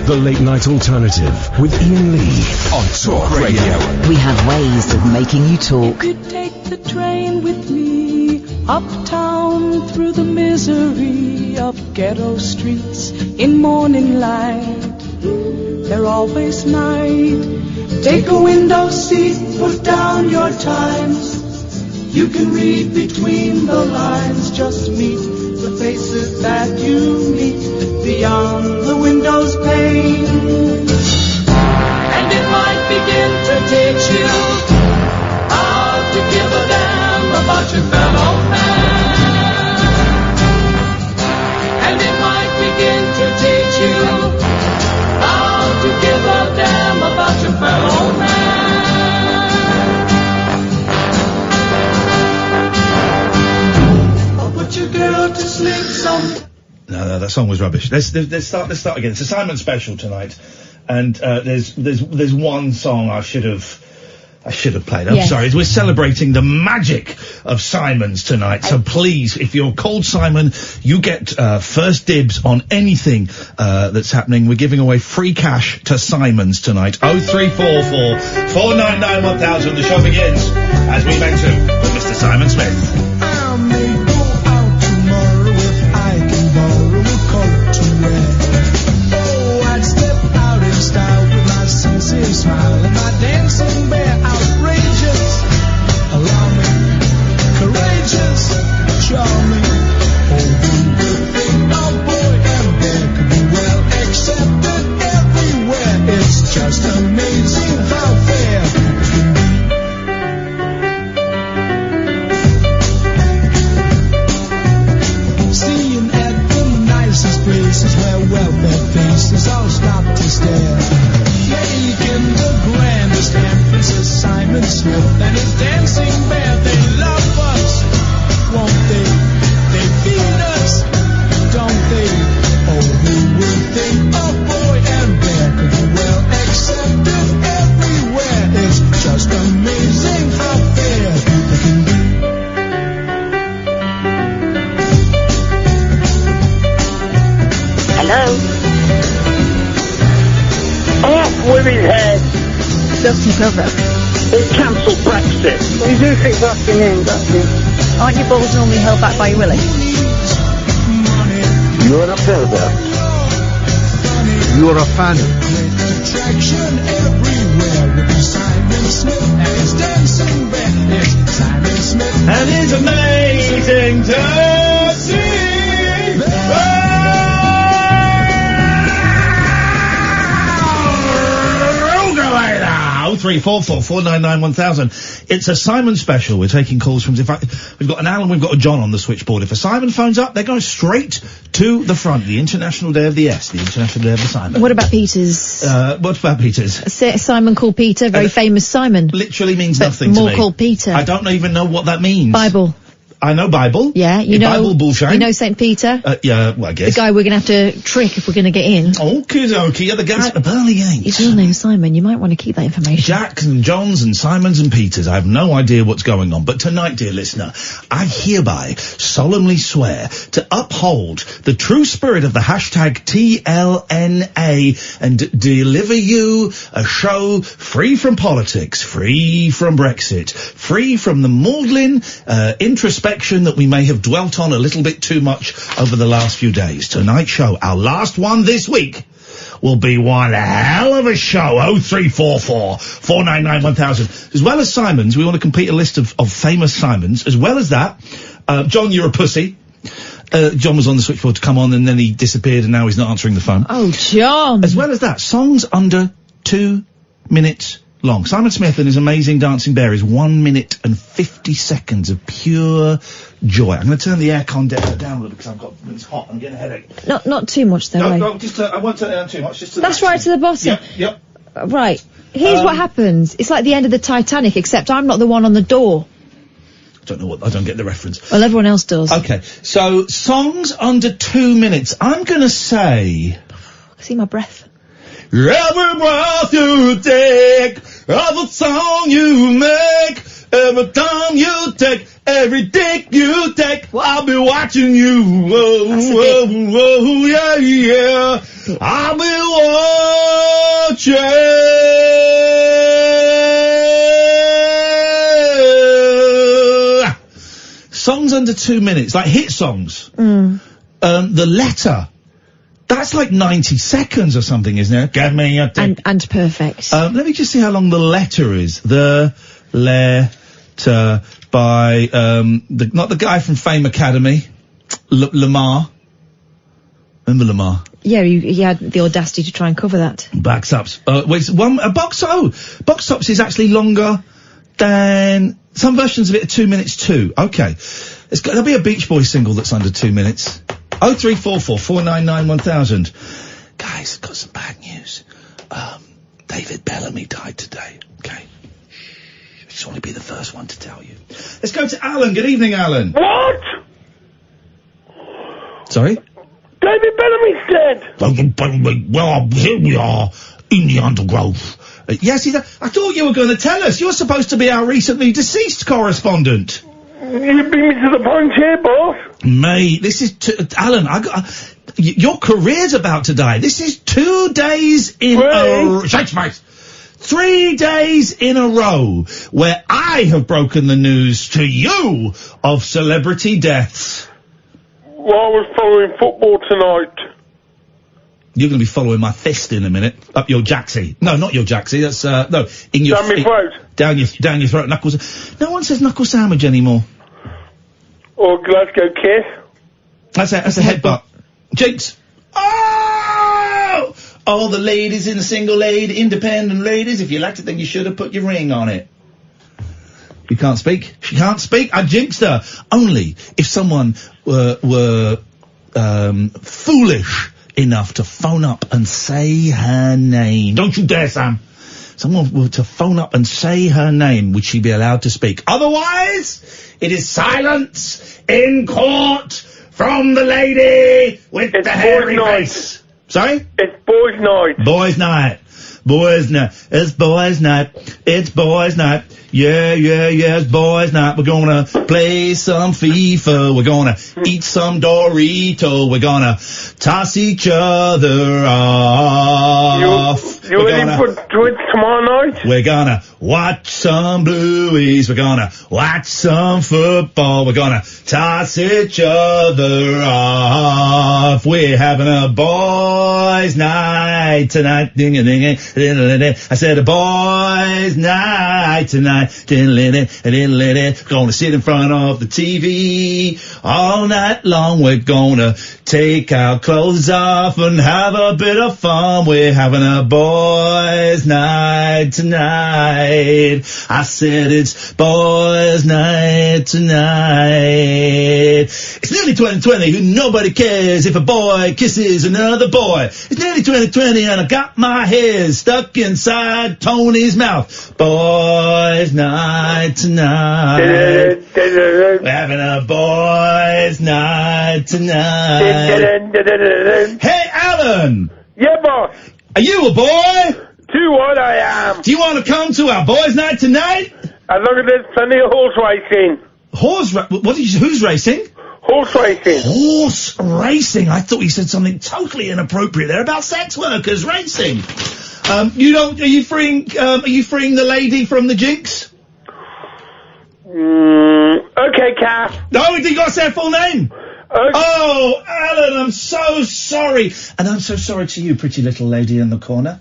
The Late Night Alternative with Iain Lee on Talk Radio. We have ways of making you talk. If you take the train with me uptown through the misery of ghetto streets in morning light, they're always night. Take a window seat, put down your times. You can read between the lines, just meet the faces that you meet beyond the window's pane. And it might begin to teach you how to give a damn about your fellow man. And it might begin to teach you how to give a damn about your fellow man. Your girl to sleep some. No, that song was rubbish. Let's start again. It's a Simon special tonight, and there's one song I should have played. I'm sorry. We're celebrating the magic of Simons tonight. So please, if you're called Simon, you get first dibs on anything that's happening. We're giving away free cash to Simons tonight. 0344 499 1000. The show begins as we mentioned with Mr. Simon Smith. Smile and my dancing bear, outrageous, alarming, courageous, charming. Oh, who would think a boy and bear could be well accepted everywhere? It's just amazing how fair it can be. Seeing at the nicest places where welfare faces all stop to stare. Making the grandest entrances, Simon Smith and his dancing bear. They love us, won't they? They feed us, don't they? Oh, who would think a boy and bear could be well accepted everywhere? It's just amazing how fair people can be. Hello? Women's head. Dusty brother. They cancelled Brexit. We do think that's the name, don't you? Aren't your balls normally held back by your willy? You're an observer. You're a fan. Attraction everywhere with Simon Smith and his dancing bear. It's Simon Smith And it's amazing to see. 0344 499 1000. It's a Simon special. We're taking calls from. In fact, we've got an Alan, we've got a John on the switchboard. If a Simon phones up, they're going straight to the front. The International Day of the S, the International Day of the Simon. What about Peter's? What about Peter's? Simon called Peter, very famous Simon. Literally means but nothing to me. More called Peter. I don't even know what that means. Bible. I know Bible. Yeah, you know. Bible bullshine. You know St. Peter? Yeah, well, I guess. The guy we're going to have to trick if we're going to get in. Okie dokie. Yeah, the guy at the Burley Gate. His real name's Simon. You might want to keep that information. Jacks and Johns and Simons and Peters. I have no idea what's going on. But tonight, dear listener, I hereby solemnly swear to uphold the true spirit of the hashtag TLNA and deliver you a show free from politics, free from Brexit, free from the maudlin introspection that we may have dwelt on a little bit too much over the last few days. Tonight's show, our last one this week, will be one hell of a show. 0344 499 1000. As well as Simons, we want to complete a list of famous Simons. As well as that, John, you're a pussy. John was on the switchboard to come on and then he disappeared and now he's not answering the phone. Oh, John! As well as that, songs under 2 minutes long. Simon Smith and his amazing dancing bear is 1 minute and 50 seconds of pure joy. I'm going to turn the aircon down a little because it's hot. I'm getting a headache. Not too much though. No, just I won't turn it down too much. Just to that's right to the bottom. Yep. Right. Here's what happens. It's like the end of the Titanic, except I'm not the one on the door. I don't get the reference. Well, everyone else does. Okay, so songs under 2 minutes. I'm going to say. I see my breath. Every breath you take, every song you make, every time you take, every dick you take, I'll be watching you. Oh, yeah. I'll be Songs under 2 minutes, like hit songs. The letter, that's like 90 seconds or something, isn't it? Give me a and perfect. Let me just see how long the letter is. The letter by not the guy from Fame Academy, Lamar. Remember Lamar? Yeah, he had the audacity to try and cover that. Box Tops. Box Tops is actually longer than some versions of it are 2 minutes too. Okay. There'll be a Beach Boys single that's under 2 minutes. 0344 499 1000. Guys, got some bad news. David Bellamy died today. Okay. I just want to be the first one to tell you. Let's go to Alan. Good evening, Alan. What? Sorry? David Bellamy's dead. Well, here we are in the undergrowth. Yes, I thought you were going to tell us. You're supposed to be our recently deceased correspondent. You bring me to the point here, boss. Mate, this is Alan. Your career's about to die. This is 2 days in a 3 days in a row where I have broken the news to you of celebrity deaths. Well, I was following football tonight. You're going to be following my fist in a minute. Up your jacksie. No, not your jacksie. That's, no. In your down my throat. Down your throat. Knuckles. No one says knuckle sandwich anymore. Or Glasgow kiss. That's a headbutt. Jinx. Oh! All the ladies in the single lady, independent ladies. If you liked it, then you should have put your ring on it. You can't speak. She can't speak. I jinxed her. Only if someone were foolish enough to phone up and say her name. Don't you dare, Sam. Someone were to phone up and say her name, would she be allowed to speak? Otherwise, it is silence in court from the lady with the hairy face. Sorry? It's boys' night. Boys' night. Boys' night. It's boys' night. It's boys' night. Yeah, it's boys' night. We're gonna play some FIFA. We're gonna eat some Dorito. We're gonna toss each other off. You ready for Twitch tomorrow night? We're gonna watch some Blueies. We're gonna watch some football. We're gonna toss each other off. We're having a boys' night tonight. Ding-a-ding-a, ding-a-ding-a. I said a boys' night tonight. Gonna sit in front of the TV all night long. We're gonna take our clothes off and have a bit of fun. We're having a boys' night tonight. I said it's boys' night tonight. It's nearly 2020 and nobody cares if a boy kisses another boy. It's nearly 2020 and I got my head stuck inside Tony's mouth. Boys' night tonight. We're having a boys' night tonight. Hey, Alan! Yeah, boss. Are you a boy? Too what I am. Do you want to come to our boys' night tonight? As long as there's plenty of horse racing. Who's racing? Horse racing. Horse racing? I thought you said something totally inappropriate there about sex workers racing. Are you freeing the lady from the jinx? Okay, Kath. No, you got to say her full name. Okay. Oh, Alan, I'm so sorry. And I'm so sorry to you, pretty little lady in the corner.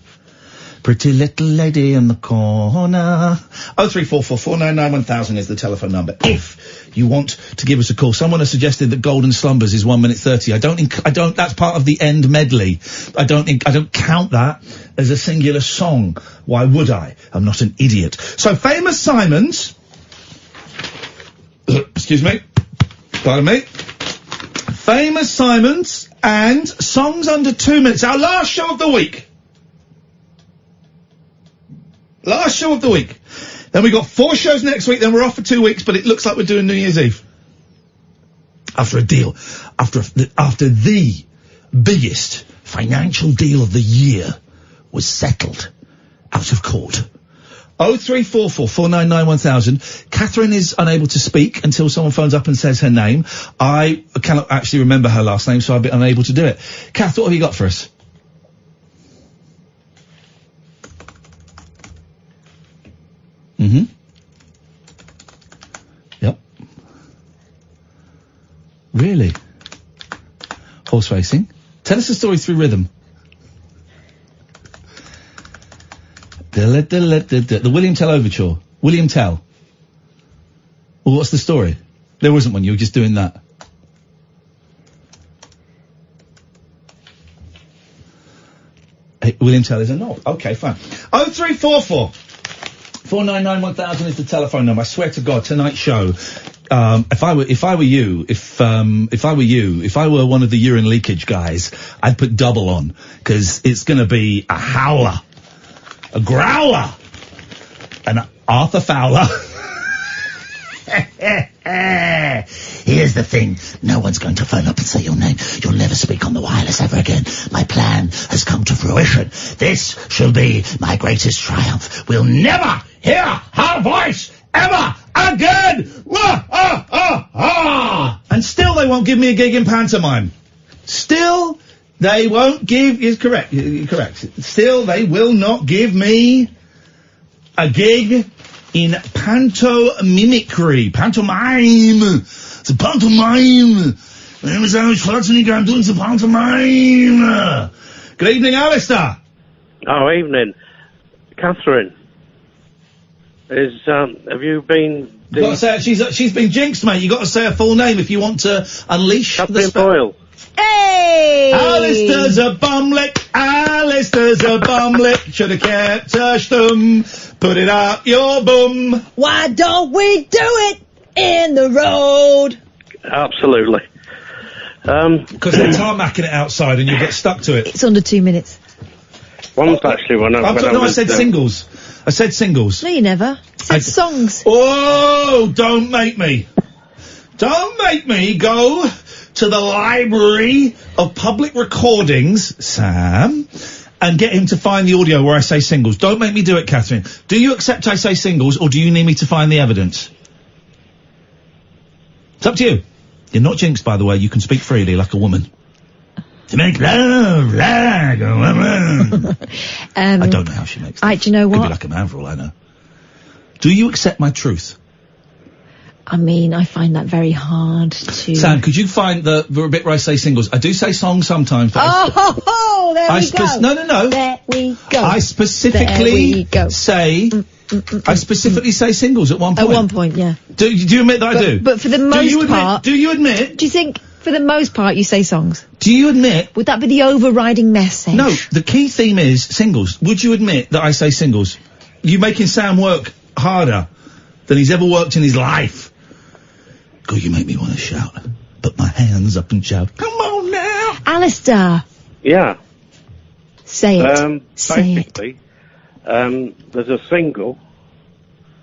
Pretty little lady in the corner. 0344 499 1000 is the telephone number. If you want to give us a call, someone has suggested that Golden Slumbers is 1 minute 30. I don't, that's part of the end medley. I don't count that as a singular song. Why would I? I'm not an idiot. So, Famous Simons, excuse me, pardon me. Famous Simons and songs under 2 minutes. Our last show of the week. Last show of the week. Then we got 4 shows next week, then we're off for 2 weeks, but it looks like we're doing New Year's Eve. After a deal. After the biggest financial deal of the year was settled out of court. 0344 499 1000. Katherine is unable to speak until someone phones up and says her name. I cannot actually remember her last name, so I'll be unable to do it. Kath, what have you got for us? Mm-hmm. Yep. Really? Horse racing. Tell us a story through rhythm. The William Tell Overture. William Tell. Well, what's the story? There wasn't one, you were just doing that. Hey, William Tell is a knob. Okay, fine. 0344 499 1000 is the telephone number. I swear to God, tonight's show, if I were one of the urine leakage guys, I'd put double on, because it's gonna be a howler, a growler, an Arthur Fowler. Here's the thing. No one's going to phone up and say your name. You'll never speak on the wireless ever again. My plan has come to fruition. This shall be my greatest triumph. We'll never hear her voice ever again. And still they won't give me a gig in pantomime. Still they won't give... You're correct. Still they will not give me a gig in pantomimicry. Pantomime. It's a pantomime. My name is Alan Schwarzenegger. I'm doing some pantomime. Good evening, Alistair. Oh, evening. Katherine. Have you been... You got to say it, she's been jinxed, mate. You got to say her full name if you want to unleash Katherine Boyle. Hey! Alistair's a bumlick. Alistair's a bumlick. Should have kept her stum. Put it out your bum. Why don't we do it in the road? Absolutely. Because they're tarmacking it outside and you get stuck to it. It's under 2 minutes. Once actually I said singles. I said singles. No, you never. I said songs. Oh, don't make me. Don't make me go to the Library of Public Recordings, Sam, and get him to find the audio where I say singles. Don't make me do it, Katherine. Do you accept I say singles, or do you need me to find the evidence? It's up to you. You're not jinxed, by the way. You can speak freely like a woman. To make love like a woman. I don't know how she makes that. Do you know what? Could be like a man for all I know. Do you accept my truth? I mean, I find that very hard to... Sam, could you find the bit where I say singles? I do say songs sometimes. But there we go. No. There we go. I specifically say... I specifically say singles at one point. At one point, yeah. Do you admit that I do? But for the most part... Do you admit... Do you think, for the most part, you say songs? Do you admit... Would that be the overriding message? No, the key theme is singles. Would you admit that I say singles? You making Sam work harder than he's ever worked in his life. God, you make me want to shout. Put my hands up and shout. Come on now. Alistair. Yeah. Say it. Say basically, there's a single.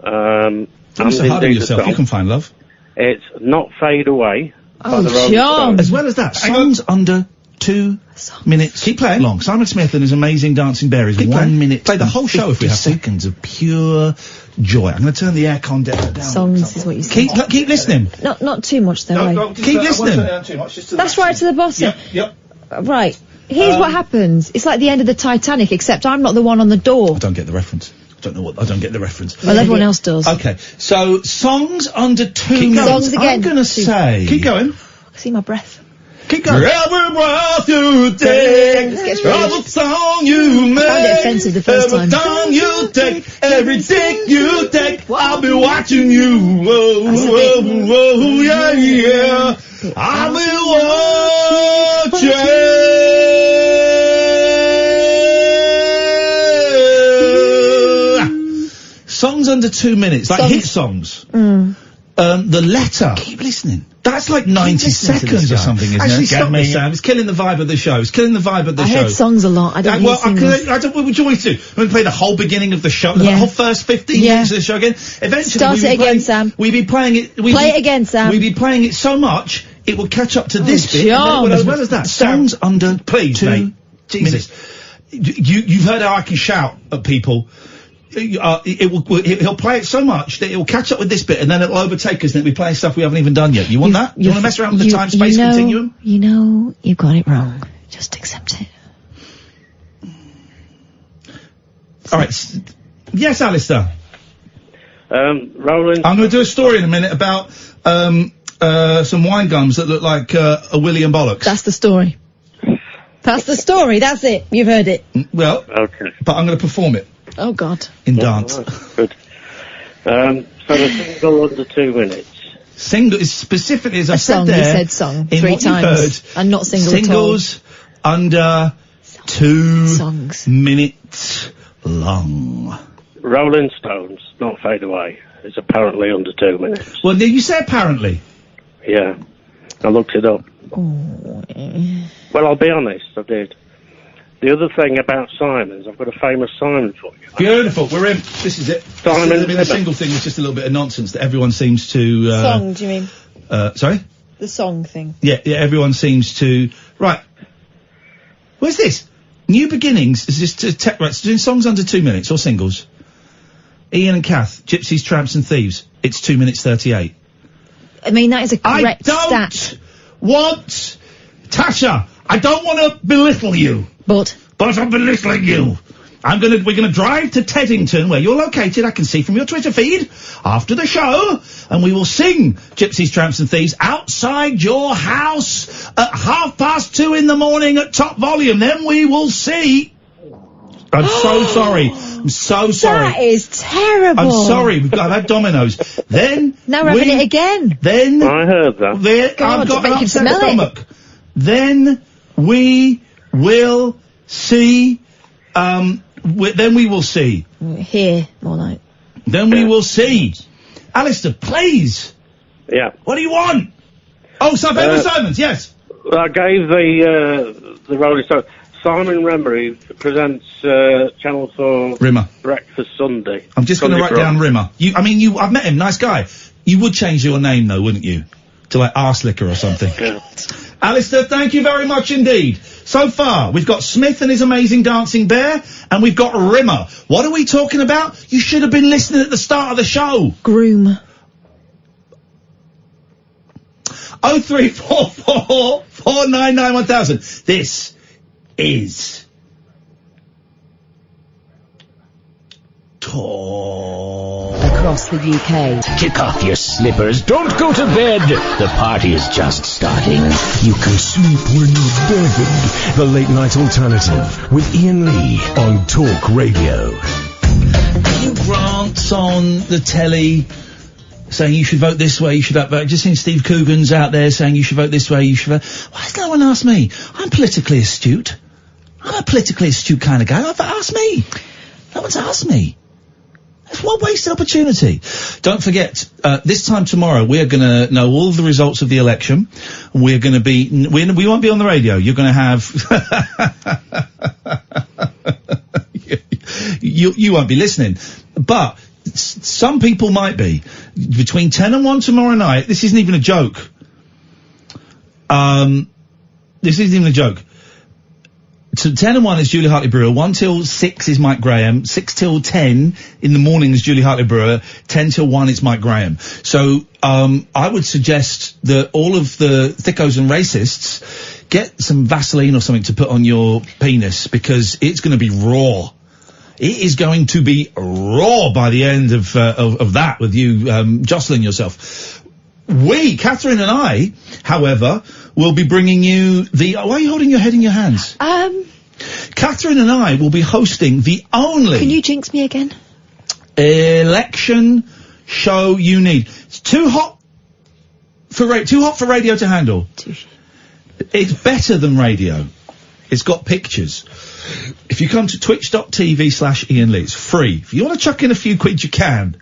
Don't be so hard on yourself. You can find love. It's Not Fade Away. Oh, John. As well as that, songs under 2 minutes. Keep playing. Long. Simon Smith and his amazing Dancing Bear is 1 minute. Play the whole show if we have seconds of pure joy. I'm going to turn the aircon down. Songs is what you say. Keep listening. Not too much though. No, keep listening. That's right to the bottom. Yep. Right. Here's what happens. It's like the end of the Titanic, except I'm not the one on the door. I don't get the reference. I don't get the reference. Well, everyone else does. Okay, so songs under 2 minutes. Songs again. I'm going to say... Keep going. I can see my breath. Keep going. Every breath you take, every song you make, I found it offensive the first time. every time you take, every dick you take, I'll be watching you. Oh, yeah. I'll be watching. Songs under 2 minutes, like hit songs. The letter. Keep listening. That's like 90 seconds or something, isn't it? Actually, stop me, Sam. It's killing the vibe of the show. I heard songs a lot. I don't hear singles. What would you want to do? We're going to play the whole beginning of the show, the whole first 15 minutes of the show again. Eventually, Start it again, Sam. We'd be playing it. Play it again, Sam. We'd be playing it so much, it will catch up to this bit. John. As well as that, songs under, please, mate. Jesus. You've heard how I can shout at people. He'll play it so much that it will catch up with this bit, and then it'll overtake us, and it'll be playing stuff we haven't even done yet. You want that? You want to mess around with the time-space continuum? You know, you got it wrong. Just accept it. All right. Yes, Alistair. Rolling. I'm going to do a story in a minute about some wine gums that look like a willy and bollocks. That's the story. That's the story. That's it. You've heard it. Well, Okay. but I'm going to perform it Oh, God. in dance. Right, good. So the single under 2 minutes. Single is specifically, as I said Song, there. you said song in 3 what you times. heard, And not single singles under 2 Songs. minutes long. Rolling Stones, Not Fade Away, is apparently under 2 minutes. Well, you say apparently. Yeah. I looked it up. Well, I'll be honest, I did. The other thing about Simon's, I've got a famous Simon for you. Beautiful. We're in. This is it. Simon I mean, the Rimmer. single thing is just a little bit of nonsense that everyone seems to. Song, do you mean? Sorry. The song thing. Yeah. Everyone seems to. Right. Where's this? New Beginnings is just right. It's doing songs under 2 minutes or singles. Ian and Kath, Gypsies, Tramps and Thieves. It's 2 minutes 38. I mean, that is a correct I don't stat. want, Tasha, I don't want to belittle you. But I'm belittling you. We're gonna drive to Teddington, where you're located, I can see from your Twitter feed, after the show, and we will sing Gypsies, Tramps and Thieves outside your house at 2:30 in the morning at top volume. Then we will see. I'm so sorry. I'm so sorry. that is terrible. I'm sorry. I've had Domino's. Then Now we're having it again. Then I heard that. God, I've got I an can upset smell it. stomach. Then we will see. Then we will see. Here, more like. Then we will see. Alistair, please. Yeah. What do you want? Oh, Simons. Yes. I gave the Rolling Stones. Simon Rimmer, he presents Channel 4 Rimmer. Breakfast Sunday. I'm just going to Sunday write program. down Rimmer. I've met him. Nice guy. You would change your name though, wouldn't you? To like Arslicker or something. Yeah. Alistair, thank you very much indeed. So far, we've got Smith and his amazing dancing bear, and we've got Rimmer. What are we talking about? You should have been listening at the start of the show. Groom. 0344 499 1000. This is Talk. Across the UK. Kick off your slippers. Don't go to bed. The party is just starting. You can sleep when you're dead. The Late Night Alternative with Iain Lee on Talk Radio. Hugh Grant's on the telly saying you should vote this way, you should vote. I've just seen Steve Coogan's out there saying you should vote this way, you should vote. Why has no one asked me? I'm politically astute. I'm a politically astute kind of guy. Ask me. No one's asked me. It's one wasted opportunity. Don't forget, this time tomorrow we're going to know all of the results of the election. We're going to be, we won't be on the radio. You're going to have, you won't be listening. But some people might be. Between 10 and 1 tomorrow night, this isn't even a joke. This isn't even a joke. So 10 and 1 is Julie Hartley-Brewer, 1 till 6 is Mike Graham, 6 till 10 in the morning is Julie Hartley-Brewer, 10 till 1 is Mike Graham. So, I would suggest that all of the thickos and racists get some Vaseline or something to put on your penis, because it's going to be raw. It is going to be raw by the end of that, with you, jostling yourself. Katherine and I, however, will be bringing you why are you holding your head in your hands? Katherine and I will be hosting the only... Can you jinx me again? ...election show you need. It's too hot for radio to handle. It's better than radio. It's got pictures. If you come to twitch.tv/Iain Lee, it's free. If you want to chuck in a few quid, you can.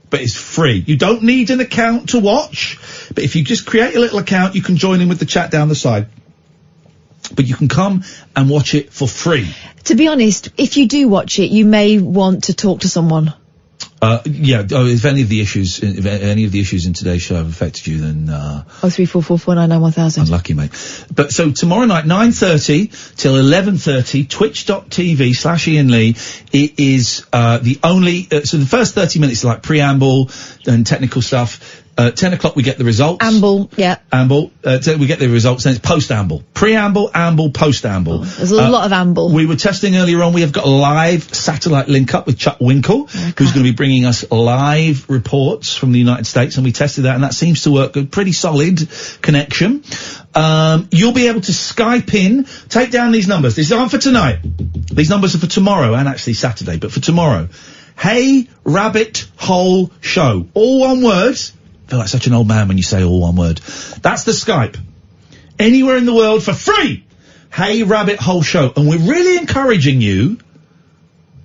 But it's free. You don't need an account to watch. But if you just create a little account, you can join in with the chat down the side. But you can come and watch it for free. To be honest, if you do watch it, you may want to talk to someone. If any of the issues in today's show have affected you, then 03444991000. unlucky, mate. But so tomorrow night, 9:30 till 11:30, twitch.tv/Iain Lee. It is the only. So the first 30 minutes is like preamble and technical stuff. 10 o'clock we get the results. Amble, yeah. Amble. We get the results, then it's post-amble. Pre-amble, amble, post-amble. There's a lot of amble. We were testing earlier on, we have got a live satellite link-up with Chuck Winkle, who's going to be bringing us live reports from the United States, and we tested that, and that seems to work. A pretty solid connection. You'll be able to Skype in, take down these numbers. These aren't for tonight. These numbers are for tomorrow, and actually Saturday, but for tomorrow. Hey Rabbit Hole Show. All one word. I feel like such an old man when you say all one word. That's the Skype. Anywhere in the world for free. Hey Rabbit Hole Show. And we're really encouraging you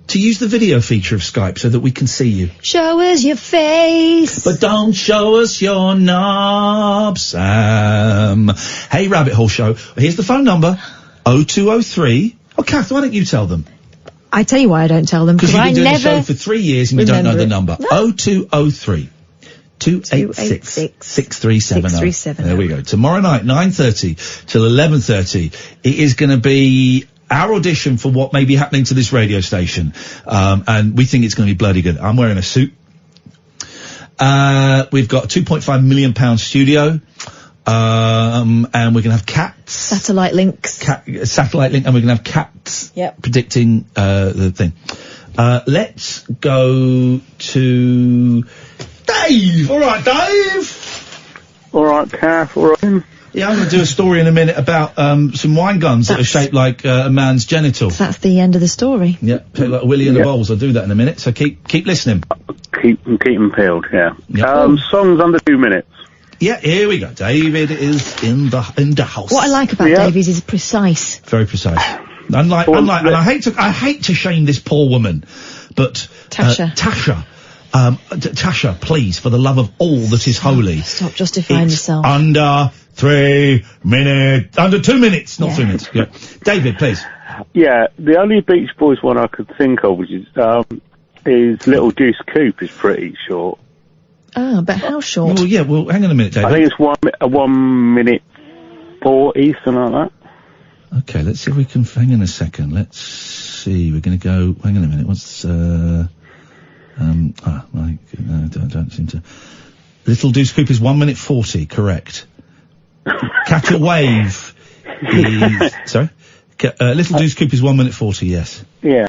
to use the video feature of Skype so that we can see you. Show us your face. But don't show us your knob, Sam. Hey Rabbit Hole Show. Here's the phone number. 0203. Oh, Kath, why don't you tell them? I tell you why I don't tell them. Because you've been I doing never the show for 3 years and you don't know the number. No. 0203. 286 6370. 6370. There we go. Tomorrow night, 9:30 till 11:30. It is going to be our audition for what may be happening to this radio station. And we think it's going to be bloody good. I'm wearing a suit. We've got a £2.5 million studio. And we're going to have cats. Satellite links. Satellite link, and we're going to have cats. Yep. Predicting, the thing. Let's go to Dave. All right, Dave. All right, Kath. All right. Yeah, I'm going to do a story in a minute about some wine guns that are shaped like a man's genital. That's the end of the story. Yeah, shaped like a willy in the bowls. I'll do that in a minute. So keep listening. Keep them peeled. Yeah. Yep. Songs under 2 minutes. Yeah, here we go. David is in the house. What I like about Dave is he's precise. Very precise. Unlike, and I hate to shame this poor woman, but Tasha. Tasha, please, for the love of all that is holy. Stop justifying yourself. Under 3 minutes. Under 2 minutes, not 3 minutes. Yeah. David, please. Yeah, the only Beach Boys one I could think of, which is Little Deuce Coupe, is pretty short. Oh, but how short? Well, yeah, well, hang on a minute, David. I think it's 1 minute 40, something like that. Okay, let's see if we can, hang on a second. Let's see, we're going to go, hang on a minute, what's, I don't seem to, Little Deuce Coupe is 1 minute 40, correct. Catch a Wave is, sorry? Little Deuce Coupe is 1 minute 40, yes. Yeah.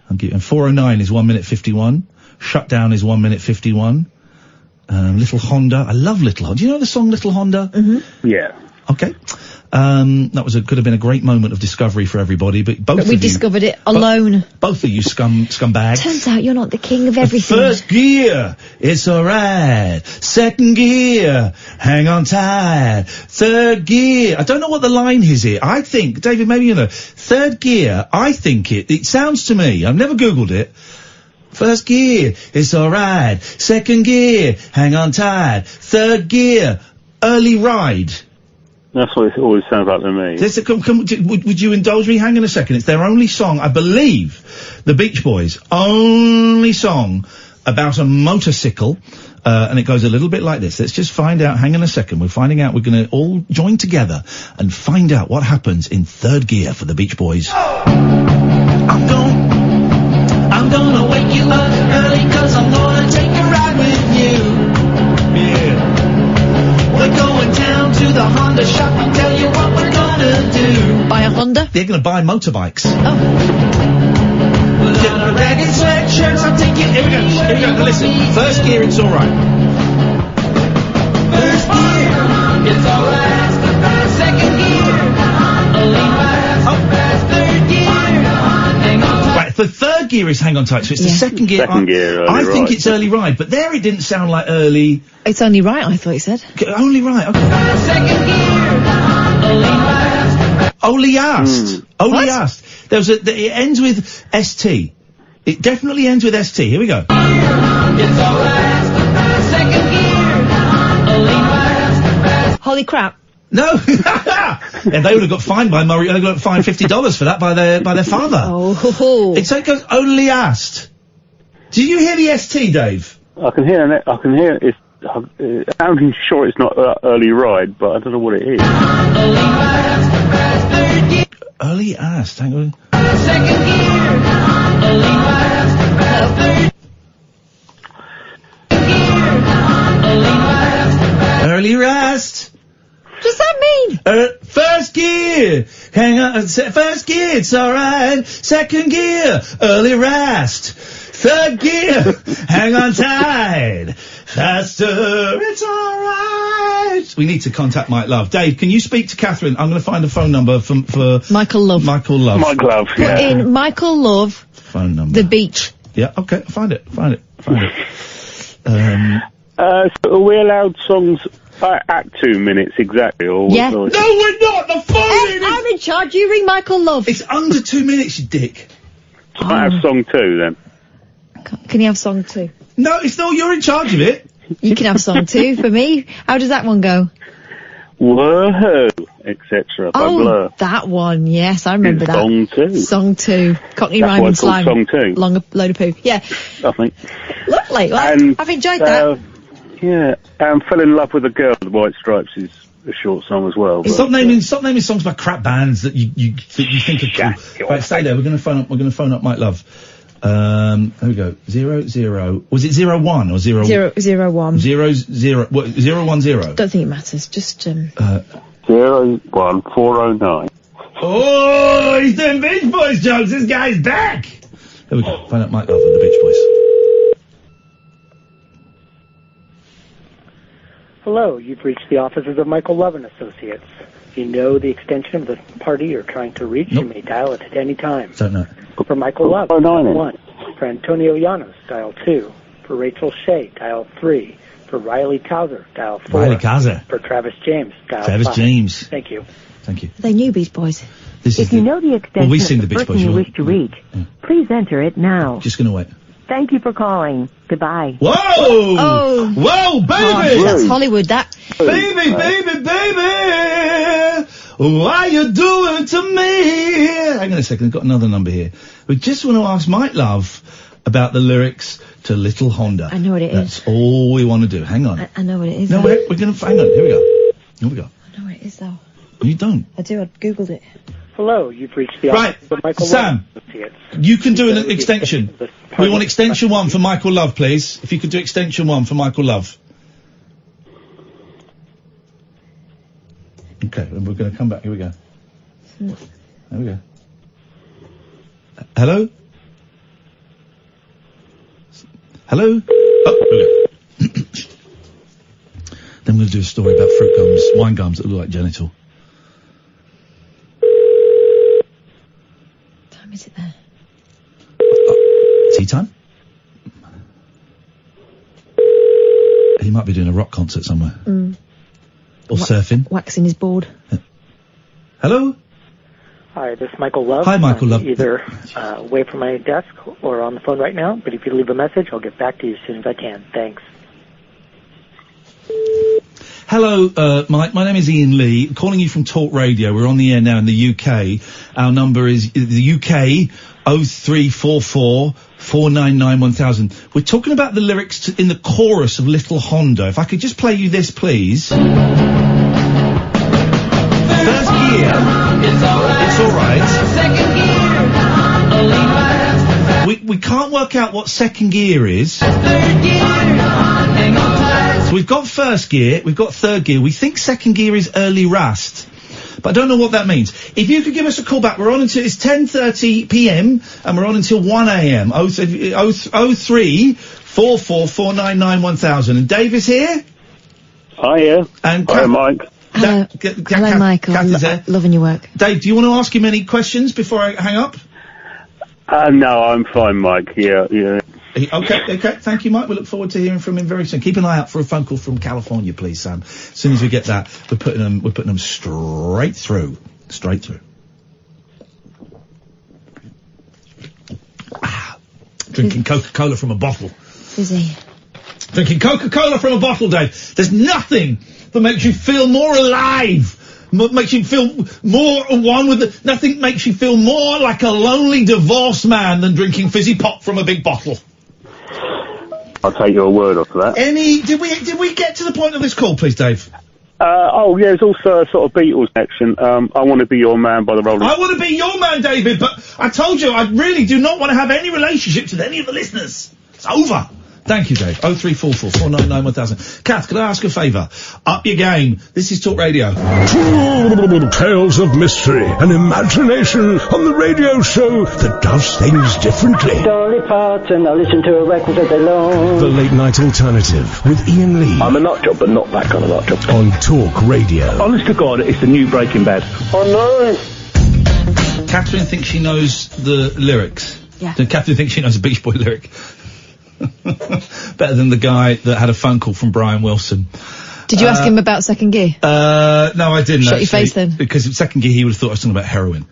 And 409 is 1 minute 51. Shutdown is 1 minute 51. Little Honda. I love Little Honda. Do you know the song Little Honda? Mm-hmm. Yeah. Okay. That could have been a great moment of discovery for everybody, but we discovered it alone. Both of you scumbags. Turns out you're not the king of everything. First gear, it's alright. Second gear, hang on tight. Third gear, I don't know what the line is here. I think, David, maybe you know. Third gear, I think it sounds to me, I've never Googled it. First gear, it's alright. Second gear, hang on tight. Third gear, early ride. That's what it always sounds like to me. Would you indulge me? Hang on a second. It's their only song, I believe, the Beach Boys' only song about a motorcycle, and it goes a little bit like this. Let's just find out. Hang on a second. We're finding out. We're going to all join together and find out what happens in third gear for the Beach Boys. I'm gonna wake you up early 'cause I'm gonna take a ride with you. Yeah. We're going down to the Honda shop and tell you what we're gonna do. Buy a Honda? They're gonna buy motorbikes. Oh. Get a ragged sweatshirts, I'll take you. Here we go. Now listen. First gear, it's alright. First gear, it's alright. Second gear, a lean fast. Third gear, hang on. Right, the third gear is hang on tight, so it's the second gear. I think it's early ride, but there it didn't sound like early. It's only right, I thought you said. Only right, okay. Second gear, a lean fast. Only asked. Only asked. It ends with ST. It definitely ends with ST. Here we go. It's alright. Second gear. Holy crap. No. And they would have got fined by Murray. They got fined $50 for that by their father. Oh. So it goes only asked. Did you hear the ST, Dave? I can hear it. I can hear it. I'm sure it's not early ride, but I don't know what it is. Early asked. Hang on. Second gear. Early fast. Third gear. Early fast. gear, hang on, first gear, it's alright. Second gear, early rast. Third gear, hang on tight. Faster, it's alright. We need to contact Mike Love. Dave, can you speak to Katherine? I'm going to find a phone number for Michael Love. Michael Love. Mike Love, Put in Michael Love. Phone number. The beach. Yeah, okay, find it. So are we allowed songs at 2 minutes exactly? Or Yeah. No, we're not! The phone I'm in charge. You ring Michael Love. It's under 2 minutes, you dick. Can I have song 2 then? Can you have song 2? No, it's not. You're in charge of it. You can have song 2 for me. How does that one go? Whoa, etc. by Blur. That one. Yes, I remember It's that. Song 2. Song 2. Cockney That's rhyme why and it's called slang. Song 2. Long load of poo. Yeah. I think. Lovely. Well, And, I've enjoyed that. Yeah, Fell in Love with a Girl, the White Stripes is a short song as well. Stop naming songs by crap bands that you think are cool. Right, stay there. We're going to phone up Mike Love. There we go. 00. Was it 01 or 0? 001. 00. What? 010. Don't think it matters. Just 01409. Oh, he's doing Beach Boys jokes. This guy's back. There we go. Phone up Mike Love and the Beach Boys. Hello, you've reached the offices of Michael Love and Associates. If you know the extension of the party you're trying to reach, you may dial it at any time. Don't know. For Michael Love, dial 1. For Antonio Llanos, dial 2. For Rachel Shea, dial 3. For Riley Towser, dial 4. Riley Towser. For Travis James, dial Travis 5. James. Thank you. Thank you. they knew Beach Boys. If you know the extension we sing of the the Beach person Boys, you you wish to reach, please enter it now. Just going to wait. Thank you for calling. Goodbye. Whoa! Oh. Whoa, baby! Oh, that's Hollywood, that. Baby, what are you doing to me? Hang on a second, I've got another number here. We just want to ask Mike Love about the lyrics to Little Honda. I know what it is. That's all we want to do. Hang on. I know what it is. No, though. we're going to... Hang on, here we go. Here we go. I know what it is, though. You don't. I do. I googled it. Hello, you've reached the Right, offices of Michael Sam, Love and Associates. you can do an extension. We want extension 1 for Michael Love, please. If you could do extension 1 for Michael Love. Okay, and we're going to come back. Here we go. There we go. Hello? Hello? Oh, here we go. Then we'll do a story about fruit gums, wine gums that look like genital. What time is it there? Tea time? He might be doing a rock concert somewhere. Or surfing. Waxing his board. Hi, Hello? this is Michael Love. Hi, Michael Love. I'm either away from my desk or on the phone right now, but if you leave a message, I'll get back to you as soon as I can. Thanks. Hello, Mike. My name is Iain Lee. I'm calling you from Talk Radio. We're on the air now in the UK. Our number is the UK 0344 499 1000. We're talking about the lyrics in the chorus of Little Honda. If I could just play you this, please. First gear. It's alright. Second gear. We can't work out what second gear is. Third gear. Hang on tight. So we've got first gear, we've got third gear. We think second gear is early rust. But I don't know what that means. If you could give us a call back, we're on until, it's 10:30 p.m. and we're on until 1 a.m. 0344 499 1000. And Dave is here? Hiya. And Hi, Mike. Hello, hello, Michael. Kath is there. Loving your work. Dave, do you want to ask him any questions before I hang up? No, I'm fine, Mike. Yeah. Okay. Thank you, Mike. We look forward to hearing from him very soon. Keep an eye out for a phone call from California, please, Sam. As soon as we get that, we're putting them straight through. Drinking Coca-Cola from a bottle. Busy. Drinking Coca-Cola from a bottle, Dave. There's nothing that makes you feel more alive. Makes you feel more one with nothing makes you feel more like a lonely divorced man than drinking fizzy pop from a big bottle. I'll take your word off that. Did we get to the point of this call, please, Dave? There's also a sort of Beatles section. I Want to Be Your Man by the Rolling Stones. I want to be your man, David, but I told you I really do not want to have any relationships with any of the listeners. It's over. Thank you, Dave. 0344 499 1000. Kath, could I ask a favour? Up your game. This is Talk Radio. Tales of mystery and imagination on the radio show that does things differently. Dolly Parton, I listen to a record all day long. The Late Night Alternative with Iain Lee. I'm a nut job, but not that kind of nut job. On Talk Radio. Honest to God, it's the new Breaking Bad. Oh no! Katherine thinks she knows the lyrics. Yeah. Katherine thinks she knows a Beach Boy lyric. Better than the guy that had a phone call from Brian Wilson. Did you ask him about second gear? No, I didn't. Shut your face then. Because in second gear he would have thought I was talking about heroin.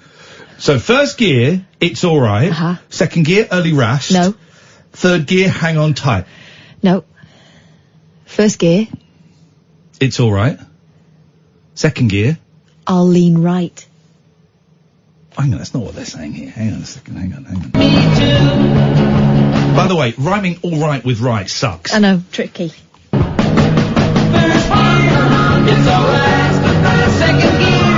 So first gear, it's alright. Uh-huh. Second gear, early rash. No. Third gear, hang on tight. No. First gear, It's alright. Second gear. I'll lean right. Hang on, that's not what they're saying here. Hang on a second, hang on. Me too. By the way, rhyming alright with right sucks. I know, tricky. It's alright. Second gear.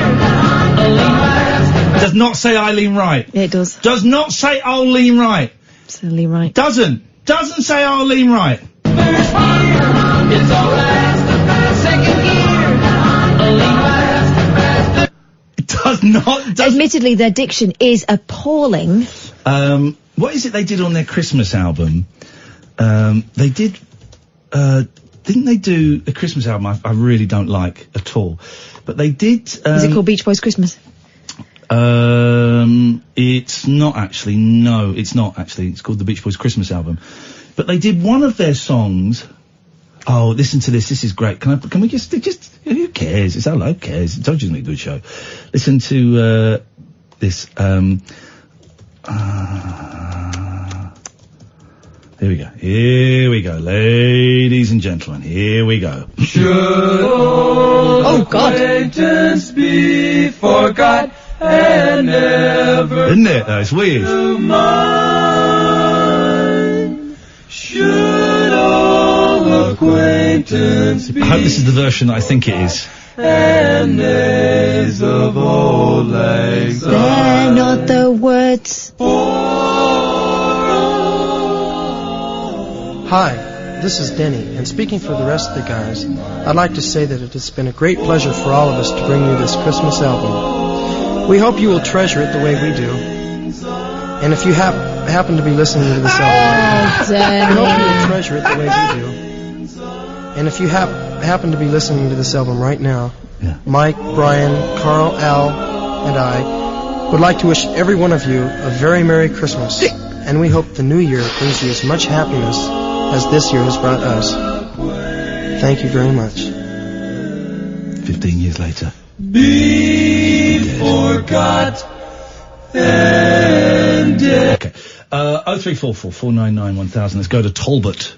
Does not say I lean right. Yeah, it does. Does not say I'll lean right. So lean right. Doesn't say I'll lean right. It's alright. Second gear. Lean right. It does not. Admittedly, their diction is appalling. What is it they did on their Christmas album? They did, didn't they do a Christmas album I really don't like at all? But they did, Is it called Beach Boys Christmas? it's not actually, no, it's not actually. It's called the Beach Boys Christmas album. But they did one of their songs. Oh, listen to this. This is great. Can we just, who cares? It's who cares? I told you it's going to be a good show. Listen to, this, Here we go, ladies and gentlemen. Here we go. Should old acquaintance be forgot and never Isn't it? It's weird. to mind? Should old acquaintance be I hope this is the version that I think it is. and days of old legs They're not the words. Hi, this is Denny, and speaking for the rest of the guys, I'd like to say that it has been a great pleasure for all of us to bring you this Christmas album. We hope you will treasure it the way we do. And if you happen to be listening to this album, we hope you will treasure it the way we do. And if you happen to be listening to this album right now, Mike, Brian, Carl, Al, and I would like to wish every one of you a very Merry Christmas. And we hope the new year brings you as much happiness as this year has brought us. Thank you very much. 15 years later. be forgot and dead. Okay. 0344 499 1000. Let's go to Talbert.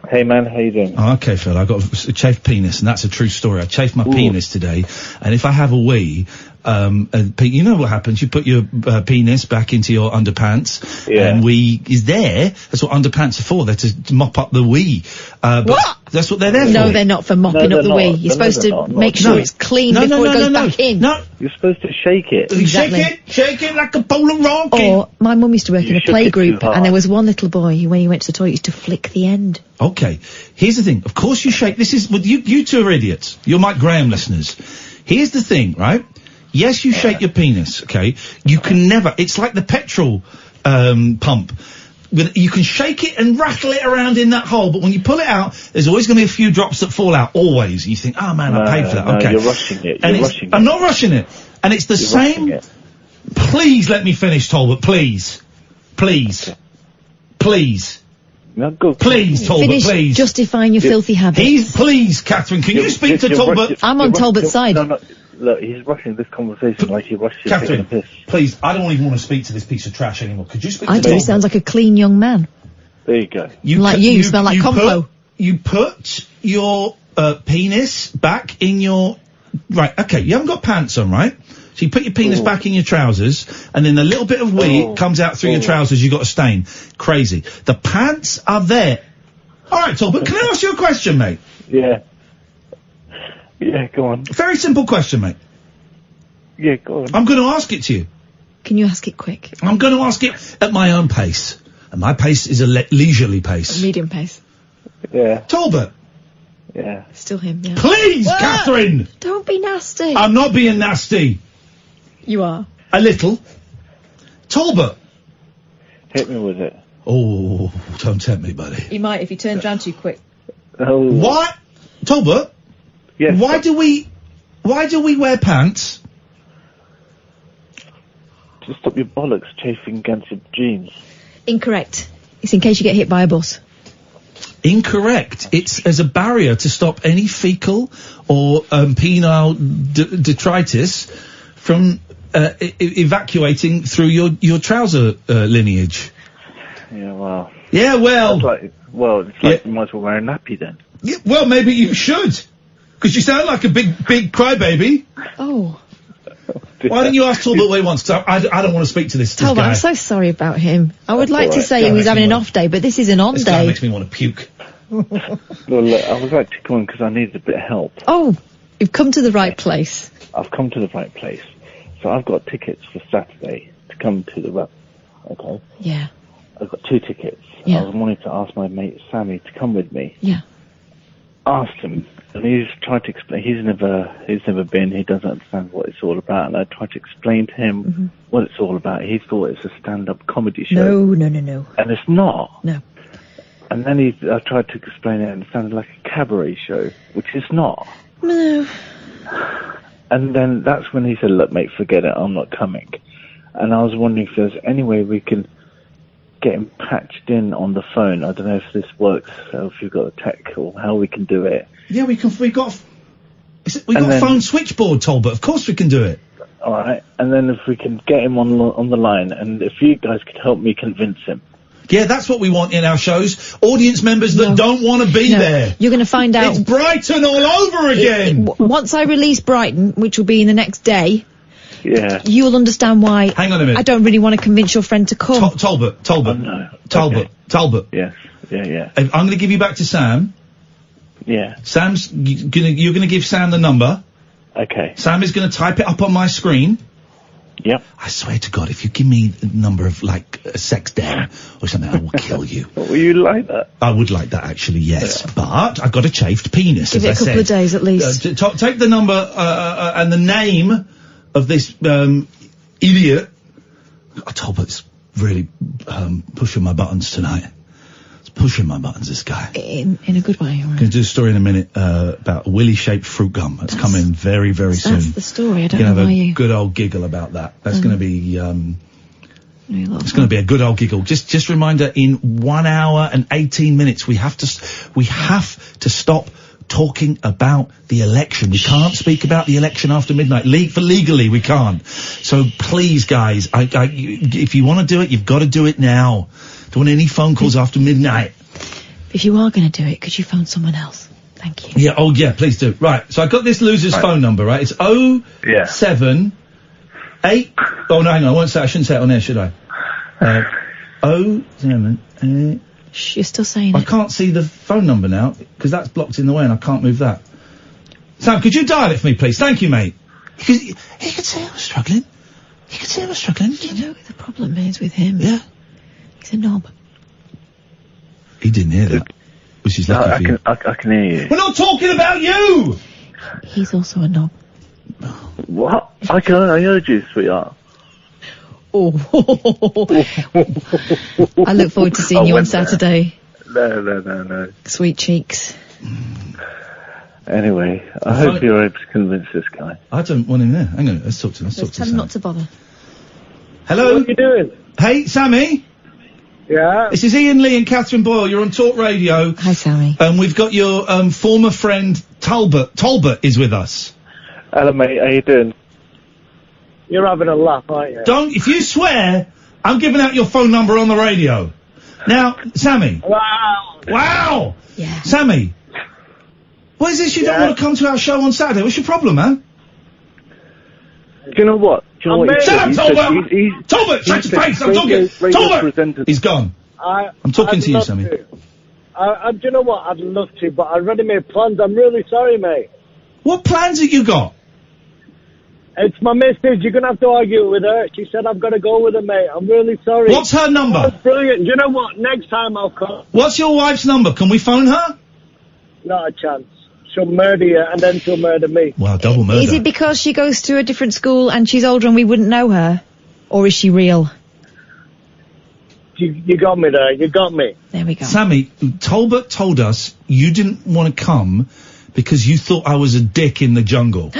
Hey man, how you doing? Okay, fella, I've got a chafed penis, and that's a true story. I chafed my penis today, and if I have a wee, you know what happens? You put your penis back into your underpants, and wee is there. That's what underpants are for. They're to mop up the wee. What? That's what they're there for. No, they're not for mopping up the wee. You're supposed to make sure it's clean before it goes back in. No, you're supposed to shake it. Exactly. Shake it like a bowl of rock. Or my mum used to work in a shook play it too group, hard. and there was one little boy who, when he went to the toilet, used to flick the end. Okay, here's the thing. Of course you shake. This is, well, you two are idiots. You're Mike Graham listeners. Here's the thing, right? Yes, you shake your penis, okay? You can never, it's like the petrol, pump. You can shake it and rattle it around in that hole, but when you pull it out, there's always going to be a few drops that fall out, always. And you think, oh man, I paid for that, no, okay. you're rushing it. I'm not rushing it. And it's the same. Please let me finish, Talbot, please. Please. Please. No, go. Please, Talbot, Finish please. justifying your filthy habits. Please, Catherine, can you speak to Talbot? I'm on Talbot's side. No, look, he's rushing this conversation like he rushes taking a Catherine, piss. please, I don't even want to speak to this piece of trash anymore. Could you speak I to do. He Talbot? sounds like a clean young man. There you go. Like you smell like compo. You put your penis back in your... Right, okay, you haven't got pants on, right? So you put your penis back in your trousers, and then a little bit of wee comes out through your trousers, you got a stain. Crazy. The pants are there. Alright, Talbot, can I ask you a question, mate? Yeah. Yeah, go on. Very simple question, mate. Yeah, go on. I'm going to ask it to you. Can you ask it quick? I'm going to ask it at my own pace. And my pace is a leisurely pace. Medium pace. Yeah. Talbot. Yeah. Still him, yeah. Please, Katherine! Don't be nasty. I'm not being nasty. You are. A little. Talbot. Hit me with it. Oh, don't tempt me, buddy. You might if you turned round too quick. Oh. What? Talbot? Yes. Why do we wear pants? To stop your bollocks chafing against your jeans. Incorrect. It's in case you get hit by a bus. Incorrect. It's as a barrier to stop any fecal or penile detritus from evacuating through your trouser lineage. Yeah, well. Yeah, well. It's like you might as well wear a nappy then. Yeah, well, maybe you should. Because you sound like a big crybaby. Oh. Why don't you ask Talbot what he wants? Because I don't want to speak to this Talbot, guy. I'm so sorry about him. I would like to say he was having an off day, but this is an on This guy day. makes me want to puke. Well, look, I was actually calling because I needed a bit of help. Oh, you've come to the right place. I've come to the right place. So I've got tickets for Saturday to come to the rep. Okay? Yeah. I've got 2 tickets. Yeah. I was wanting to ask my mate Sammy to come with me. Yeah. Asked him, and he's tried to explain. He's never been. He doesn't understand what it's all about. And I tried to explain to him what it's all about. He thought it's a stand-up comedy show. No. And it's not. No. And then I tried to explain it, and it sounded like a cabaret show, which it's not. No. And then that's when he said, "Look, mate, forget it. I'm not coming." And I was wondering if there's any way we can get him patched in on the phone. I don't know if this works, or if you've got a tech, or how we can do it. Yeah, we've got a phone switchboard, Talbot. Of course we can do it. All right. And then if we can get him on the line, and if you guys could help me convince him. Yeah, that's what we want in our shows. Audience members that don't want to be there. You're going to find out. It's Brighton all over again. Once I release Brighton, which will be in the next day. Yeah. You'll understand why. Hang on a minute. I don't really want to convince your friend to come. Talbot. Oh, no. Talbot. Yes. Yeah. I'm going to give you back to Sam. Yeah. You're going to give Sam the number. Okay. Sam is going to type it up on my screen. Yep. I swear to God, if you give me the number of, like, a sex den or something, I will kill you. Will you like that? I would like that, actually, yes. Yeah. But I've got a chafed penis, Give it a couple of days, at least. Take the number and the name of this idiot. Oh, Talbot's really pushing my buttons tonight. It's pushing my buttons, this guy. In a good way, I'm going to do a story in a minute about a willy-shaped fruit gum. That's coming very, very soon. That's the story. I don't know why have a good old giggle about that. That's going to be... it's going to be a good old giggle. Just reminder, in 1 hour and 18 minutes, we have to stop talking about the election. We can't speak about the election after midnight. Legally, we can't. So please, guys, if you want to do it, you've got to do it now. Don't want any phone calls after midnight. If you are going to do it, could you phone someone else? Thank you. Yeah, oh yeah, please do. Right, so I got this loser's phone number, right? It's 078... Oh, no, hang on, I shouldn't say it on air, should I? 078... Shh, you're still saying I it. can't see the phone number now, because that's blocked in the way and I can't move that. Sam, could you dial it for me, please? Thank you, mate. He could say I was struggling. He could say I was struggling. You know what the problem is with him? Yeah. He's a knob. He didn't hear that. Which is lucky for you. I can hear you. We're not talking about you! He's also a knob. What? I heard you, sweetheart. Oh. I look forward to seeing you on Saturday. No. Sweet cheeks. Anyway, I hope you're able to convince this guy. I don't want him there. Hang on, let's talk to him. Tell him not to bother. What Hello? are you doing? Hey, Sammy? Yeah? This is Iain Lee and Katherine Boyle. You're on Talk Radio. Hi, Sammy. We've got your former friend Talbot. Talbot is with us. Hello, mate. How you doing? You're having a laugh, aren't you? If you swear, I'm giving out your phone number on the radio. Now, Sammy. Wow! Yeah. Sammy. What is this? You don't want to come to our show on Saturday? What's your problem, man? Do you know what? Shut up, Talbot! Talbot, shut your face! I'm talking! Talbot! He's gone. I'm talking to you, Sammy. Do you know what? I'd love to, but I already made plans. I'm really sorry, mate. What plans have you got? It's my missus. You're going to have to argue with her. She said I've got to go with her, mate. I'm really sorry. What's her number? That's brilliant. Do you know what? Next time I'll come. What's your wife's number? Can we phone her? Not a chance. She'll murder you, and then she'll murder me. Wow, double murder. Is it because she goes to a different school and she's older and we wouldn't know her? Or is she real? You got me there. You got me. There we go. Sammy, Talbot told us you didn't want to come because you thought I was a dick in the jungle.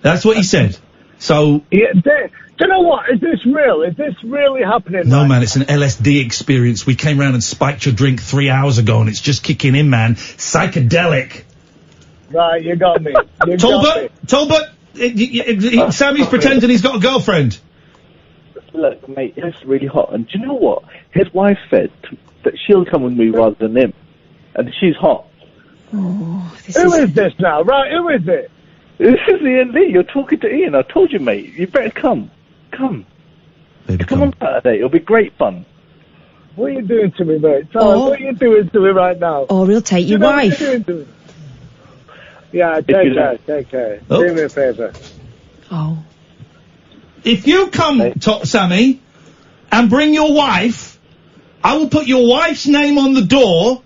That's what he said. So... Yeah, do you know what? Is this real? Is this really happening? No, man, it's an LSD experience. We came round and spiked your drink 3 hours ago and it's just kicking in, man. Psychedelic. Right, you got me. Talbot, Sammy's pretending he's got a girlfriend. Look, mate, it's really hot. And do you know what? His wife said that she'll come with me rather than him. And she's hot. Oh, Who is this now? Right, who is it? This is Ian Lee. You're talking to Ian. I told you, mate. You better come. Come. Baby, come on Saturday. It'll be great fun. What are you doing to me, mate? Tell us what are you doing to me right now? Or we'll take your wife. Yeah, take care. Do me a favour. Oh. If you come, Sammy, and bring your wife, I will put your wife's name on the door,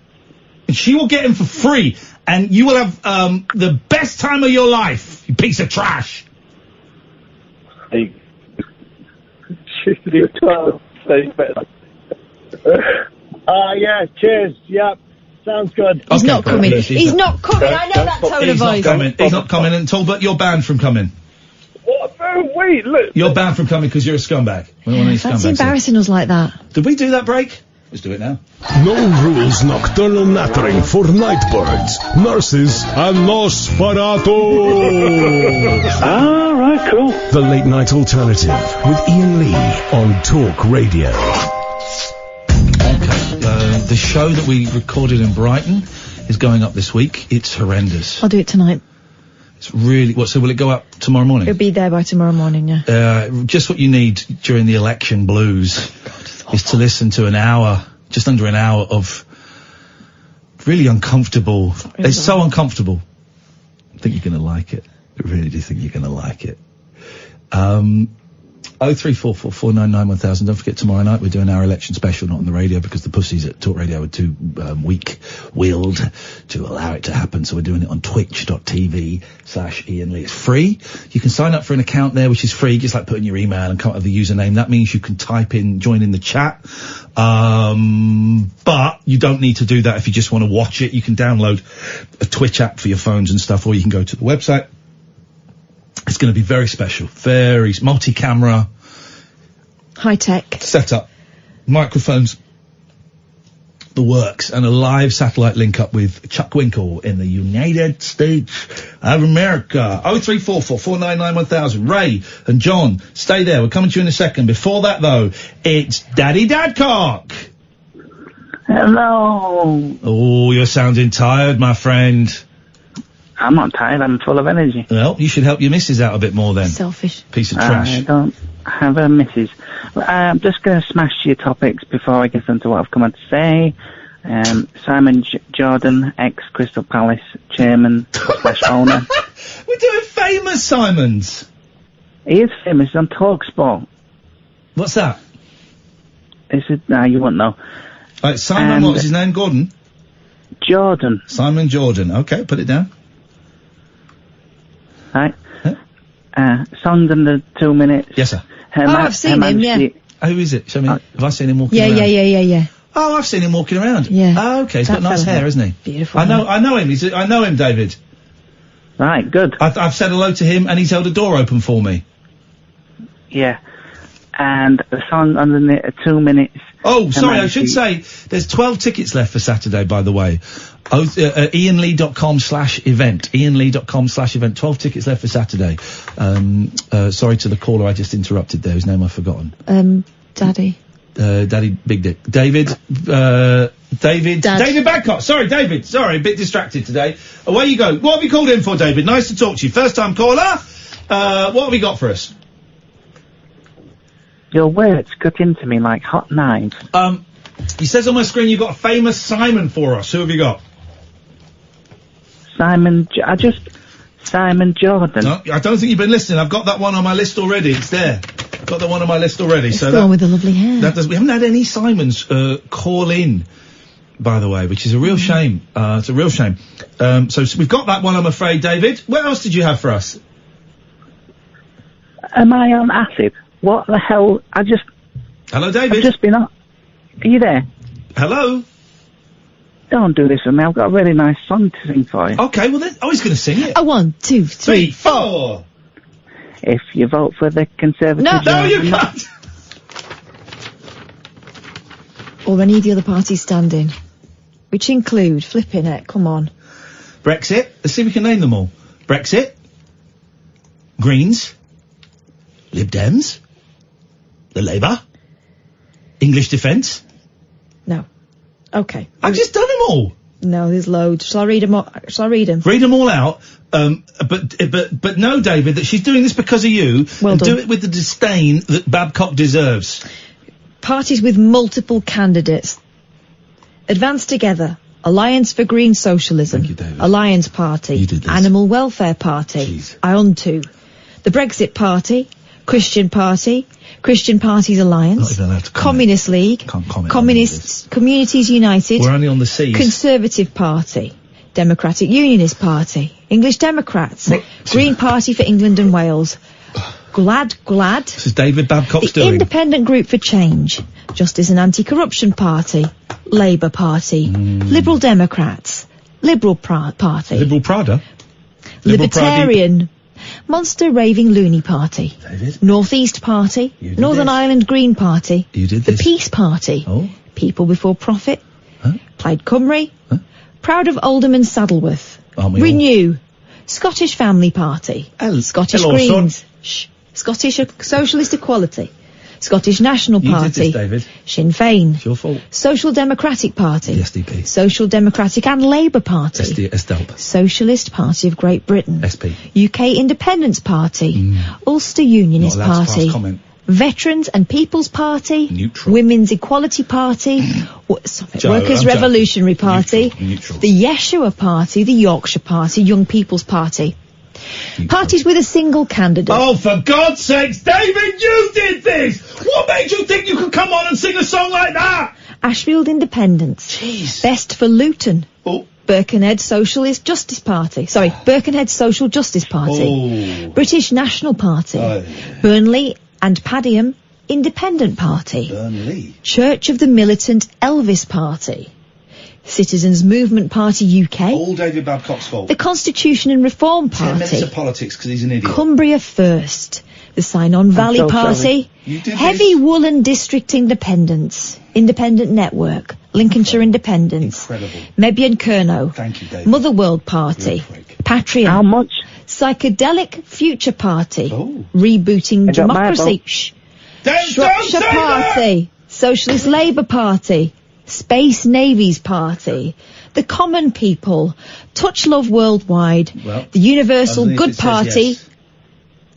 and she will get him for free, and you will have the best time of your life, you piece of trash. Hey. You're 12. Yeah, cheers. Yep. Sounds good. He's not coming. He's not coming. I know that tone of voice. He's not coming, and Talbot, you're banned from coming. What? Wait, look. You're banned from coming because you're a scumbag. We don't want any That's scumbags embarrassing us like that. here. Did we do that break? Let's do it now. No rules nocturnal nattering for night birds, nurses, and Nosferatu. Right, cool. The Late Night Alternative with Ian Lee on Talk Radio. The show that we recorded in Brighton is going up this week. It's horrendous. I'll do it tonight. It's really... So will it go up tomorrow morning? It'll be there by tomorrow morning, yeah. Just what you need during the election blues is to listen to an hour, just under an hour of really uncomfortable... It's so uncomfortable. I think you're going to like it. I really do think you're going to like it. 03444991000. Don't forget, tomorrow night we're doing our election special, not on the radio, because the pussies at Talk Radio are too weak-willed to allow it to happen. So we're doing it on twitch.tv/Ian Lee. It's free. You can sign up for an account there, which is free, just like putting your email and come up with the username. That means you can type in, join in the chat. But you don't need to do that if you just want to watch it. You can download a Twitch app for your phones and stuff, or you can go to the website. It's going to be very special, very multi-camera, high-tech setup, microphones, the works, and a live satellite link-up with Chuck Winkle in the United States of America. 03444991000. Ray and John, stay there. We're coming to you in a second. Before that, though, it's Daddy Dadcock. Hello. Oh, you're sounding tired, my friend. I'm not tired, I'm full of energy. Well, you should help your missus out a bit more then. Selfish. Piece of trash. I don't have a missus. I'm just going to smash your topics before I get into what I've come on to say. Simon Jordan, ex-Crystal Palace chairman / owner. We're doing famous Simons. He is famous on TalkSport. What's that? You won't know. Right, Simon, what was his name? Gordon? Jordan. Simon Jordan. Okay, put it down. Right. Songs under 2 minutes. Yes, sir. I've seen him, yeah. Who is it? Show me. Have I seen him walking around? Yeah. Oh, I've seen him walking around. Yeah. Oh, okay. He's got nice hair, hasn't he? Beautiful. I know him. I know him, David. Right, good. I've said hello to him, and he's held a door open for me. Yeah. And the song under 2 minutes. Oh, sorry, I should say, there's 12 tickets left for Saturday, by the way. IanLee.com/event. IanLee.com/event. 12 tickets left for Saturday. Sorry to the caller I just interrupted there, whose name I've forgotten. Daddy. Daddy Big Dick. David Babcock. Sorry, David. Sorry, a bit distracted today. Away you go. What have you called in for, David? Nice to talk to you. First time caller. What have you got for us? Your words cut into me like hot knives. He says on my screen you've got a famous Simon for us. Who have you got? Simon Simon Jordan. No, I don't think you've been listening. I've got that one on my list already. It's there. Got that one on my list already. It's so the one with the lovely hair. we haven't had any Simons call in, by the way, which is a real shame. It's a real shame. So we've got that one, I'm afraid, David. What else did you have for us? Am I on acid? What the hell? Hello, David. I've just been on. Are you there? Hello. Don't do this with me. I've got a really nice song to sing for you. Okay, well then, he's going to sing it. 1, 2, 3, 4. If you vote for the Conservatives... No, you can't! Or any of the other parties standing. Which include, flipping it, come on. Brexit. Let's see if we can name them all. Brexit. Greens. Lib Dems. The Labour. English Defence. No. Okay. I've just done them all. No, there's loads. Shall I read them all? Shall I read them? Read them all out. But no, David, that she's doing this because of you. Well and done. do it with the disdain that Babcock deserves. Parties with multiple candidates. Advance Together. Alliance for Green Socialism. Thank you, David. Alliance Party. You did this. Animal Welfare Party. ION2. The Brexit Party. Christian Party. Christian Parties Alliance. Not even allowed to comment. Communist League. Can't comment Communists. Communities United. We're only on the seas. Conservative Party. Democratic Unionist Party. English Democrats. Green Party for England and Wales. GLAD. This is David Babcock's The doing. Independent Group for Change. Justice and Anti-Corruption Party. Labour Party. Liberal Democrats. Liberal Party. Liberal Prada. Libertarian. Monster Raving Loony Party. David. North East Party. Northern Ireland Green Party. You did The this. Peace Party. Oh. People Before Profit. Huh? Plaid Cymru. Huh? Proud of Oldham and Saddleworth. Aren't we all? Renew. Scottish Family Party. Scottish hello, Greens. Scottish Socialist Equality. Scottish National You Party. did this, David. Sinn Féin. It's your fault. Social Democratic Party. The SDP. Social Democratic and Labour Party. SDLP. Socialist Party of Great Britain. SP. UK Independence Party. Ulster Unionist Not allowed to Party. pass comment. Veterans and People's Party. Neutral. Women's Equality Party. Joe, Workers' I'm Revolutionary Party. Neutral. The Yeshua Party. The Yorkshire Party. Young People's Party. Parties with a single candidate. Oh, for God's sakes, David, you did this! What made you think you could come on and sing a song like that? Ashfield Independence. Jeez. Best for Luton. Oh. Birkenhead Socialist Justice Party. Sorry, Birkenhead Social Justice Party. Oh. British National Party. Oh. Burnley and Padiham Independent Party. Burnley. Church of the Militant Elvis Party. Citizens Movement Party UK. All David Babcock's fault. The Constitution and Reform 10 minutes Party. of politics because he's an idiot. Cumbria First. The Sign-On Valley so Party. sorry. You did Heavy this. Woolen District Independence. Independent Network. Lincolnshire Independence. Incredible. Mebby and Kernow. Thank you, David. Motherworld Party. You're a prick. Patria. How much? Psychedelic Future Party. Oh. Rebooting I got my Democracy. vote. Shh. Don't Shropshire say that! Party. Socialist Labour Party. Space Navies Party. The Common People. Touch Love Worldwide. Well, the Universal underneath Good it says Party. yes.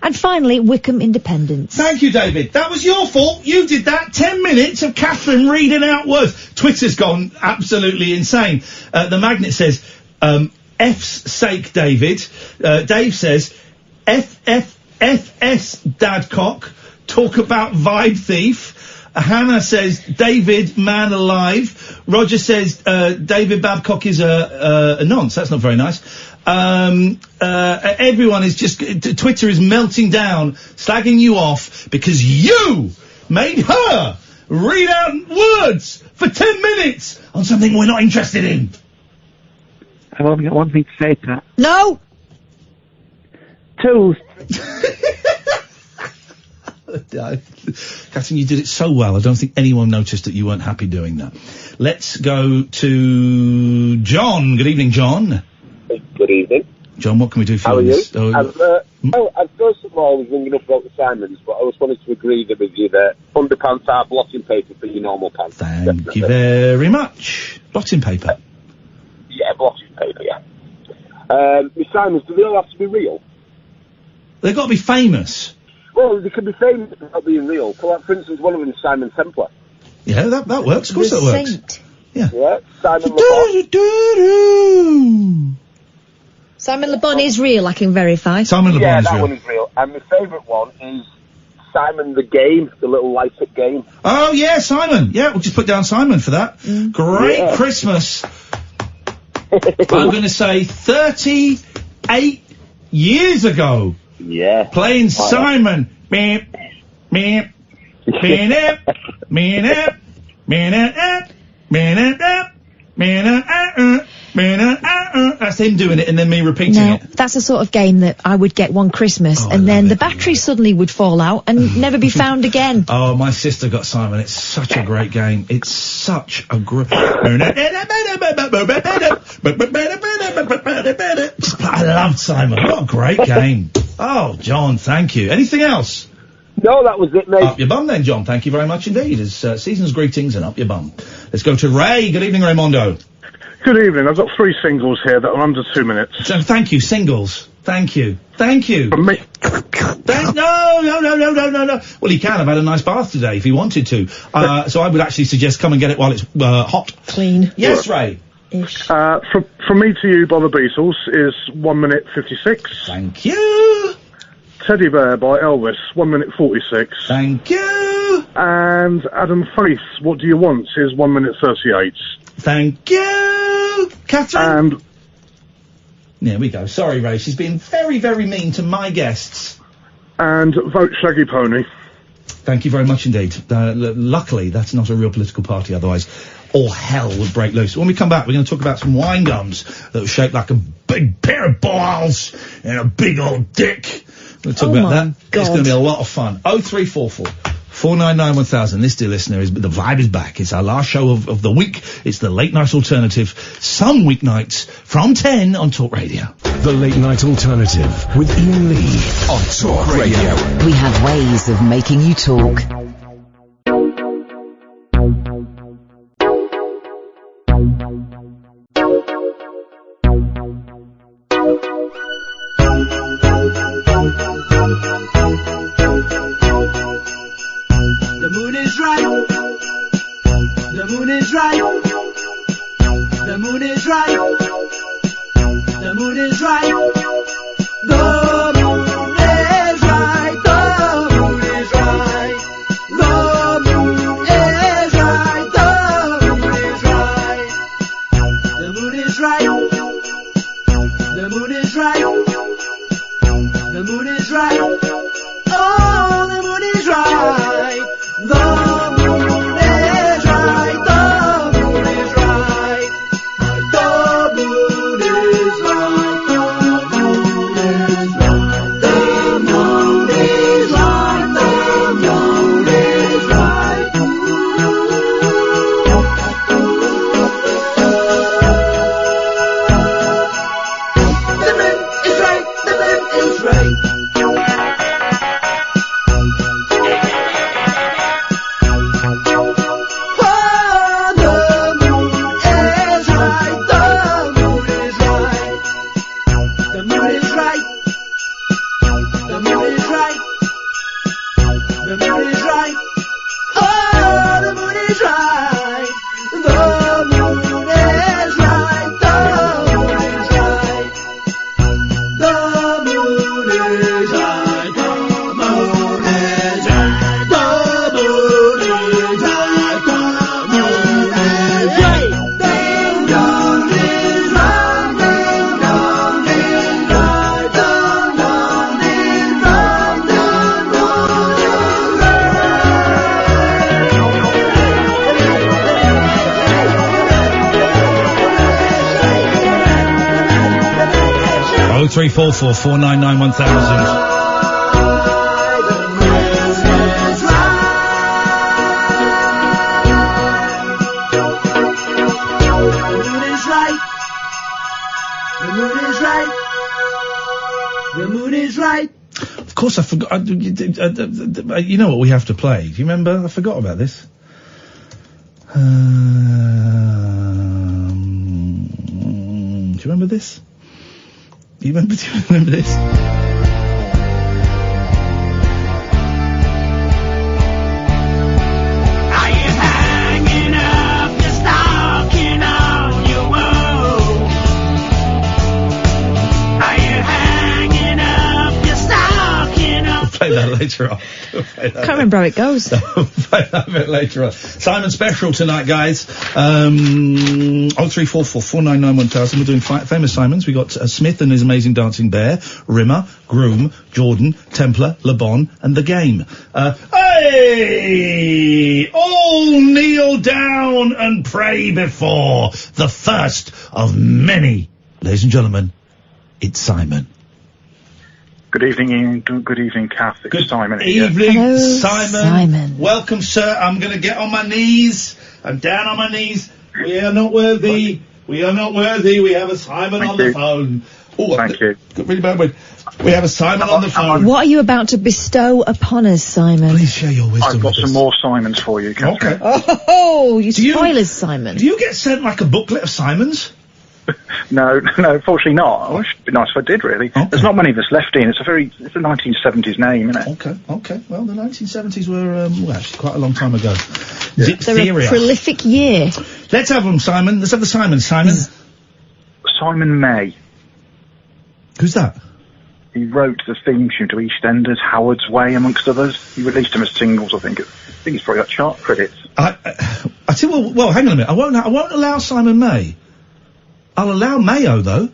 And finally, Wickham Independence. Thank you, David. That was your fault. You did that. 10 minutes of Katherine reading out words. Twitter's gone absolutely insane. The Magnet says, F's sake, David. Dave says, FS Dadcock. Talk about vibe thief. Hannah says, David, man alive. Roger says, David Babcock is a nonce. That's not very nice. Everyone is just, Twitter is melting down, slagging you off because you made her read out words for 10 minutes on something we're not interested in. I've only got one thing to say to that. No! Tooth. Katherine, you did it so well. I don't think anyone noticed that you weren't happy doing that. Let's go to John. Good evening, John. Good evening. John, what can we do for How are you? Oh, I've first of all, I was ringing up about the Simons, but I just wanted to agree with you that underpants are blotting paper for your normal pants. Thank you very much. Blotting paper. Yeah, blotting paper, yeah. The Simons, do they all have to be real? They've got to be famous. Well, they can be famous without being real. So, like, for instance, one of them is Simon Templar. Yeah, that works. Of course that works. Saint. Yeah, Simon Simon Le Bon is real, I can verify. Simon Le Bon Yeah, is that real. one is real. And my favourite one is Simon the Game, the little light-up game. Oh, yeah, Simon. Yeah, we'll just put down Simon for that. Great Yeah. Christmas. I'm going to say 38 years ago. Yeah. Playing Simon. Meep, meep, meep, meep, meep, that's him doing it and then me repeating Now, it. that's the sort of game that I would get one Christmas, and then the battery suddenly would fall out and never be found again. Oh, my sister got Simon. It's such a great game. It's such a great... I loved Simon. What a great game. Oh, John, thank you. Anything else? No, that was it, mate. Up your bum then, John. Thank you very much indeed. As season's greetings and up your bum. Let's go to Ray. Good evening, Raymondo. Good evening. I've got 3 singles here that are under 2 minutes. So, thank you, singles. Thank you. Thank you. From me. No. Well, he can have had a nice bath today if he wanted to. So I would actually suggest come and get it while it's hot. Clean. Yes, Ray. From Me to You by the Beatles is 1 minute 56. Thank you. Teddy Bear by Elvis, 1 minute 46. Thank you. And Adam Faith, What Do You Want is 1 minute 38. Thank you. Katherine. And there we go. Sorry, Ray. She's been very, very mean to my guests. And Vote Shaggy Pony. Thank you very much indeed. Luckily, that's not a real political party, otherwise all hell would break loose. When we come back, we're going to talk about some wine gums that are shaped like a big pair of balls and a big old dick. We'll talk about that. God. It's going to be a lot of fun. 0344 499 1000. This, dear listener, is the vibe is back. It's our last show of the week. It's the late night alternative. Some weeknights from 10 on Talk Radio. The Late Night Alternative with Iain Lee on Talk Radio. We have ways of making you talk. The moon is right. The moon is right. The moon is right. The moon is right. The moon is right. The moon is right. The moon is right. The moon is right. The moon is right. The moon is right. The moon is right. Oh, the moon is right. The moon is right. The moon is right. The moon is right. The moon is right. The moon is right. The moon is right. The moon is right. Oh, 0344 499 1000. Of course, I forgot. You know what we have to play? Do you remember? I forgot about this. Do you remember this? Do you remember this? later on. Can't remember how it goes. We'll play that a bit later on. Simon Special tonight, guys. 0344 499 1000. We're doing famous Simons. We got Smith and his amazing dancing bear, Rimmer, Groom, Jordan, Templar, Le Bon, and The Game. Hey! All kneel down and pray before the first of many. Ladies and gentlemen, it's Simon. Good evening, Ian. Good evening, Kath. It's Simon here. Evening, Hello, Simon. Welcome, sir. I'm going to get on my knees. I'm down on my knees. We are not worthy. We are not worthy. We have a Simon on the phone. Oh, Thank you. Got really bad word. We have a Simon on the phone. What are you about to bestow upon us, Simon? Please share your wisdom. I've got some more Simons for you, Katherine. Okay. Oh, you spoil us, Simon. Do you get sent like a booklet of Simons? No, unfortunately not. I wish it'd be nice if I did, really. Okay. There's not many of us left, Ian. It's a 1970s name, isn't it? Okay. Well, the 1970s were, actually quite a long time ago. Yeah. They're a prolific year. Let's have them, Simon. Let's have the Simons. Simon? Simon May. Who's that? He wrote the theme tune to EastEnders, Howard's Way, amongst others. He released them as singles, I think. I think he's probably got chart credits. I tell you, well, hang on a minute. I won't allow Simon May. I'll allow Mayo, though.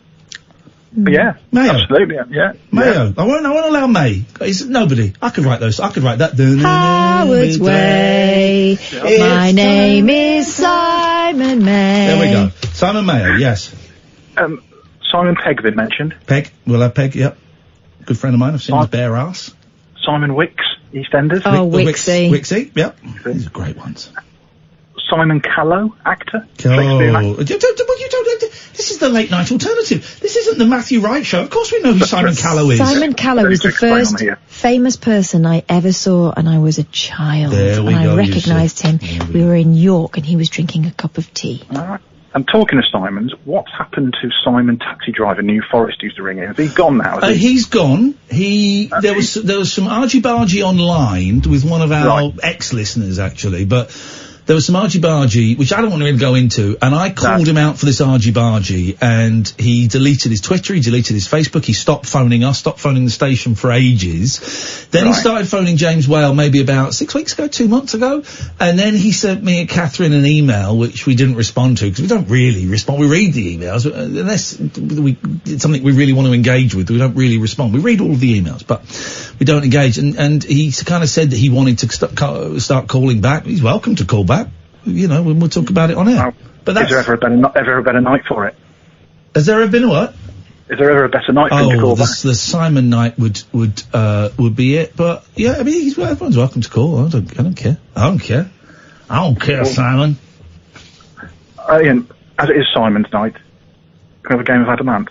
Yeah, Mayo. Absolutely, yeah. Mayo. Yeah. I won't allow May. It's nobody. I could write those. I could write that. Howard's Way. My name is Simon May. There we go. Simon Mayo, yes. Simon Pegg been mentioned. Pegg. We'll have Pegg, yep. Good friend of mine. I've seen his bare ass. Simon Wicks, EastEnders. Oh, Wixie. Wixie, yep. These are great ones. Simon Callow, actor. Oh, this is the late night alternative. This isn't the Matthew Wright show. Of course we know who Simon Callow is. Simon Callow is the first famous person I ever saw, and I was a child. There we and go, I recognised him. We were in York, and he was drinking a cup of tea. And talking of Simons, what's happened to Simon Taxi Driver, New Forest used to ring in? Is he gone now? He's gone. There was some argy-bargy online with one of our ex-listeners, actually, but there was some argy-bargy, which I don't want to really go into, and I called him out for this argy-bargy, and he deleted his Twitter, he deleted his Facebook, he stopped phoning us, stopped phoning the station for ages. Then he started phoning James Whale maybe about 6 weeks ago, 2 months ago, and then he sent me and Katherine an email, which we didn't respond to, because we don't really respond. We read the emails, unless it's something we really want to engage with, we don't really respond. We read all of the emails, but we don't engage, and he kind of said that he wanted to start calling back. He's welcome to call back. You know, when we'll talk about it on air. But is there ever a better night for it? Has there ever been what? Is there ever a better night for him to call back? The Simon night would be it. But yeah, I mean, everyone's welcome to call. I don't care. I don't care, Simon. Ian, as it is Simon's night, can we have a game of Adamant?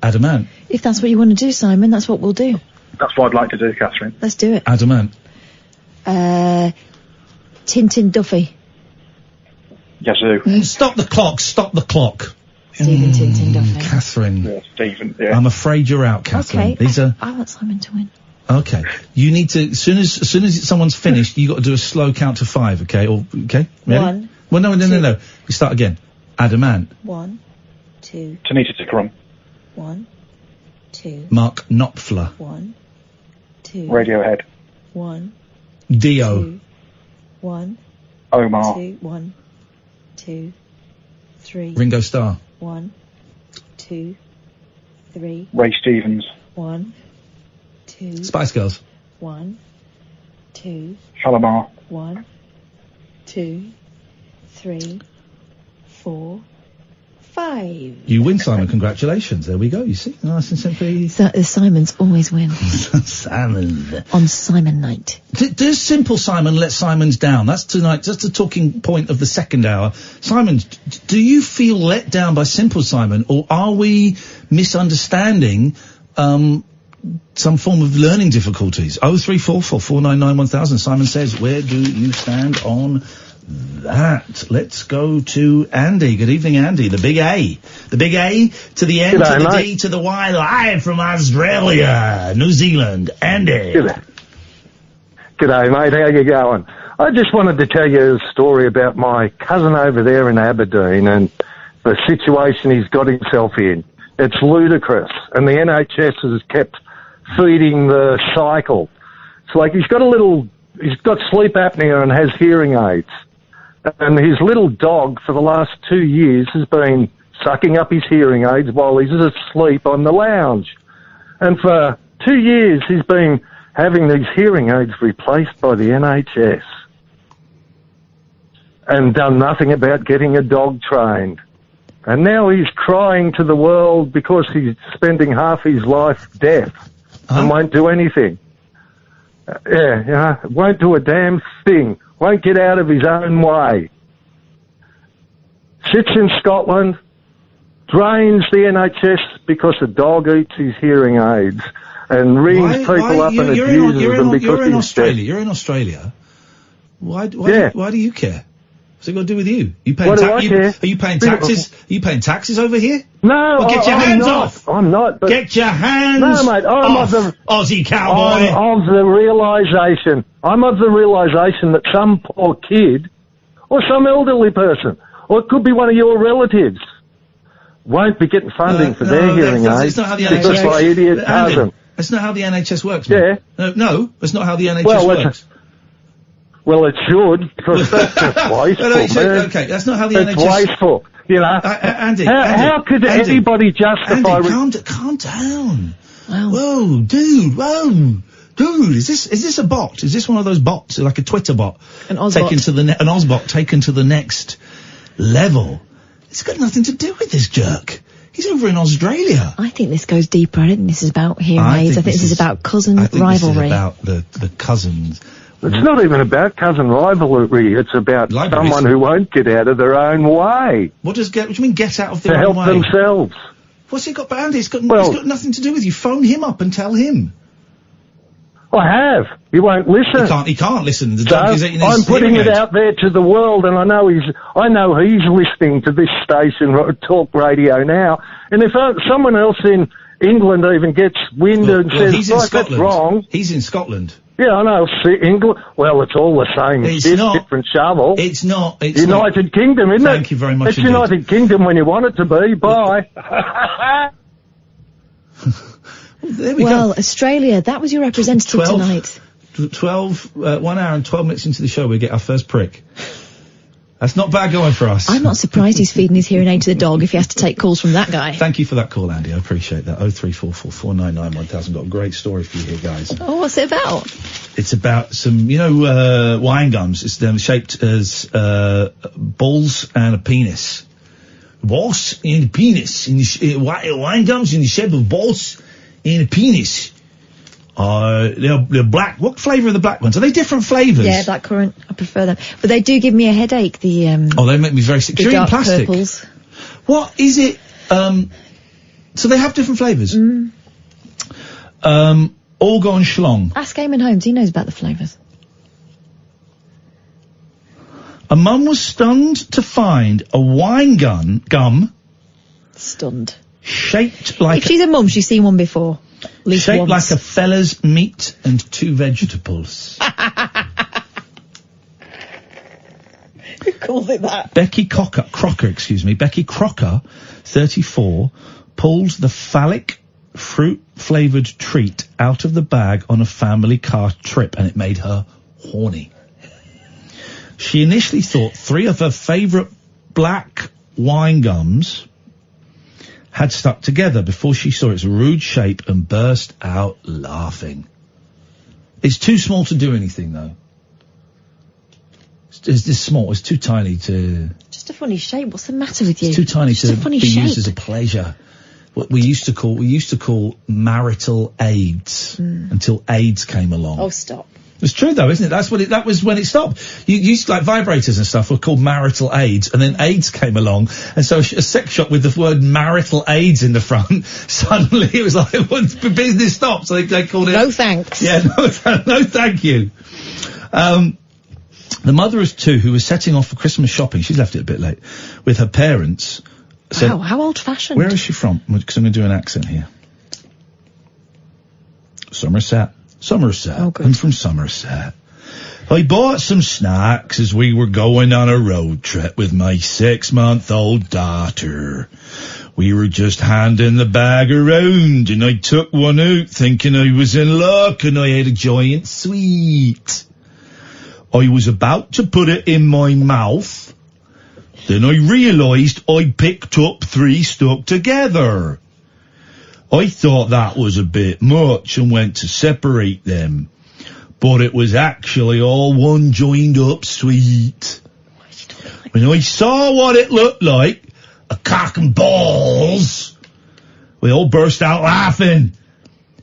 Adamant? If that's what you want to do, Simon, that's what we'll do. That's what I'd like to do, Katherine. Let's do it. Adamant. Tintin Duffy. Yazoo. Stop the clock. Stephen Tintin Duffy. Catherine. Yeah, Stephen, yeah. I'm afraid you're out, Catherine. Okay. I want Simon to win. Okay. You need to, as soon as someone's finished, you got to do a slow count to 5, okay? Okay? Ready? 1. Well, no. We start again. Adamant. 1, 2. Tanita Tikaram. 1, 2. Mark Knopfler. 1, 2. Radiohead. 1. Dio. 2. 1. Omar. 2. 1, 2, 3. Ringo Starr. 1, 2, 3. Ray Stevens. 1, 2. Spice Girls. 1, 2. Shalimar. 1, 2, 3, 4, 5. You win, Simon. Congratulations. There we go. You see, nice and simply. Simons always win. Simon. On Simon night. Does Simple Simon let Simons down? That's tonight. That's the talking point of the second hour. Simon, do you feel let down by Simple Simon, or are we misunderstanding some form of learning difficulties? 0344 499 1000. Simon says, where do you stand on that? Let's go to Andy. Good evening, Andy. The big A. The big A to the N to the D to the Y, live from Australia, New Zealand. Andy. G'day, mate. How you going? I just wanted to tell you a story about my cousin over there in Aberdeen and the situation he's got himself in. It's ludicrous, and the NHS has kept feeding the cycle. It's like he's got sleep apnea and has hearing aids. And his little dog for the last 2 years has been sucking up his hearing aids while he's asleep on the lounge. And for 2 years he's been having these hearing aids replaced by the NHS. And done nothing about getting a dog trained. And now he's crying to the world because he's spending half his life deaf and won't do anything. Won't do a damn thing. Won't get out of his own way. Sits in Scotland, drains the NHS because a dog eats his hearing aids and rings people up and abuses them because you're in he's Australia. deaf. You're in Australia. Why do you care? What's it got to do with you? What do I care? Are you paying taxes? Are you paying taxes over here? No, well, get your I'm hands not. off. I'm not. But get your hands no, mate, I'm off, of the Aussie cowboy. I'm of the realisation that some poor kid or some elderly person, or it could be one of your relatives, won't be getting funding for their hearing aids. It's not how the It's just my idiot cousin. That's not how the NHS works, man. Yeah. No, that's not how the NHS works. Well, it should, because that's just wasteful, man. Okay, that's not how the NHS... It's wasteful, you know. Andy, how could anybody justify... Andy, calm down. Wow. Whoa, dude, Dude, is this a bot? Is this one of those bots, like a Twitter bot? An Ozbot. An Ozbot taken to the next level. It's got nothing to do with this jerk. He's over in Australia. I think this goes deeper. I don't think this is about hearing aids. I think this is about cousin rivalry. This is about the cousins. It's not even about cousin rivalry. It's about someone who won't get out of their own way. What do you mean get out of their own way? To help themselves. What's it got, Andy? It's got nothing to do with you. Phone him up and tell him. I have. He won't listen. He can't listen. I'm putting it out there to the world, and I know he's listening to this station, Talk Radio now. And if someone else in England even gets wind and says, that's wrong. He's in Scotland. Yeah, I know. See, England. Well, it's all the same. It's not. Different shovel. It's not. It's United Kingdom, isn't it? Thank you very much. It's United Kingdom when you want it to be. Bye. There we go. Australia, that was your representative tonight. 1 hour and 12 minutes into the show, we get our first prick. That's not bad going for us. I'm not surprised he's feeding his hearing aid to the dog if he has to take calls from that guy. Thank you for that call, Andy. I appreciate that. 0344 499 1000. Got a great story for you here, guys. Oh, what's it about? It's about some, wine gums. It's them shaped as balls and a penis. Balls and a penis. Wine gums in the shape of balls and a penis. They're black. What flavour are the black ones? Are they different flavours? Yeah, blackcurrant. I prefer them. But they do give me a headache, they make me very sick. The dark plastic. purples. What is it? So they have different flavours? All gone schlong. Ask Eamon Holmes, he knows about the flavours. A mum was stunned to find a wine gum. Stunned. Shaped like... If she's a mum, she's seen one before. Shaped once. like a fella's meat and 2 vegetables. Who calls it that? Becci Crocker, 34, pulls the phallic fruit-flavoured treat out of the bag on a family car trip, and it made her horny. She initially thought 3 of her favourite black wine gums had stuck together before she saw its rude shape and burst out laughing. It's too small to do anything, though. It's this small. It's too tiny to... Just a funny shape. What's the matter with you? It's too tiny Just to be used as a pleasure. What we used to call marital aids until AIDS came along. Oh, stop. It's true, though, isn't it? That was when it stopped. You used like vibrators and stuff were called marital aids, and then AIDS came along, and so a sex shop with the word marital aids in the front, suddenly it was like, business stopped, so they called it... No thanks. Yeah, no thank you. The mother of 2 who was setting off for Christmas shopping, she's left it a bit late, with her parents... Wow, how old-fashioned. Where is she from? Because I'm going to do an accent here. Somerset. Oh, good. I'm from Somerset. I bought some snacks as we were going on a road trip with my 6-month-old daughter. We were just handing the bag around, and I took one out thinking I was in luck, and I had a giant sweet. I was about to put it in my mouth, then I realised I'd picked up 3 stuck together. I thought that was a bit much and went to separate them, but it was actually all one joined up sweet. When I saw what it looked like, a cock and balls, we all burst out laughing.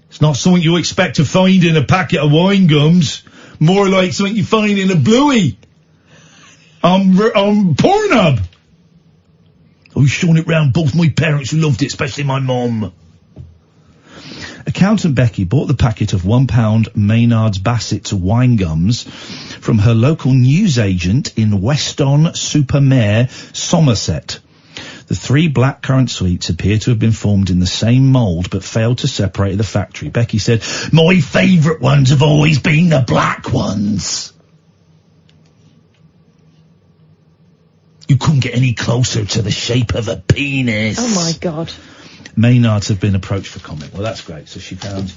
It's not something you expect to find in a packet of wine gums, more like something you find in a bluey on Pornhub. I was showing it round both my parents, who loved it, especially my mum. Accountant Becky bought the packet of £1 Maynard's Bassett's wine gums from her local newsagent in Weston-super-Mare, Somerset. The 3 blackcurrant sweets appear to have been formed in the same mould but failed to separate at the factory. Becky said, "My favourite ones have always been the black ones." You couldn't get any closer to the shape of a penis. Oh my God. Maynards have been approached for comment. Well, that's great. So she found,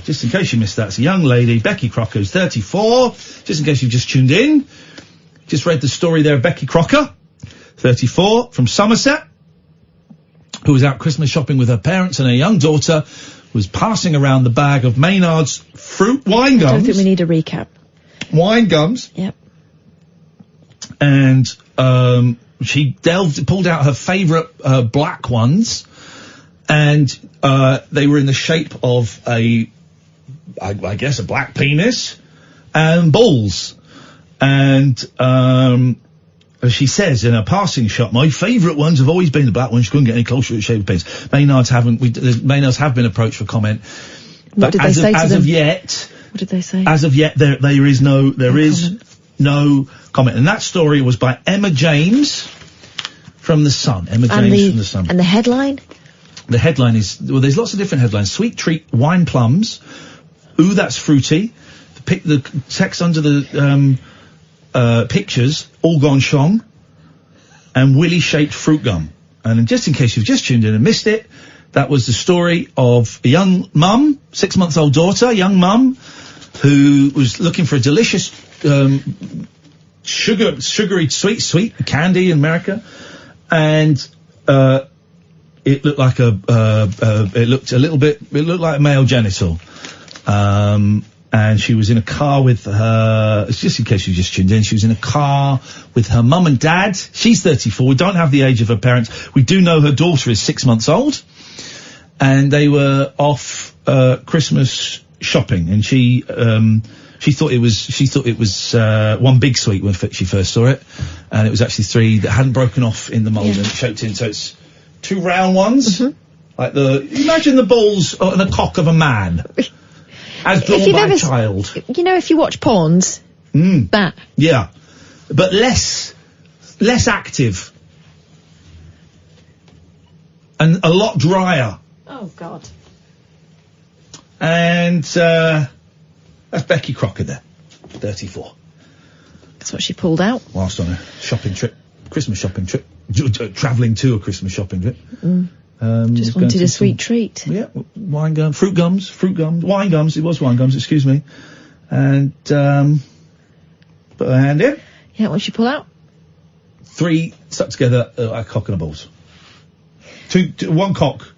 just in case you missed that, it's a young lady, Becci Crocker, who's 34. Just in case you've just tuned in, just read the story there of Becci Crocker, 34, from Somerset, who was out Christmas shopping with her parents, and her young daughter was passing around the bag of Maynard's fruit wine gums. I don't think we need a recap. Wine gums. Yep. And she pulled out her favourite black ones, and they were in the shape of I guess a black penis and balls. And as she says in a passing shot, my favourite ones have always been the black ones. She couldn't get any closer to the shape of penis. Maynards have been approached for comment. What did they say to them? As of yet, what did they say? As of yet, there is no comment. And that story was by Emma James from The Sun. Emma James from The Sun. And the headline? The headline is, well, there's lots of different headlines. Sweet treat, wine plums. Ooh, that's fruity. The text under the pictures, all gone shong. And willy-shaped fruit gum. And just in case you've just tuned in and missed it, that was the story of a young mum, 6-month-old daughter, young mum, who was looking for a delicious sugary sweet candy in America, and it looked like it looked like a male genital, and she was in a car with her, just in case you just tuned in, she was in a car with her mum and dad. She's 34. We don't have the age of her parents. We do know her daughter is 6 months old, and they were off Christmas shopping, and she thought it was one big sweet when she first saw it, and it was actually 3 that hadn't broken off in the mould and shaped in, so it's 2 round ones, like imagine the balls on the cock of a man, as drawn by a child. You know, if you watch porns, that. Yeah, but less active, and a lot drier. Oh God. And that's Becci Crocker there, 34. That's what she pulled out. Whilst on a shopping trip, Christmas shopping trip, travelling to a Christmas shopping trip. Just wanted a sweet treat. Yeah, wine gum, fruit gums, wine gums. It was wine gums, excuse me. And put her hand in. Yeah, what did she pull out? 3 stuck together, a cock and a balls. 1 cock,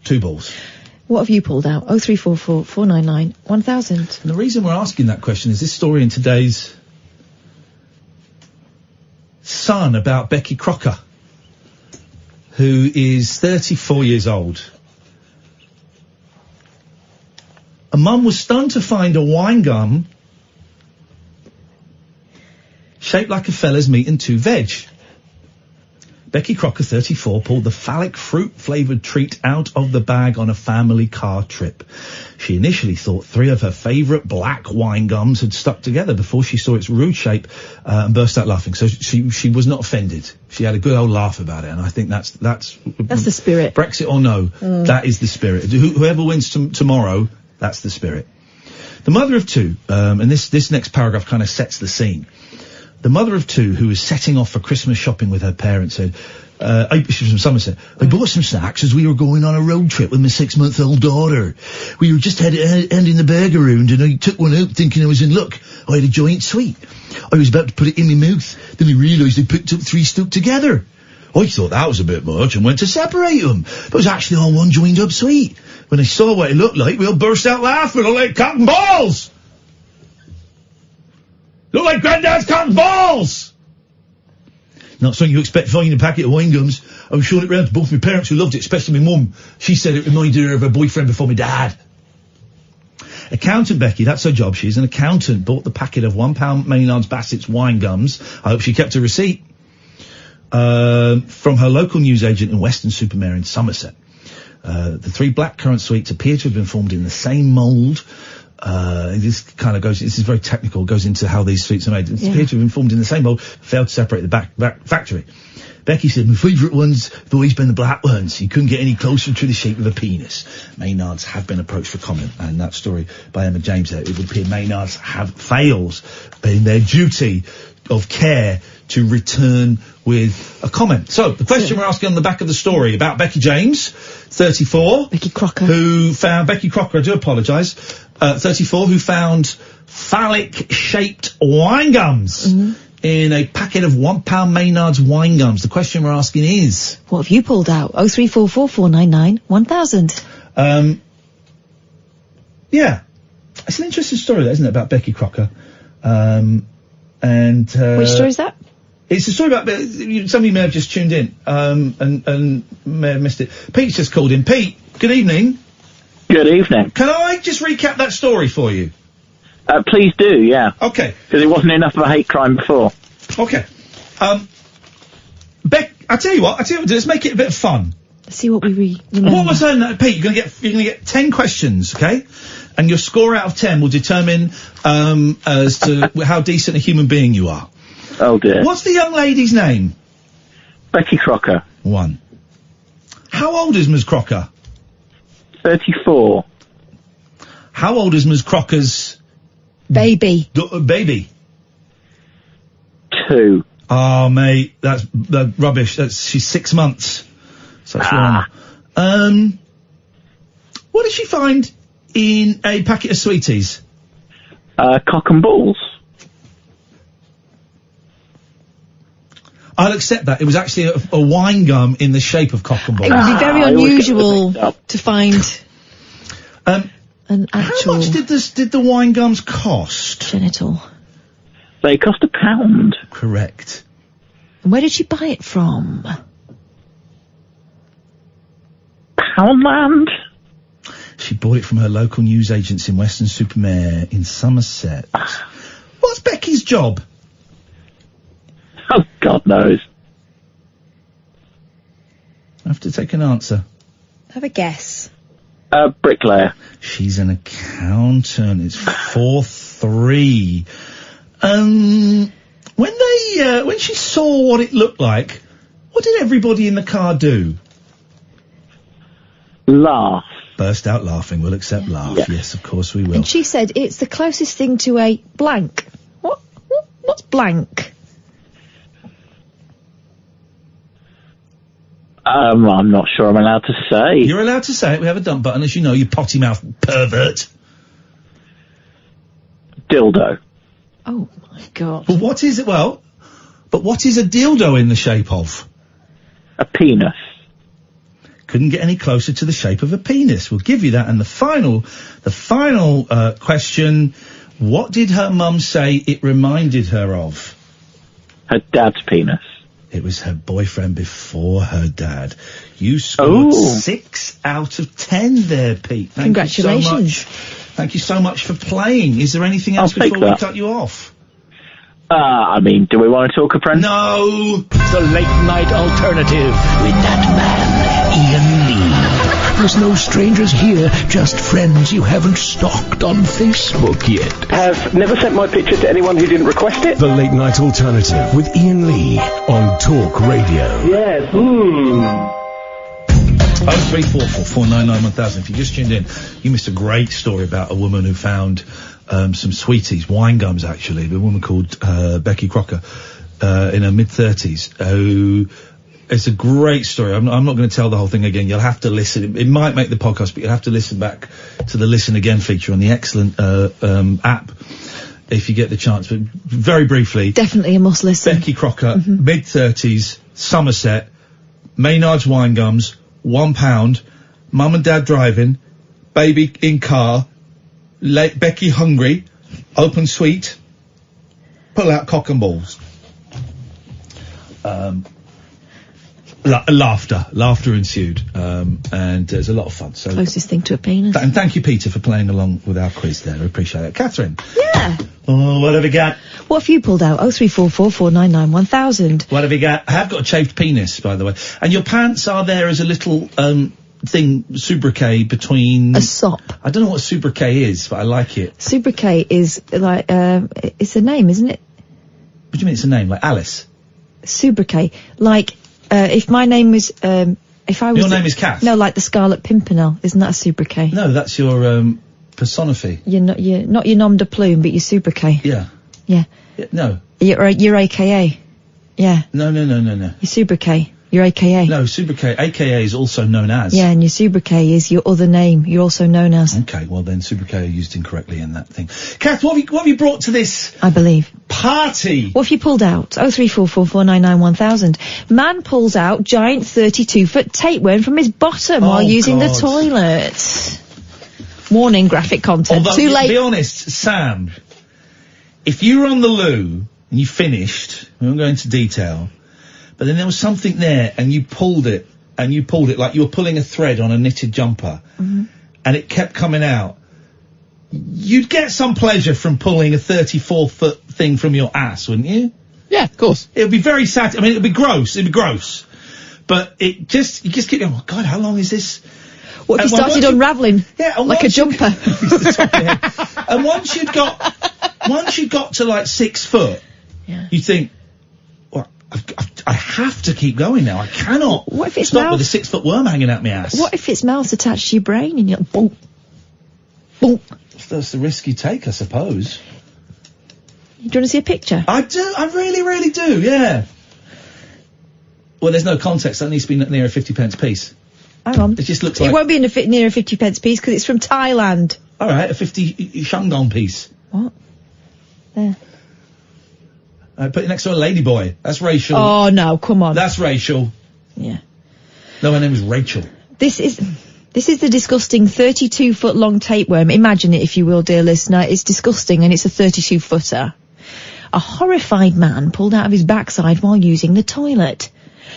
2 balls. What have you pulled out? 0344 499 1000. And the reason we're asking that question is this story in today's Sun about Becci Crocker, who is 34 years old. A mum was stunned to find a wine gum shaped like a fella's meat and 2 veg. Becci Crocker, 34, pulled the phallic fruit-flavoured treat out of the bag on a family car trip. She initially thought 3 of her favourite black wine gums had stuck together before she saw its rude shape and burst out laughing. So she was not offended. She had a good old laugh about it, and I think that's the spirit. Brexit or no, that is the spirit. Whoever wins tomorrow, that's the spirit. The mother of 2, and this next paragraph kind of sets the scene. The mother of two, who was setting off for Christmas shopping with her parents, said, she was from Somerset, I bought some snacks as we were going on a road trip with my 6-month-old daughter. We were just handing the bag around, and I took one out thinking I was in luck. I had a giant sweet. I was about to put it in my mouth, then I realised I picked up 3 stuck together. I thought that was a bit much and went to separate them, but it was actually all one joined up sweet. When I saw what it looked like, we all burst out laughing. It looked like cotton balls! Look like Granddad's cotton balls! Not something you expect finding a packet of wine gums. I was showing it round to both my parents who loved it, especially my mum. She said it reminded her of her boyfriend before my dad. Accountant Becky, that's her job, she's an accountant, bought the packet of £1 Maynard's Bassett's wine gums. I hope she kept a receipt. From her local newsagent in Weston-super-Mare in Somerset. The 3 blackcurrant sweets appear to have been formed in the same mould. This kind of goes, this is very technical, goes into how these sweets are made. It appear to have been formed in the same mould, failed to separate the back factory. Becky said, my favourite ones have always been the black ones. You couldn't get any closer to the shape of a penis. Maynards have been approached for comment, and that story by Emma James there, it would appear Maynards have failed in their duty of care to return with a comment. So, the question we're asking on the back of the story about Becky James, 34. Becci Crocker. Who found, Becci Crocker, I do apologise, 34, who found phallic-shaped wine gums in a packet of £1 Maynard's wine gums. The question we're asking is... What have you pulled out? 0344 499 1000. Yeah. It's an interesting story, that, isn't it, about Becci Crocker. Which story is that? It's a story about, somebody may have just tuned in, and may have missed it. Pete's just called in. Pete, good evening. Good evening. Can I just recap that story for you? Please do, yeah. Okay. Because it wasn't enough of a hate crime before. Okay. I tell you what, let's make it a bit of fun. Let's see what we remember. What was her, Pete, you're gonna get 10 questions, okay? And your score out of 10 will determine, as to how decent a human being you are. Oh dear. What's the young lady's name? Becci Crocker. 1. How old is Ms. Crocker? 34. How old is Ms. Crocker's... Baby. Baby? 2. Oh, mate, that's rubbish. She's 6 months. So that's wrong. What did she find in a packet of sweeties? Cock and balls. I'll accept that. It was actually a wine gum in the shape of cock and balls. It would be very unusual to find an actual... How much did the wine gums cost? Genital. They cost £1. Correct. And where did she buy it from? Poundland? She bought it from her local newsagents in Weston-super-Mare in Somerset. What's Becky's job? Oh, God knows. I have to take an answer. Have a guess. Bricklayer. She's an accountant. It's 4-3. When she saw what it looked like, what did everybody in the car do? Laugh. Burst out laughing. We'll accept laugh. Yeah. Yes, of course we will. And she said it's the closest thing to a blank. What's blank? I'm not sure I'm allowed to say. You're allowed to say it. We have a dump button, as you know, you potty mouth pervert. Dildo. Oh, my God. But what is it? Well, but what is a dildo in the shape of? A penis. Couldn't get any closer to the shape of a penis. We'll give you that. And the final question, what did her mum say it reminded her of? Her dad's penis. It was her boyfriend before her dad. You scored 6 out of 10 there, Pete. Congratulations. You so much. Thank you so much for playing. Is there anything else before we cut you off? I mean, do we want to talk Apprentice? No! The late night alternative with that man, Iain Lee. There's no strangers here, just friends you haven't stalked on Facebook yet. Have never sent my picture to anyone who didn't request it. The late night alternative with Iain Lee on Talk Radio. Yes. 0344 499 1000. If you just tuned in, you missed a great story about a woman who found some sweeties, wine gums actually, a woman called Becci Crocker in her mid-30s, who... It's a great story. I'm not going to tell the whole thing again. You'll have to listen. It might make the podcast, but you'll have to listen back to the Listen Again feature on the excellent app if you get the chance. But very briefly... Definitely a must listen. Becci Crocker, mid-30s, Somerset, Maynard's wine gums, £1, mum and dad driving, baby in car, Becky hungry, open sweet, pull out cock and balls. Laughter ensued, and there's a lot of fun. So closest thing to a penis. And thank you, Peter, for playing along with our quiz there. I appreciate it. Catherine. Yeah. Oh, what have you got? What have you pulled out? 0344 499 1000. What have you got? I have got a shaved penis, by the way. And your pants are there as a little, thing, sobriquet between... A sop. I don't know what sobriquet is, but I like it. Sobriquet is, like, it's a name, isn't it? What do you mean it's a name? Like Alice? Sobriquet. Like... if my name was, if I was... Your name is Kath? No, like the Scarlet Pimpernel. Isn't that a sobriquet? No, that's your, personify. You're not your nom de plume, but your sobriquet. Yeah. Yeah. No. Your AKA. Yeah. No. Your sobriquet. Your AKA. No, sobriquet. AKA is also known as. Yeah, and your sobriquet is your other name. You're also known as. Okay, well then sobriquet are used incorrectly in that thing. Kath, what have you brought to this? I believe. Party? What have you pulled out? 0344 499 1000. Man pulls out giant 32-foot tapeworm from his bottom while using the toilet. Warning, graphic content. Although, Too late. To be honest, Sam, if you were on the loo and you finished, we won't go into detail, but then there was something there and you pulled it like you were pulling a thread on a knitted jumper, and it kept coming out, you'd get some pleasure from pulling a 34-foot thing from your ass, wouldn't you? Yeah, of course. It would be very sad. I mean, it would be gross. But you just keep going, oh God, how long is this? What if you started unravelling? Yeah, like a jumper. And once you'd got to like 6 foot, you think, well, I have to keep going now. I cannot stop with a 6-foot worm hanging out my ass. What if its mouth's attached to your brain and you're like, boom, boom? That's the risk you take, I suppose. Do you want to see a picture? I do. I really, really do, yeah. Well, there's no context. That needs to be near a 50p piece. Hang on. It just looks like... It won't be near a 50p piece because it's from Thailand. All right, a 50 Shandong piece. What? There. Put it next to a ladyboy. That's racial. Oh, no, come on. That's racial. Yeah. No, her name is Rachel. This is the disgusting 32-foot long tapeworm. Imagine it, if you will, dear listener. It's disgusting, and it's a 32-footer. A horrified man pulled out of his backside while using the toilet.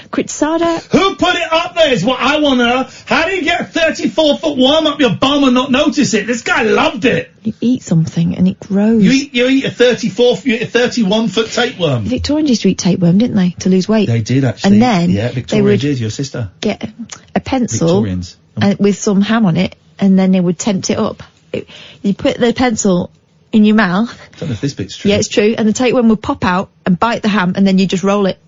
Kritsada... Who put it up there is what I want to know. How do you get a 34-foot worm up your bum and not notice it? This guy loved it. You eat something and it grows. You eat a 31-foot tapeworm. The Victorians used to eat tapeworm, didn't they, to lose weight? They did, actually. And then... Yeah, Victoria did, your sister. Get a pencil... Victorians. With some ham on it, and then they would tempt it up. You put the pencil in your mouth. I don't know if this bit's true. Yeah, it's true. And the tapeworm would pop out and bite the ham, and then you just roll it.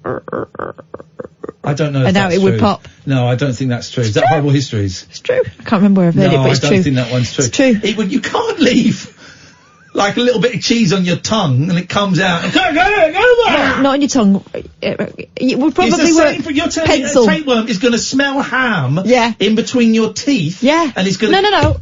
I don't know if and now that's it true. would pop. No, I don't think that's true. Is that Horrible Histories? It's true. I can't remember where I've heard it, but it's true. No, I don't think that one's true. It's true. You can't leave like a little bit of cheese on your tongue and it comes out. Go there! No, not on your tongue. It would probably work. You're telling pencil. me a tapeworm is going to smell ham in between your teeth? Yeah. And it's going to... No.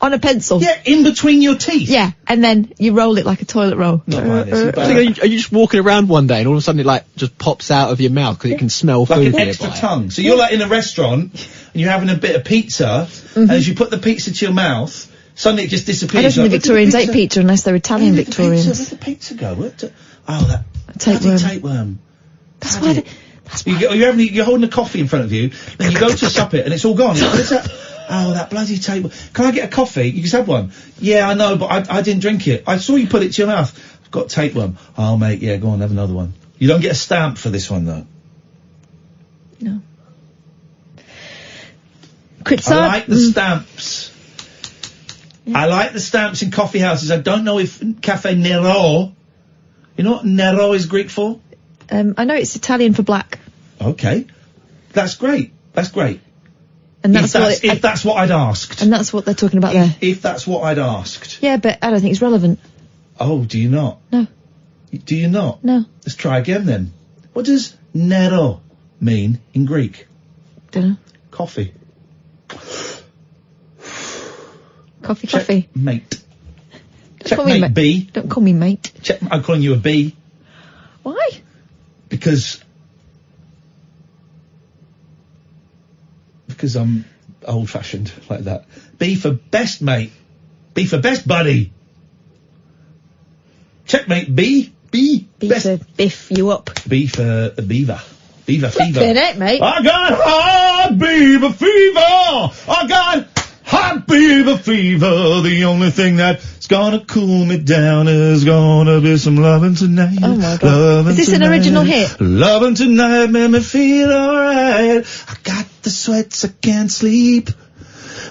On a pencil. Yeah, in between your teeth. Yeah, and then you roll it like a toilet roll. Not like this. Are you just walking around one day and all of a sudden it like just pops out of your mouth because it can smell food like an extra tongue. So you're like in a restaurant and you're having a bit of pizza, and as you put the pizza to your mouth, suddenly it just disappears. I don't think the Victorians ate pizza unless they're Italian Victorians. Where'd the pizza go? That tapeworm. That's why. You're holding a coffee in front of you, then you go to sup it and it's all gone. What is that? Oh, that bloody tapeworm. Can I get a coffee? You just had one. Yeah, I know, but I didn't drink it. I saw you put it to your mouth. I've got tapeworm. Oh, mate, yeah, go on, have another one. You don't get a stamp for this one, though. No. I like the stamps. Yeah. I like the stamps in coffee houses. I don't know if Cafe Nero... You know what Nero is Greek for? I know it's Italian for black. Okay. That's great. And that's if that's what I'd asked. And that's what they're talking about there. If that's what I'd asked. Yeah, but I don't think it's relevant. Oh, do you not? No. Do you not? No. Let's try again then. What does nero mean in Greek? Dunno. Coffee. Coffee. Mate. Don't call me Checkmate B. Don't call me mate. I'm calling you a B. Why? Because I'm old-fashioned like that. B for best mate. B for best buddy. Checkmate B. B best. For biff you up. B for beaver. Beaver fever. Flippin' it, mate. I got hot beaver fever. I got hot beaver fever. The only thing that's gonna cool me down is gonna be some loving tonight. Oh my God. Loving is this tonight. An original hit? Loving tonight made me feel alright. I got the sweats, I can't sleep.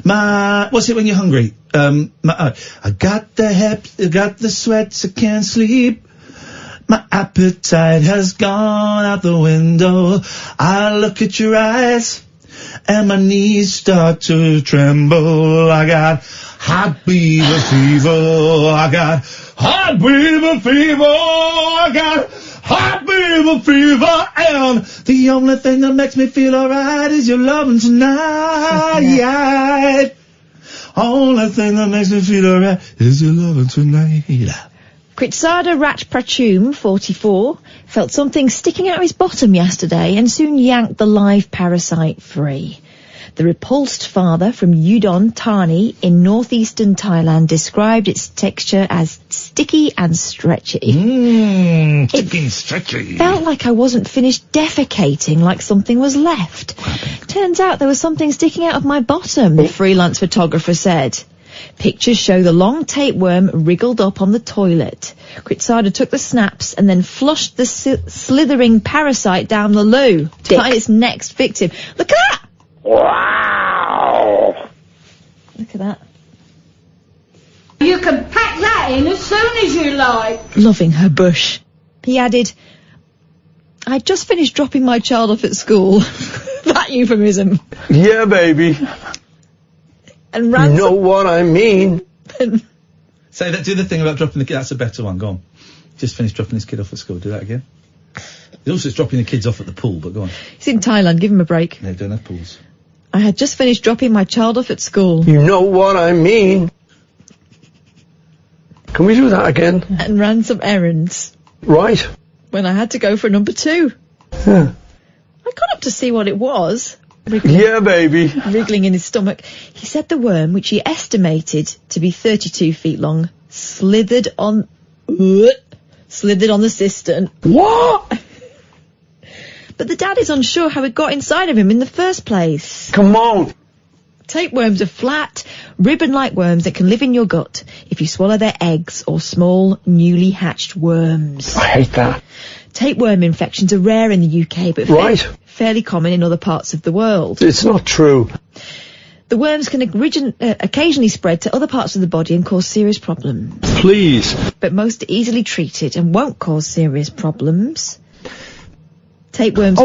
What's it when you're hungry? I got the sweats, I can't sleep. My appetite has gone out the window. I look at your eyes and my knees start to tremble. I got hot beaver fever. I got hot beaver fever. I got hot beaver fever. And the only thing that makes me feel alright is your loving tonight. Only thing that makes me feel alright is your loving tonight. Kritsada Rat Pratum, 44, felt something sticking out of his bottom yesterday and soon yanked the live parasite free. The repulsed father from Udon Thani in northeastern Thailand described its texture as sticky and stretchy. Sticky and stretchy. Felt like I wasn't finished defecating, like something was left. Turns out there was something sticking out of my bottom, the freelance photographer said. Pictures show the long tapeworm wriggled up on the toilet. Kritsada took the snaps and then flushed the slithering parasite down the loo to find its next victim. Look at that! Wow! Look at that. You can pack that in as soon as you like. Loving her bush. He added, I'd just finished dropping my child off at school. That euphemism. Yeah, baby. And ran. You know what I mean. Say that. Do the thing about dropping the kid. That's a better one. Go on. Just finished dropping this kid off at school. Do that again. He also is dropping the kids off at the pool. But go on. He's in Thailand. Give him a break. They don't have pools. I had just finished dropping my child off at school. You know what I mean. Can we do that again? And ran some errands. Right. When I had to go for number 2. Yeah. I got up to see what it was. Yeah, baby. Wriggling in his stomach. He said the worm, which he estimated to be 32 feet long, slithered on the cistern. What? But the dad is unsure how it got inside of him in the first place. Come on. Tapeworms are flat, ribbon-like worms that can live in your gut if you swallow their eggs or small, newly hatched worms. I hate that. Tapeworm infections are rare in the UK, but fairly common in other parts of the world. It's not true. The worms can occasionally spread to other parts of the body and cause serious problems. Please. But most are easily treated and won't cause serious problems. Tapeworms...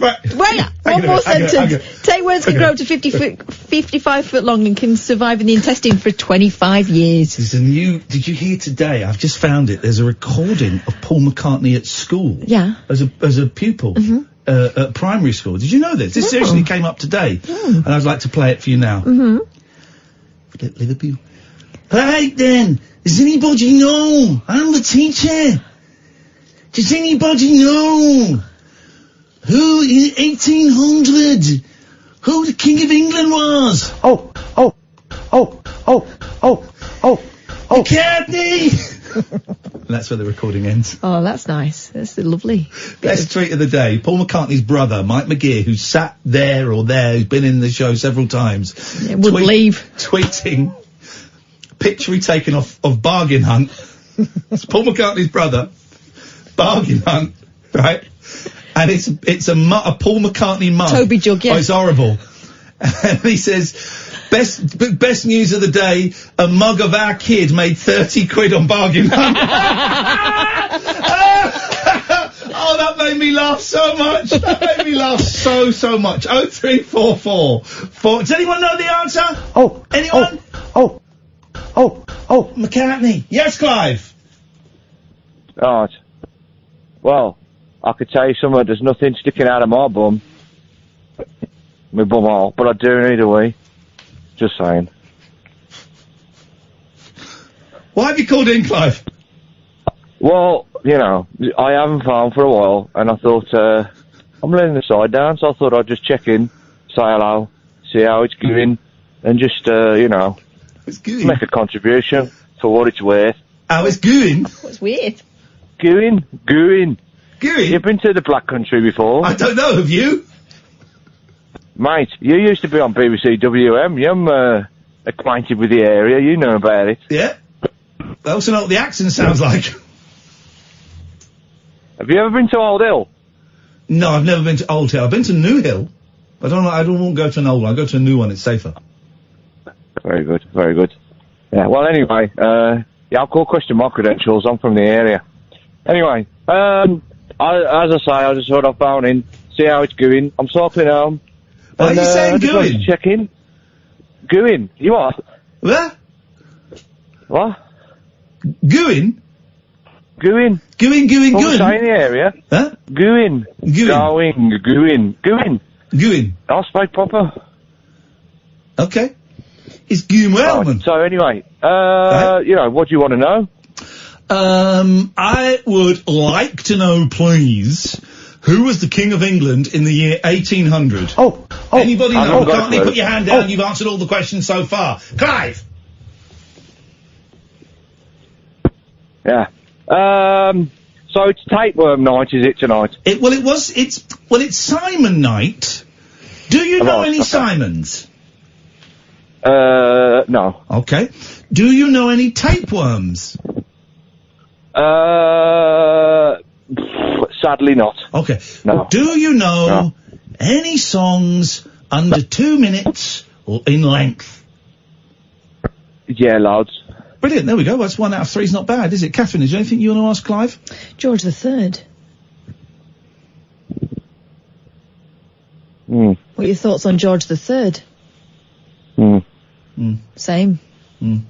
Right. Wait, one more sentence. Tapeworms can grow up to 55 foot long and can survive in the intestine for 25 years. There's a new... Did you hear today? I've just found it. There's a recording of Paul McCartney at school. Yeah. As a pupil. At primary school. Did you know this? This seriously came up today. And I'd like to play it for you now. Liverpool. Right then. Does anybody know? I'm the teacher. Does anybody know who in 1800 who the King of England was? McCartney! That's where the recording ends. Oh, that's nice. That's lovely. Best tweet of the day. Paul McCartney's brother, Mike McGear, who's sat there or there, who's been in the show several times. Would leave. Tweeting. Picture he taken of Bargain Hunt. It's Paul McCartney's brother. Bargain Hunt. Right? And it's a Paul McCartney mug. Toby jug, yeah. Oh, it's horrible. And he says, best news of the day, a mug of our kid made 30 quid on Bargain Hunt. Oh, that made me laugh so much. That made me laugh so much. 0344. Does anyone know the answer? Oh. Anyone? Oh. McCartney. Yes, Clive. Right. Well, I could tell you something. There's nothing sticking out of my bum. My bum hole, but I do need a wee. Just saying. Why have you called in, Clive? Well, you know, I haven't found for a while, and I thought, I'm letting the side down, so I thought I'd just check in, say hello, see how it's going, and just, you know, make a contribution for what it's worth. How it's going? What's weird? Going. Going? You've been to the Black Country before? I don't know, have you? Mate, you used to be on BBC WM, you're acquainted with the area, you know about it. Yeah. I also know what the accent sounds like. Have you ever been to Old Hill? No, I've never been to Old Hill. I've been to New Hill. I don't want to go to an old one. I'll go to a new one. It's safer. Very good, very good. Yeah, well, anyway, I'll call question my credentials. I'm from the area. Anyway, as I say, I just thought I'd phone in, see how it's going. I'm cycling home. What are you saying, going? Check in. Going? You are? What? What? Going? Going. Going. I'm saying the area. Huh? Going. Going. I'll speak proper. Okay. It's going well, man. So anyway, you know, what do you want to know? I would like to know, please, who was the King of England in the year 1800? Anybody know? Can't you put your hand down? You've answered all the questions so far. Clive! Yeah. So it's tapeworm night, is it, tonight? It's Simon night. Do you know any Simons? No. Okay. Do you know any tapeworms? Sadly not. Okay. No. Do you know any songs under 2 minutes or in length? Yeah, loads. Brilliant, there we go. That's 1 out of 3 is not bad, is it? Katherine, is there anything you want to ask Clive? George III. What are your thoughts on George III? Same. I'm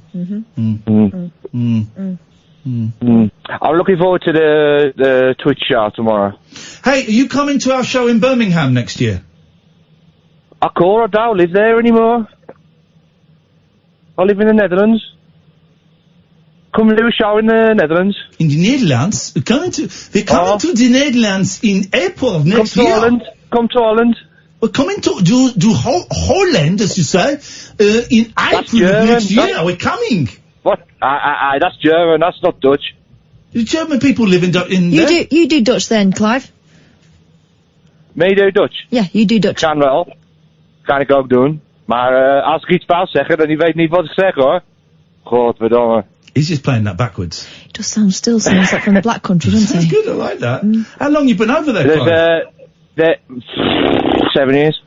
looking forward to the Twitch show tomorrow. Hey, are you coming to our show in Birmingham next year? I don't live there anymore. I live in the Netherlands. Come and do a show in the Netherlands. In the Netherlands? We're coming to the Netherlands in April of next year. Come to Holland. We're coming to Holland, as you say, in April of next year. We're coming. What? That's German, that's not Dutch. The German people live in there? You do Dutch then, Clive. Me do Dutch? Ja, you do Dutch. Kan wel. Kan ik ook doen. Maar als ik iets fout zeg, dan weet niet wat ik zeg, hoor. Godverdomme. He's just playing that backwards. It does sounds like from the Black Country, doesn't Sounds he? good, I like that. How long you been over there, Clive? 7 years.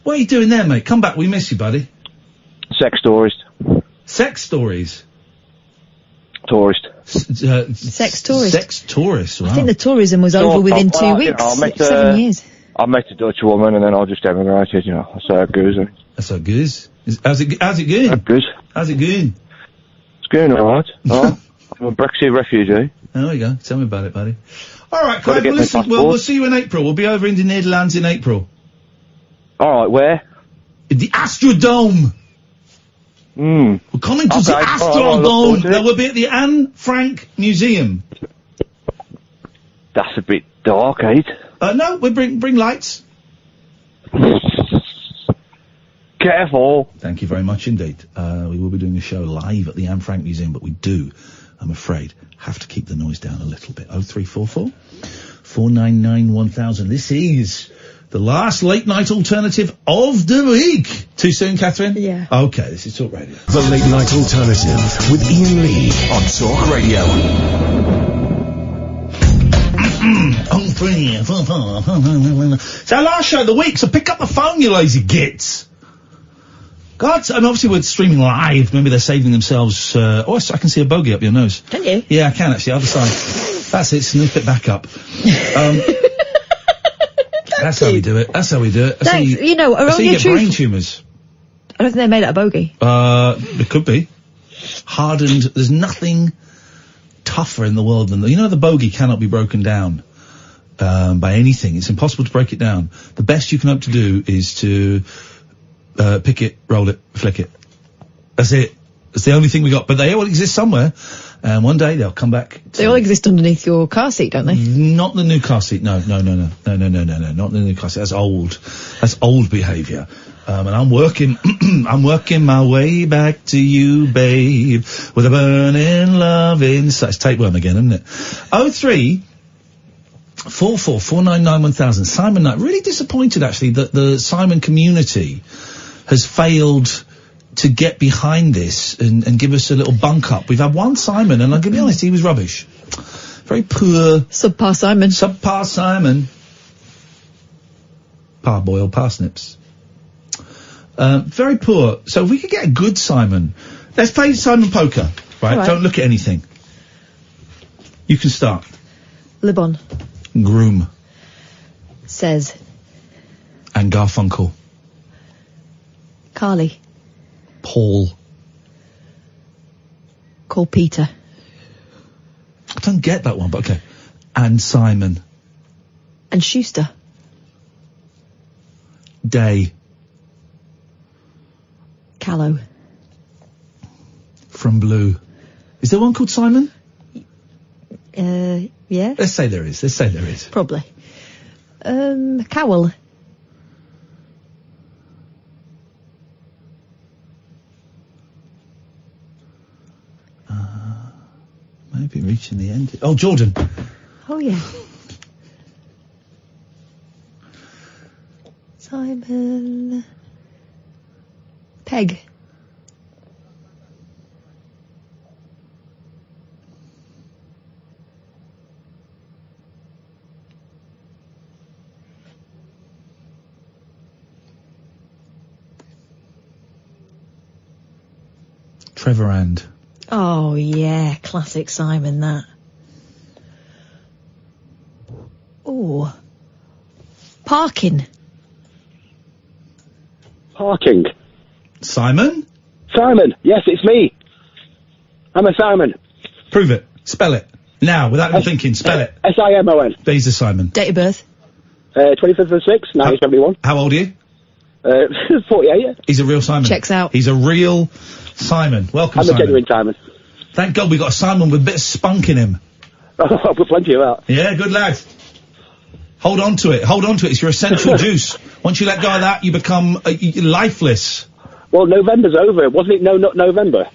What are you doing there, mate? Come back, we miss you, buddy. Sex tourist. Sex stories? Tourist. Sex tourist. Sex tourist, right. I think the tourism was over within 2 weeks. You know, 7 years. I met a Dutch woman and then I just emigrated, you know. That's how it goes. That's how it goes. How's it going? How's it going? It's going alright. I'm a Brexit refugee. There we go. Tell me about it, buddy. Alright, Clive, well, listen, we'll see you in April. We'll be over in the Netherlands in April. Alright, where? In the Astrodome. We're coming to the Astrodome. That will be at the Anne Frank Museum. That's a bit dark, eh? No, we bring lights. Careful. Thank you very much indeed. We will be doing a show live at the Anne Frank Museum, but we do, I'm afraid, have to keep the noise down a little bit. 0344 499 1000. This is the last late night alternative of the week. Too soon, Katherine? Yeah. Okay, this is Talk Radio. The late night alternative with Iain Lee on Talk Radio. It's our last show of the week, so pick up the phone, you lazy gits. God, and obviously we're streaming live. Maybe they're saving themselves. I can see a bogey up your nose. Can you? Yeah, I can actually. Other side. That's it, snip it back up. That's how we do it. That's how we do it. That's how Thanks. You know, that's how only you a get truth- brain tumours. I don't think they're made out of bogey. It could be. Hardened. There's nothing tougher in the world than the bogey cannot be broken down by anything. It's impossible to break it down. The best you can hope to do is to pick it, roll it, flick it. That's it. It's the only thing we got. But they all exist somewhere, and one day they'll come back. They all exist underneath your car seat, don't they? Not the new car seat. No. Not the new car seat. That's old. That's old behaviour. And I'm working, I'm working my way back to you, babe, with a burning love inside. It's tapeworm again, isn't it? 03-44-499-1000. Simon Knight. Really disappointed, actually, that the Simon community has failed to get behind this and give us a little bunk up. We've had one Simon, and I'm going to be honest, he was rubbish. Very poor. Subpar Simon. Subpar Simon. Parboiled parsnips. Very poor. So if we could get a good Simon. Let's play Simon Poker, right? Right. Don't look at anything. You can start. Libon. Groom. Says. And Garfunkel. Carly. Paul. Call Peter. I don't get that one, but okay. And Simon. And Schuster. Day. Callow. From Blue. Is there one called Simon? Yeah. Let's say there is. Let's say there is. Probably. Cowell. Maybe reaching the end. Oh, Jordan. Oh, yeah. Simon. Peg. Trevor and. Oh, yeah. Classic Simon, that. Oh. Parking. Parking. Simon? Simon, yes, it's me. I'm a Simon. Prove it. Spell it. Now, without even thinking, spell it. S-I-M-O-N. There's a Simon. Date of birth? 25th of the 6th, 1971. How old are you? 48. He's a real Simon. Checks out. He's a real Simon. Welcome, I'm Simon. a genuine Simon. Thank God we got a Simon with a bit of spunk in him. Oh, I've got plenty of that. Yeah, good lad. Hold on to it. Hold on to it. It's your essential juice. Once you let go of that, you become lifeless. Well, November's over. Wasn't it not November?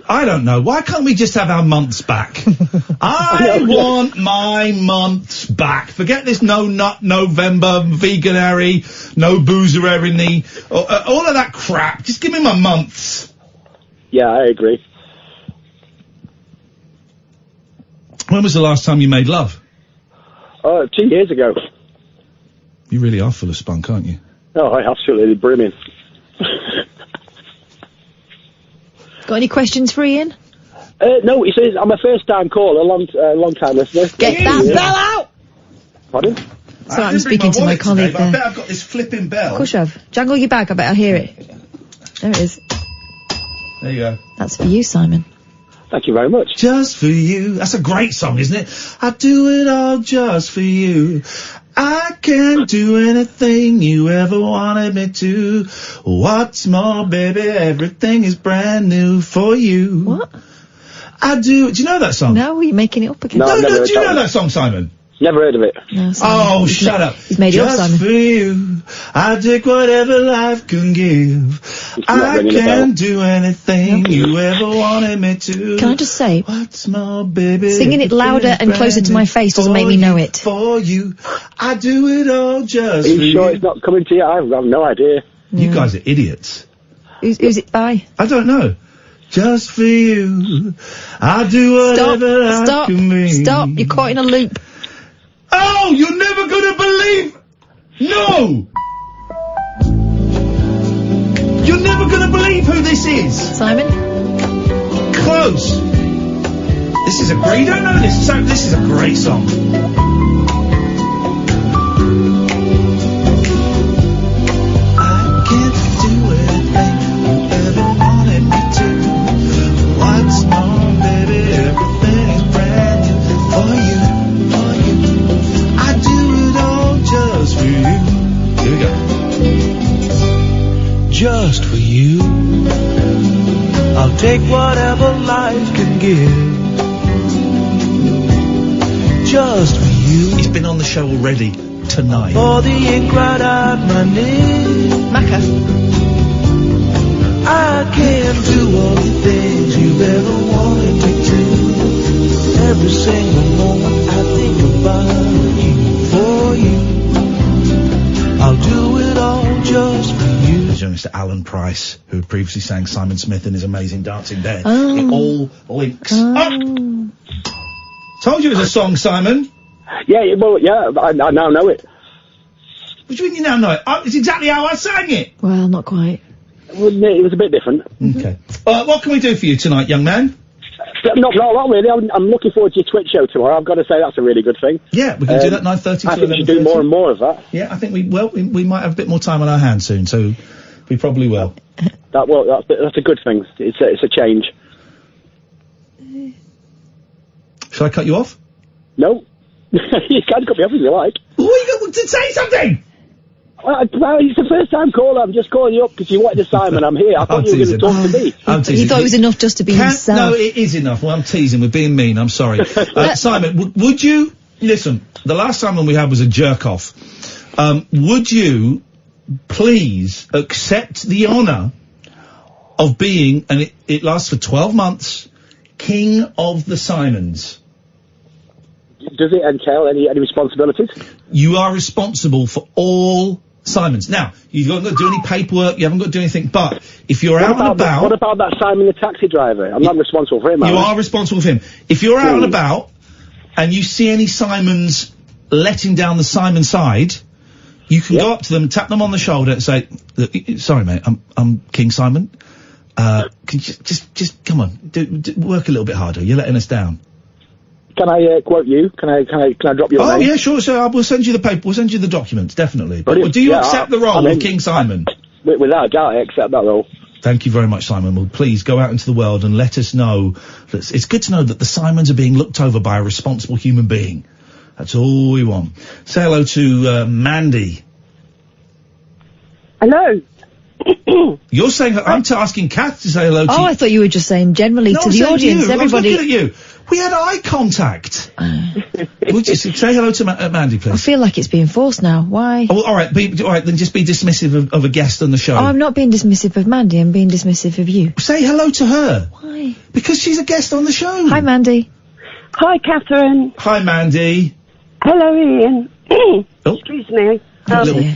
I don't know. Why can't we just have our months back? I want my months back. Forget this no nut November, veganary, no boozerary, all of that crap. Just give me my months. Yeah, I agree. When was the last time you made love? 2 years ago. You really are full of spunk, aren't you? Oh, absolutely brimming. Got any questions for Ian? No, he says I'm a first-time caller, long-time listener. Get that bell out! Pardon? Sorry, I'm speaking to my colleague I there. bet I've got this flipping bell. Of course you have. Jangle your bag, I bet I'll hear it. There it is. There you go. That's for you, Simon. Thank you very much. Just for you. That's a great song, isn't it? I do it all just for you. I can do anything you ever wanted me to. What's more, baby, everything is brand new for you. What? I do. Do you know that song? No, you're making it up again. No, Do you know that song, Simon? Never heard of it. No, Simon. Oh, shut up. He's made it up, Just Simon. for you, I take whatever life can give. I can do anything you ever wanted me to. Can I just say, What's more, baby? singing it louder and closer to my face doesn't make me know it. For you, I do it all just Are you for sure you. it's not coming to you? I have no idea. You guys are idiots. Who's it by? I don't know. Just for you, I do whatever I can be. Stop, you're caught in a loop. Oh, you're never gonna believe. No. You're never gonna believe who this is. Simon? Close. This is a great. You don't know this. So this is a great song. I can't do anything you ever wanted me to. What's more, baby? Everything is brand new for you, for you. I do it all just for you. Here we go. Just for you. I'll take whatever life can give. Just for you. He's been on the show already tonight. For the ink right out my name. Macca. I can do all the things you've ever wanted me to. Every single moment I think about you, for you. I'll do it all just for you. Mr. Alan Price, who had previously sang Simon Smith in his amazing Dancing Bear. It all links up. Told you it was a song, Simon. Yeah, well, yeah, I now know it. What do you mean you now know it? It's exactly how I sang it. Well, not quite. It was a bit different. Okay. What can we do for you tonight, young man? Not really. I'm looking forward to your Twitch show tomorrow. I've got to say that's a really good thing. Yeah, we can do that 9:30 to 11:30. I think we should do more and more of that. Yeah, I think we might have a bit more time on our hands soon, so we probably will. That's a good thing. It's a change. Shall I cut you off? No. You can cut me off if you like. Well, you got to say something! Well, it's the first time caller. I'm just calling you up because you wanted a Simon. I'm here. I thought you were going to talk to me. I'm teasing. You thought it was enough just to be himself. No, it is enough. Well, I'm teasing. We're being mean. I'm sorry. Simon, would you... Listen, the last Simon we had was a jerk-off. Would you please accept the honour of being, and it lasts for 12 months, King of the Simons? Does it entail any responsibilities? You are responsible for all Simons. Now, you haven't got to do any paperwork, you haven't got to do anything, but if you're out and about... What about that Simon the taxi driver? I'm not responsible for him, You are responsible for him. If you're out and about, and you see any Simons letting down the Simon side, you can go up to them, tap them on the shoulder and say, sorry mate, I'm King Simon. Can you just come on, work a little bit harder, you're letting us down. Can I quote you? Can I drop your name? Oh yeah, sure. So we'll send you the paper. We'll send you the documents, definitely. But do you accept the role of King Simon? Without a doubt, I accept that role. Thank you very much, Simon. Well, please go out into the world and let us know. That it's good to know that the Simons are being looked over by a responsible human being. That's all we want. Say hello to Mandy. Hello. You're saying I'm asking Kath to say hello to you. Oh, I thought you were just saying generally to the audience, everybody. I was looking at you. We had eye contact. Would you say hello to Mandy, please? I feel like it's being forced now. Why? Oh, all right, then just be dismissive of a guest on the show. Oh, I'm not being dismissive of Mandy, I'm being dismissive of you. Say hello to her. Why? Because she's a guest on the show. Hi, Mandy. Hi, Katherine. Hi, Mandy. Hello, Ian. Oh. Excuse me.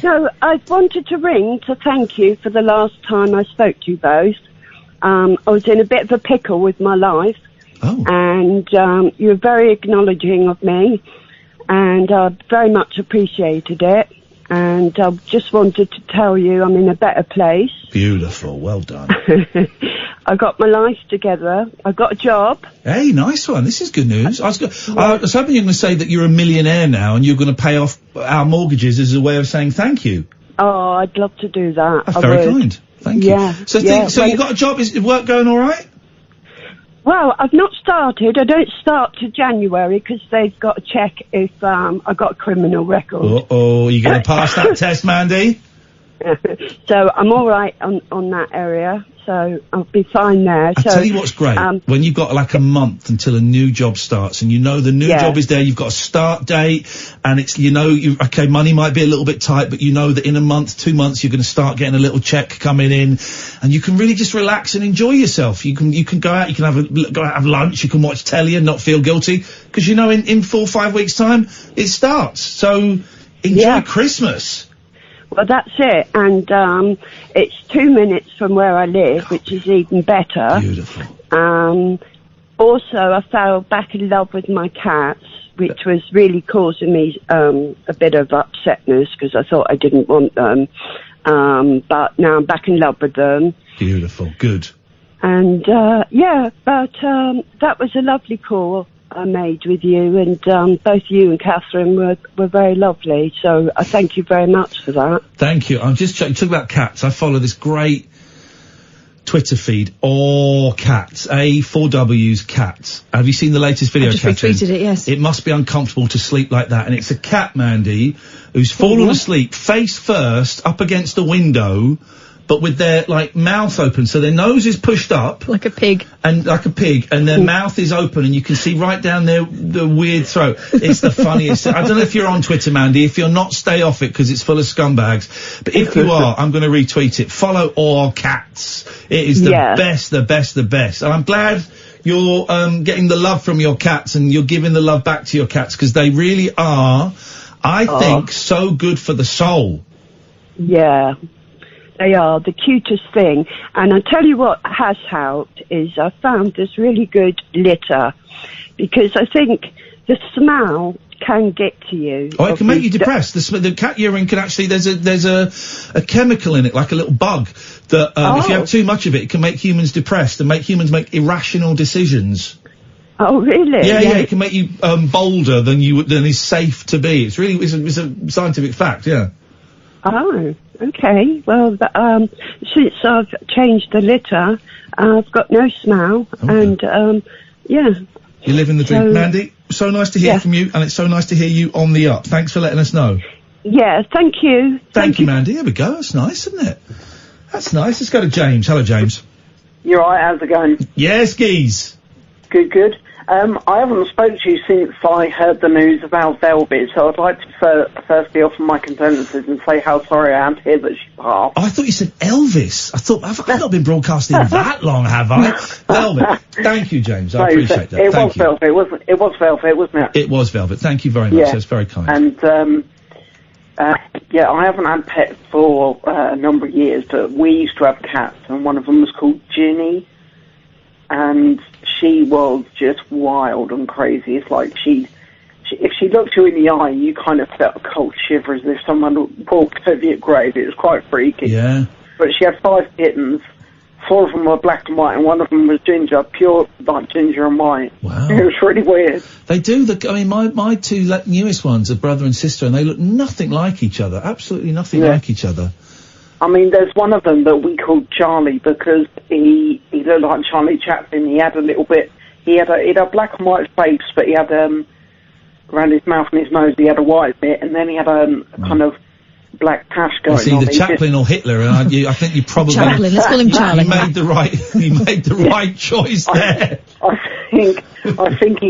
So, I wanted to ring to thank you for the last time I spoke to you both. I was in a bit of a pickle with my life. Oh. And you were very acknowledging of me, and I very much appreciated it. And I just wanted to tell you I'm in a better place. Beautiful, well done. I got my life together. I got a job. Hey, nice one. This is good news. I was hoping you were going to say that you're a millionaire now and you're going to pay off our mortgages as a way of saying thank you. Oh, I'd love to do that. That's very kind. Thank you. Yeah. So you got a job? Is work going all right? Well, I've not started. I don't start till January because they've got to check if I got a criminal record. Uh-oh, you going to pass that test, Mandy? So I'm all right on that area. So I'll be fine there. I tell you what's great, when you've got like a month until a new job starts and you know the new job is there, you've got a start date and it's, okay, money might be a little bit tight, but you know that in a month, 2 months, you're going to start getting a little check coming in and you can really just relax and enjoy yourself. You can go out, you can go out, have lunch, you can watch telly and not feel guilty because you know in 4 or 5 weeks time it starts. So enjoy Christmas. Well, that's it, and it's 2 minutes from where I live, which is even better. Beautiful. Also, I fell back in love with my cats, which was really causing me a bit of upsetness because I thought I didn't want them. But now I'm back in love with them. Beautiful. Good. And, that was a lovely call I made with you, and both you and Katherine were very lovely, so I thank you very much for that. Thank you. I'm just checking. Talk about cats. I follow this great Twitter feed, All Cats, A4W's Cats. Have you seen the latest video, just Katherine? retweeted it, yes. It must be uncomfortable to sleep like that, and it's a cat, Mandy, who's fallen asleep face first up against a window, but with their, mouth open, so their nose is pushed up. Like a pig. And their mouth is open, and you can see right down their weird throat. It's the funniest. I don't know if you're on Twitter, Mandy. If you're not, stay off it, because it's full of scumbags. But if you are, I'm going to retweet it. Follow All Cats. It is the best, the best, the best. And I'm glad you're getting the love from your cats, and you're giving the love back to your cats, because they really are, I think, so good for the soul. Yeah. They are the cutest thing. And I tell you what has helped is I found this really good litter, because I think the smell can get to you. Oh, it can make you depressed. The cat urine can actually, there's a chemical in it, like a little bug, that if you have too much of it, it can make humans depressed and make humans make irrational decisions. Oh, really? Yeah, it can make you bolder than is safe to be. It's a scientific fact, yeah. Oh, okay. Well, since I've changed the litter, I've got no smell, and, yeah. You live in the dream. Mandy, so nice to hear from you, and it's so nice to hear you on the up. Thanks for letting us know. Yeah, thank you. Thank you, Mandy. There we go. That's nice, isn't it? That's nice. Let's go to James. Hello, James. You're right, how's it going? Yes, geez. Good. I haven't spoken to you since I heard the news about Velvet, so I'd like to firstly offer my condolences and say how sorry I am to hear that she passed. Oh, I thought you said Elvis. I thought, I've not been broadcasting that long, have I? Velvet. Thank you, James. I appreciate that. It was Velvet, wasn't it? It was Velvet. Thank you very much. Yeah. That's very kind. And, I haven't had pets for a number of years, but we used to have cats, and one of them was called Ginny, and she was just wild and crazy. It's like if she looked you in the eye, you kind of felt a cold shiver as if someone walked over your grave. It was quite freaky. Yeah. But she had 5 kittens. 4 of them were black and white, and one of them was ginger, pure like ginger and white. Wow. It was really weird. They do. My two newest ones are brother and sister, and they look nothing like each other. Absolutely nothing like each other. I mean, there's one of them that we called Charlie because he looked like Charlie Chaplin. He had a little bit. He had a black and white face, but he had around his mouth and his nose he had a white bit, and then he had a kind of black tash going on. Either Chaplin or Hitler, and I think you probably Chaplin. Let's call him Charlie. You made the right choice there. I think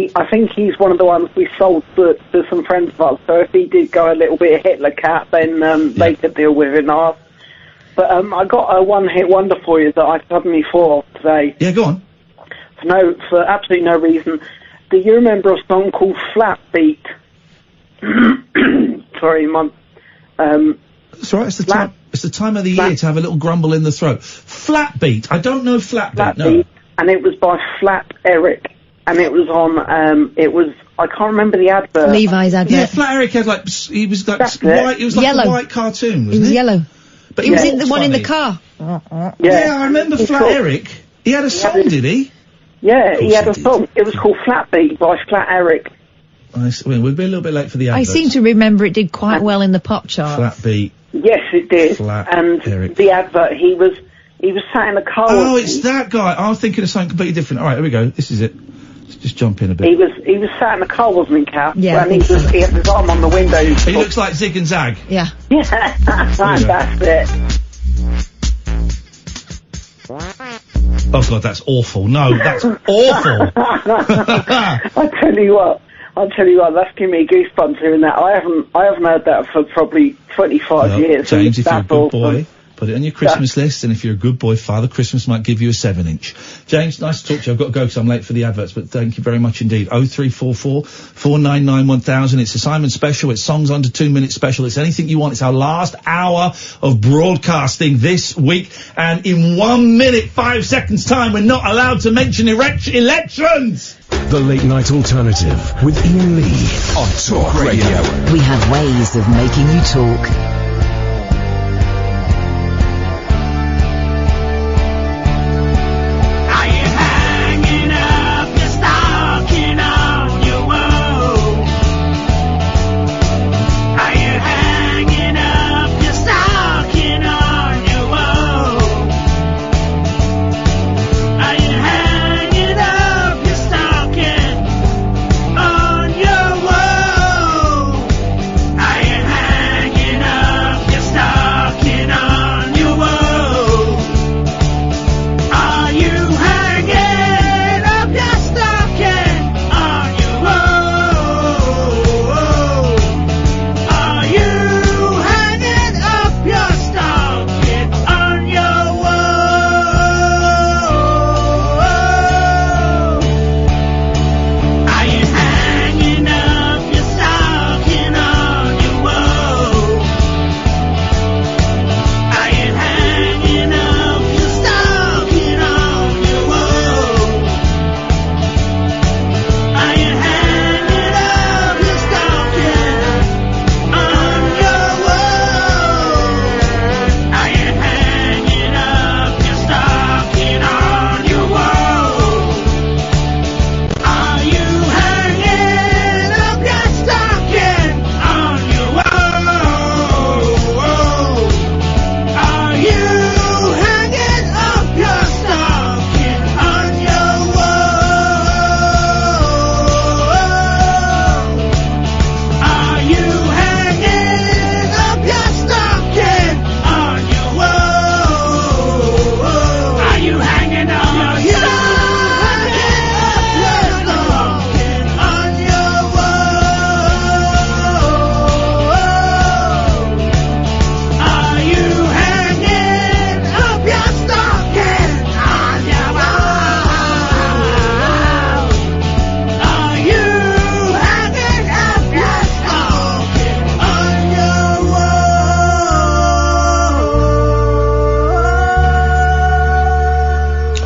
he's one of the ones we sold to some friends of ours. So if he did go a little bit Hitler cat, then they could deal with it. But I got a one-hit wonder for you that I suddenly thought of today. Yeah, go on. For absolutely no reason. Do you remember a song called Flat Beat? Sorry, Mum. That's right. It's the time of the year to have a little grumble in the throat. Flat Beat. I don't know Flat Beat. No. Beat, and it was by Flat Eric, and it was on. I can't remember the advert. Levi's advert. Yeah, Flat Eric had he was like white. It was like yellow. a white cartoon, wasn't it? It was yellow. But it was in the one in the car. Yeah, I remember Flat Eric. He had a song, did he? Yeah, he had a song. It was called Flat Beat by Flat Eric. We'll be a little bit late for the advert. I seem to remember it did quite well in the pop chart. Flat Beat. Yes, it did. Eric. The advert, he was sat in a car. Oh, it's that guy. I was thinking of something completely different. All right, here we go. This is it. Let's just jump in a bit. He was sat in a car, wasn't he, Cap? Yeah. And he had his arm on the window. He looks like Zig and Zag. Yeah. Yeah, that's it. Oh God, that's awful. No, that's awful. I tell you what, that's giving me goosebumps hearing that. I haven't heard that for probably 25 years. James, if you're a good boy, put it on your Christmas list, and if you're a good boy, Father Christmas might give you a 7-inch. James, nice to talk to you. I've got to go because I'm late for the adverts, but thank you very much indeed. 0344 499 1000. It's a Simon special. It's songs under 2 minutes special. It's anything you want. It's our last hour of broadcasting this week, and in 1 minute 5 seconds time, we're not allowed to mention elections. The Late Night Alternative with Iain Lee on Talk Radio. We have ways of making you talk.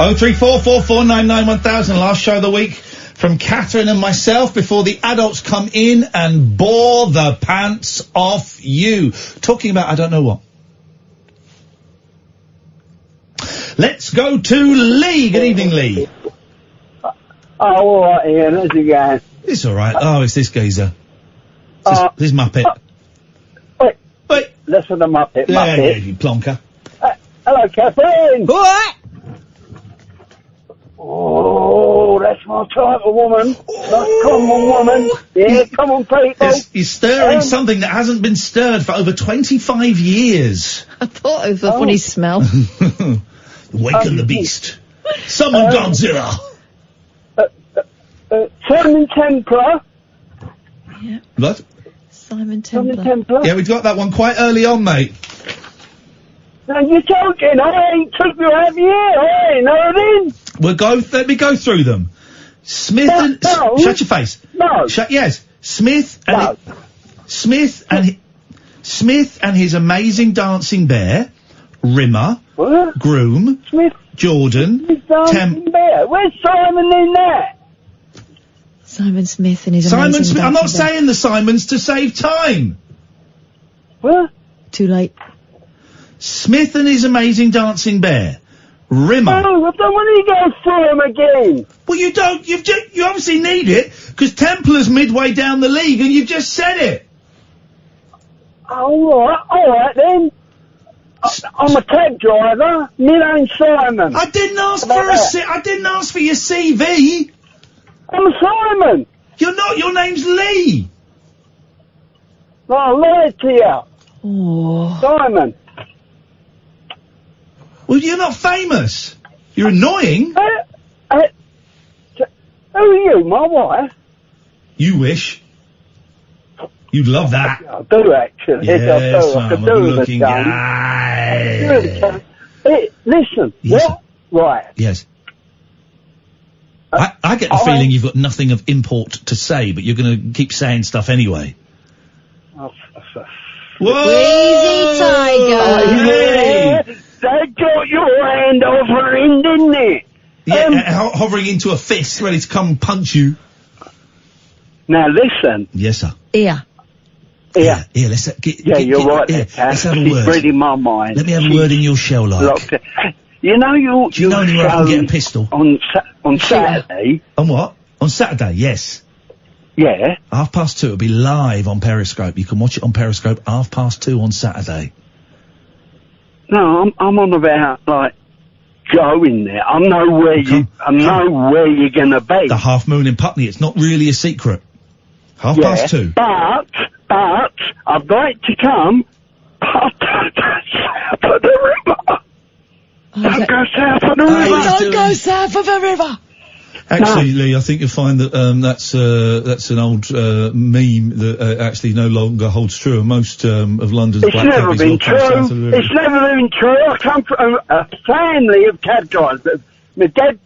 03444991000. Last show of the week from Katherine and myself before the adults come in and bore the pants off you. Talking about I don't know what. Let's go to Lee. Good evening, Lee. Oh, all right, Ian. How's it going? It's all right. Oh, it's this geezer. This Muppet. Wait. Listen to Muppet. Yeah, Muppet. you plonker. Hello, Katherine. What? Oh, that's my type of woman. Come on, woman. Yeah, come on, people. You're stirring something that hasn't been stirred for over 25 years. I thought it was a funny smell. Waken the beast. Summon Godzilla. Simon Templar. Yeah. What? Simon Templar. Simon Templar. Yeah, we got that one quite early on, mate. No, you're joking. I ain't took you out of here. I ain't heard him. Let me go through them. Smith and... No. Shut your face. No. Yes. Smith and... Smith and his amazing dancing bear. Rimmer. What? Groom. Smith. Jordan. Bear. Where's Simon in that? Simon Smith and his Simon amazing Smith. I'm not dancing bear. saying the Simons to save time. What? Too late. Smith and his amazing dancing bear. Rimmer. Oh, I don't want to go through him again. Well, you don't. You obviously need it because Templar's midway down the league, and you've just said it. All right then. I'm a cab driver. My name's Simon. I didn't ask for your CV. I'm Simon. You're not. Your name's Lee. No, I lied to you. Oh. Simon. Well, you're not famous. You're annoying. Who are you, my wife? You wish. You'd love that. I do, actually. Yes, I could I'm do a with good-looking it, son. guy. Hey, listen. Yes, what? Right. Yes. I get the feeling you've got nothing of import to say, but you're going to keep saying stuff anyway. Oh, Whoa! Crazy tiger. Yeah, that got your hand over him, didn't it? Yeah, hovering into a fist, ready to come punch you. Now listen. Yes, sir. Yeah. Yeah. Here, let's get. You're right. Let's have a She's word. reading my mind. Let me have a word in your shell, like. You know your. Do you know anywhere I can get a pistol? On Saturday. On what? On Saturday, yes. Yeah. 2:30. It'll be live on Periscope. You can watch it on Periscope 2:30 on Saturday. No, I'm on about like going there. I know where you're gonna be. The Half Moon in Putney. It's not really a secret. 2:30. But I'd like to come. But south of the river. Don't go south of the river. Don't go south of the river. Actually, Lee, I think you'll find that that's an old meme that actually no longer holds true. And most of London's It's black never cabbies been will come south of the true. river. It's never been true. I come from a family of cab drivers. My dad,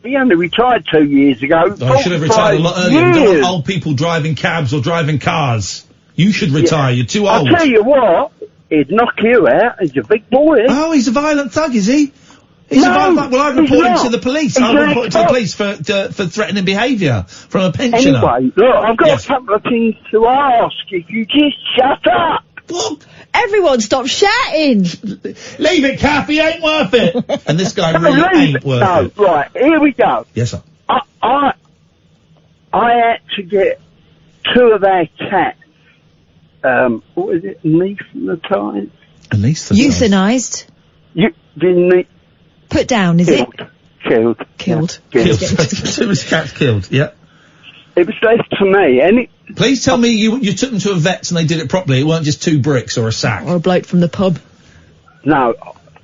he only retired 2 years ago. I should have retired a lot earlier. You don't want old people driving cabs or driving cars. You should retire. You're too old. I'll tell you what, he'd knock you out. He's a big boy. Oh, he's a violent thug, is he? He's a violent. Well, I report him to the police. I report him to the police for threatening behaviour from a pensioner. Anyway, look, I've got a couple of things to ask. If you just shut up. Everyone stop shouting. Leave it, Kath, he ain't worth it. And this guy really ain't worth it. No, right, here we go. Yes, sir. I had to get 2 of our cats, what is it, anaesthetised? Euthanized. You didn't Put down, is it? Killed. Killed. It was cats killed, yeah. It was left to me, and it... Please tell me you took them to a vet's and they did it properly. It weren't just 2 bricks or a sack. Or a bloke from the pub. No,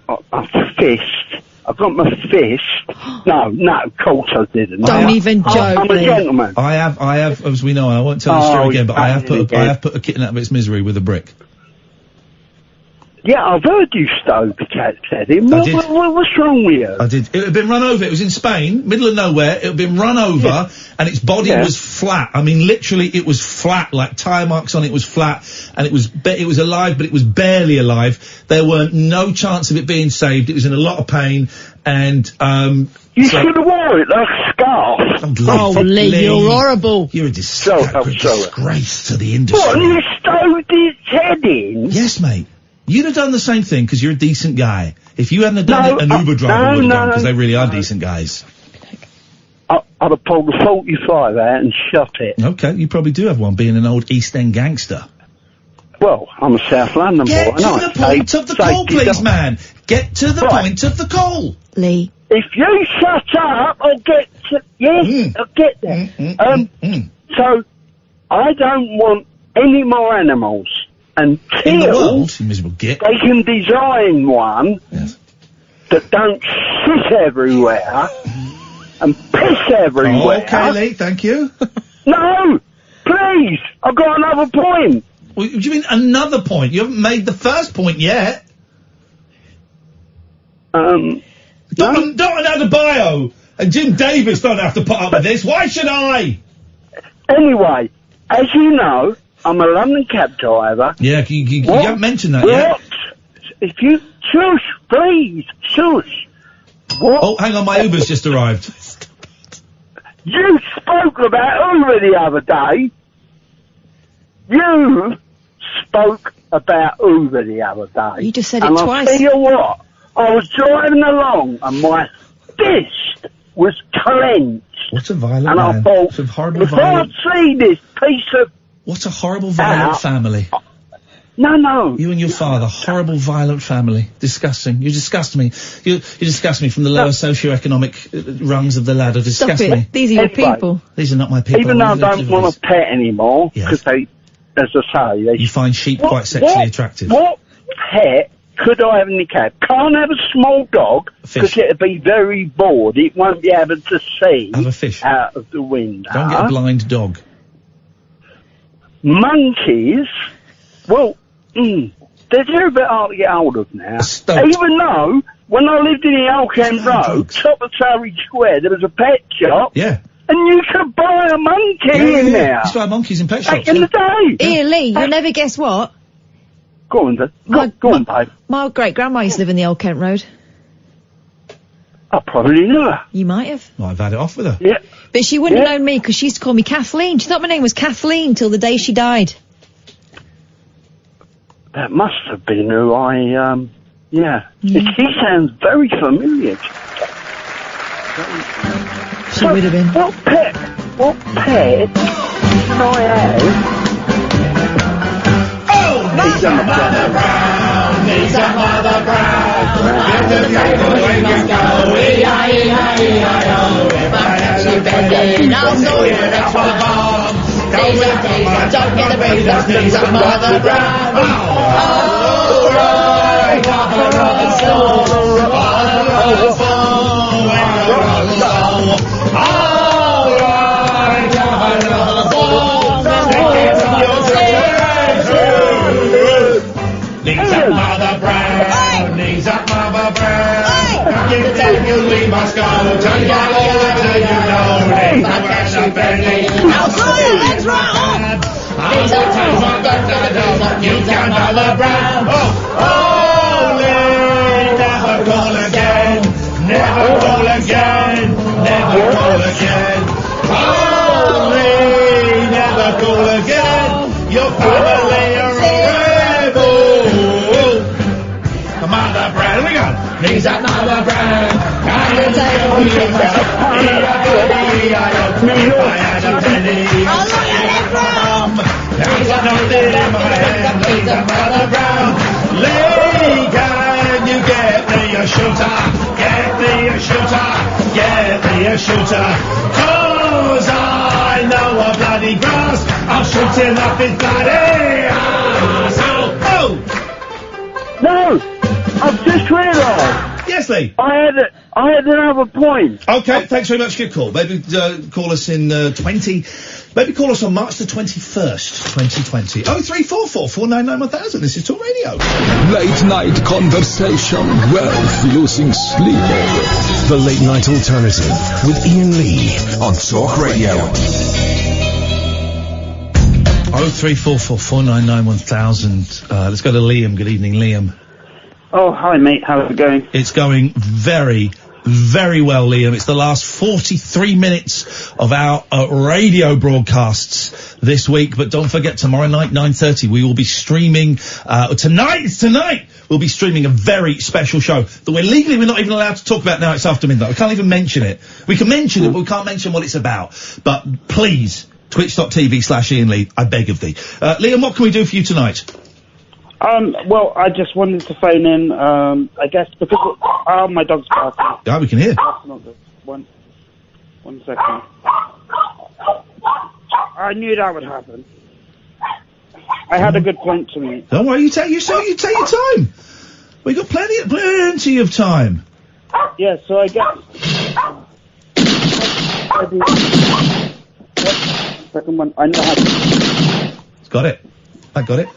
a fist. I've got my fist. No, of course I didn't. Don't even joke. I'm a gentleman. I have, as we know, I won't tell the story again, but I have put a kitten out of its misery with a brick. Yeah, I've heard you stowed the cat's head in. I did. What's wrong with you? I did. It had been run over. It was in Spain, middle of nowhere. It had been run over, and its body was flat. I mean, literally, it was flat. Like tire marks on it was flat, and it was alive, but it was barely alive. There weren't no chance of it being saved. It was in a lot of pain, and You should have worn it like a scarf. Oh, Lee, you're horrible. You're a disgrace to the industry. What, you stowed his head in? Yes, mate. You'd have done the same thing because you're a decent guy. If you hadn't have done it, an Uber driver would have done because they really are decent guys. I'd have pulled a 45 out and shot it. Okay, you probably do have one, being an old East End gangster. Well, I'm a South London Get boy. to the point of the call, please, man. Get to the point of the call. Lee. If you shut up, I'll get to... Yes, I'll get there. So, I don't want any more animals until In the world, you miserable git. they can design one that don't shit everywhere and piss everywhere. Okay, Lee, thank you. No! Please! I've got another point. What do you mean another point? You haven't made the first point yet. Don Adebayo and Jim Davis don't have to put up with this. Why should I? Anyway, as you know, I'm a London cab driver. Yeah, you haven't mentioned that yet. If you... Shush, please, shush. What? Oh, hang on, my Uber's just arrived. You spoke about Uber the other day. You spoke about Uber the other day. You just said it and twice. I'll tell you what, I was driving along and my fist was clenched. What a violent and man. I thought, What a horrible if violent... I see this piece of... What a horrible violent family. No. You and your father, horrible violent family. Disgusting. You disgust me. You disgust me from the lower socioeconomic rungs of the ladder. Disgust Stop it. me. These are your people. These are not my people. Even though I don't want a pet anymore, because they, as I say... You find sheep quite sexually attractive. What pet could I have in the cab? Can't have a small dog, because it'd be very bored. It won't be able to see Have a fish. out of the window. Don't get a blind dog. Monkeys, well, they're a bit hard to get hold of now. Even though, when I lived in the Old Kent Road, top of Surrey Square, there was a pet shop. Yeah. And you could buy a monkey in there. You buy monkeys in pet shops. Back in the day. Ian Lee, you'll never guess what? Go on, then. Go on, babe. My great-grandma used to live in the Old Kent Road. I probably knew her. You might have. Well, I've had it off with her. Yeah. But she wouldn't have known me because she used to call me Kathleen. She thought my name was Kathleen till the day she died. That must have been who I, He sounds very familiar. She would have been. What pet can I have? He's a Mother Brown, he's a Mother Brown. Get the people when you go, E-I-E-I-E-I-O. If I catch you begging, I'll show you that's what I'm. Don't get the breeze, he's a Mother Brown. Oh, right, Robinson, all right, Knees up, Mother Brown. Knees up, Mother Brown. Come you take you, we must go. Tell you all that you know. Knees up, catch you begging. I'll show you, let's run. Knees up, knees up, Mother Brown. Oh, never call again. Never call again. Never call again. Oh, never call again. Your family are Mother Brown, here we go. Knees up, Mother Brown. I can take a week. I had a penny. Oh, look at it, Brown. There's nothing in my hand. Knees up, Mother Brown. Lee, can you get me a shooter? Get me a shooter. Get me a shooter. 'Cause I know a bloody grass. I'm shooting up his bloody ass. Oh! No! I've just realised Yes, Lee. I had another point. Okay, thanks very much for your call. Maybe call us in 20. Maybe call us on March the 21st, 2020. 0344 499 1000. This is Talk Radio. Late night conversation worth losing sleep over. The Late Night Alternative with Iain Lee on Talk Radio. 0344 499 1000. Let's go to Liam. Good evening, Liam. Oh, hi, mate. How's it going? It's going very, very well, Liam. It's the last 43 minutes of our radio broadcasts this week. But don't forget, tomorrow night, 9:30, we will be streaming, tonight, we'll be streaming a very special show that we're not even allowed to talk about now. It's after midnight. We can't even mention it. We can mention it, but we can't mention what it's about. But please, twitch.tv/Iain Lee, I beg of thee. Liam, what can we do for you tonight? Well, I just wanted to phone in, I guess, because, my dog's barking. Yeah, we can hear. That's not good. One second. I knew that would happen. I had a good point to make. Don't worry, you take your time. We got plenty of time. Yeah, so I guess... Second one, I know how to... Got it. I got it.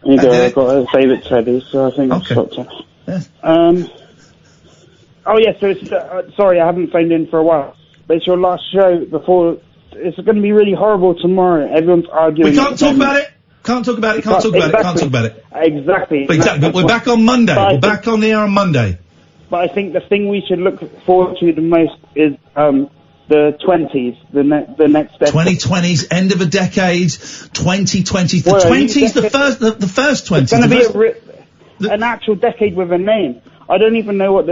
You go, I've got to save it ready, so I think I've stopped it. Yes. Oh yeah, so it's, sorry, I haven't phoned in for a while. But it's your last show before, it's going to be really horrible tomorrow. Everyone's arguing. We can't talk about it. Can't talk about it. Exactly. But we're back on Monday. We're back on the air on Monday. But I think the thing we should look forward to the most is, the 20s, the next decade. 2020s, end of a decade, 2020s, the 20s, the first 20s. It's going to be an actual decade with a name. I don't even know what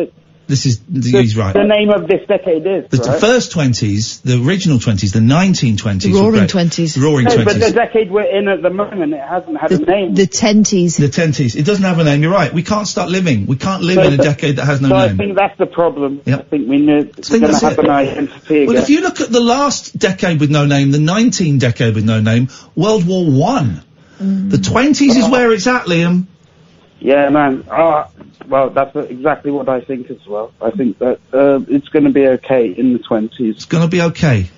he's right. The name of this decade is, The first 20s, the original 20s, the 1920s. The Roaring 20s. The Roaring 20s. But the decade we're in at the moment, it hasn't had a name. The 10s. The 10s. It doesn't have a name, you're right. We can't start living. We can't live in a decade that has no name. I think that's the problem. Yep. I think we know it's going to have an identity again. Well, if you look at the last decade with no name, the 19 decade with no name, World War I. The 20s is where it's at, Liam. Yeah, man. Well, that's exactly what I think as well. I think that it's going to be okay in the 20s. It's going to be okay.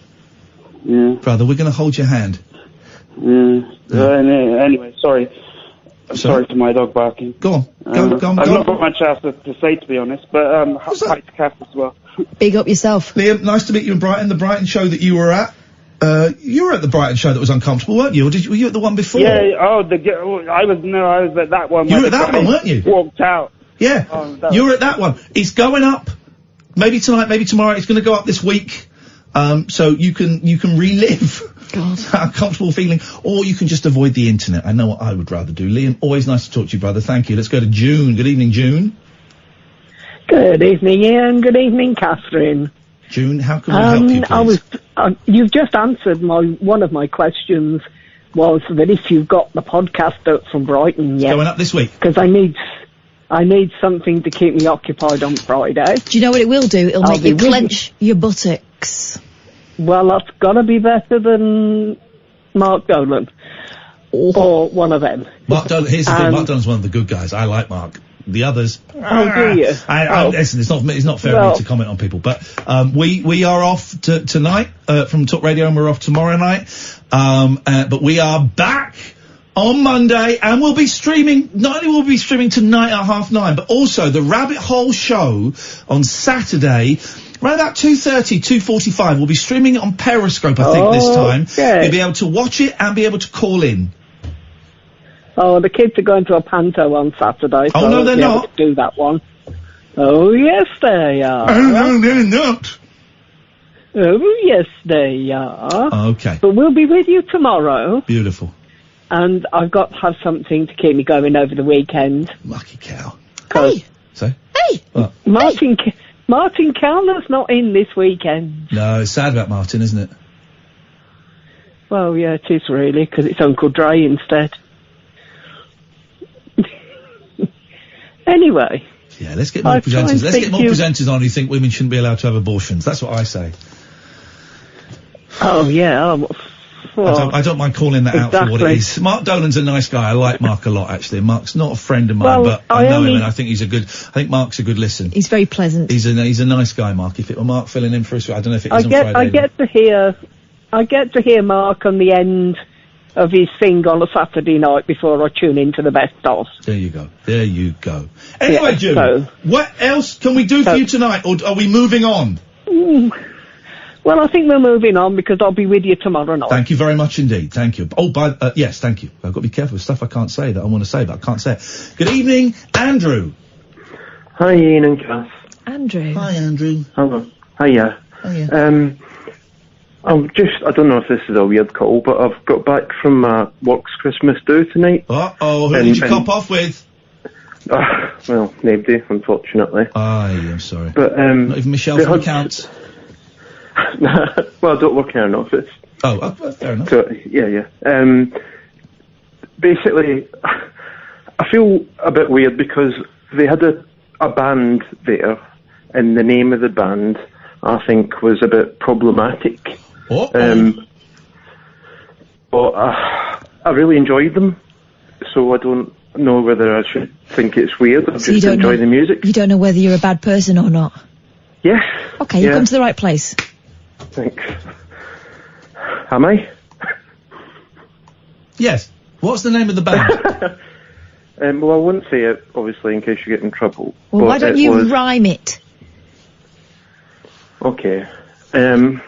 Yeah. Brother, we're going to hold your hand. Anyway, sorry. I'm sorry for my dog barking. Go on. Go on. I've not got much else to say, to be honest, but hi to Kath as well. Big up yourself. Liam, nice to meet you in Brighton. The Brighton show that you were at. You were at the Brighton show that was uncomfortable, weren't you? Or were you at the one before? Yeah, I was at that one. You were at that one, weren't you? Walked out. Yeah, you were at that one. It's going up. Maybe tonight, maybe tomorrow. It's going to go up this week. So you can relive that uncomfortable feeling, or you can just avoid the internet. I know what I would rather do. Liam, always nice to talk to you, brother. Thank you. Let's go to June. Good evening, June. Good evening, Ian. Good evening, Catherine. June, how can we help you, please? You've just answered one of my questions. Was that if you've got the podcast out from Brighton yet? Going up this week. Because I need something to keep me occupied on Friday. Do you know what it will do? It'll make you clench your buttocks. Well, that's got to be better than Mark Dolan. Or one of them. Mark Dolan, here's the thing, Mark Dolan's one of the good guys. I like Mark. The others. Oh, do you? Listen, it's not fair of me to comment on people, but we are off tonight from Talk Radio, and we're off tomorrow night. But we are back on Monday, and we'll be streaming. Not only will we be streaming tonight at 9:30, but also the Rabbit Hole show on Saturday. Around about 2:30, 2:45, we'll be streaming it on Periscope, I think, this time. Okay. You'll be able to watch it and be able to call in. Oh, the kids are going to a panto on Saturday. So Oh, no, they're I'll be able not. to do that one. Oh, yes, they are. Oh, no, they're not. Oh, yes, they are. Okay. But we'll be with you tomorrow. Beautiful. And I've got to have something to keep me going over the weekend. Lucky cow. Hey! So? Hey! What? Martin Cowler's not in this weekend. No, it's sad about Martin, isn't it? Well, yeah, it is really, because it's Uncle Dre instead. Anyway. Yeah, let's get more presenters. Let's get more presenters on who think women shouldn't be allowed to have abortions. That's what I say. Oh, yeah. I don't mind calling that out for what it Exactly. is. Mark Dolan's a nice guy. I like Mark a lot, actually. Mark's not a friend of mine, Well, but I know him, only- and I think I think Mark's a good listen. He's very pleasant. He's a nice guy, Mark. If it were Mark filling in for us, I don't know if it is on Friday. I get to hear Mark on the end of his thing on a Saturday night before I tune into the best of. There you go. There you go. Anyway, Yeah, Julie, so- what else can we do for you tonight, or are we moving on? Well, I think we're moving on because I'll be with you tomorrow night. Thank you very much indeed. Thank you. Oh, yes, thank you. I've got to be careful with stuff I can't say that I want to say, but I can't say it. Good evening, Andrew. Hi, Ian and Cass. Andrew. Hi, Andrew. Hello. Hiya. Hiya. I don't know if this is a weird call, but I've got back from my work's Christmas do tonight. Uh-oh, who did you cop off with? Well, nobody, unfortunately. I'm sorry. But, Not even Michelle they from had- accounts? Well, I don't work in an office. Oh, fair enough. So, yeah. Basically, I feel a bit weird because they had a band there, and the name of the band, I think, was a bit problematic. But I really enjoyed them, so I don't know whether I should think it's weird or So you just don't enjoy know- the music. You don't know whether you're a bad person or not. Yes. Okay, you've Yeah. come to the right place. Thanks. Am I? Yes. What's the name of the band? Well, I wouldn't say it, obviously, in case you get in trouble. Well, but why don't it you was- rhyme it? Okay. The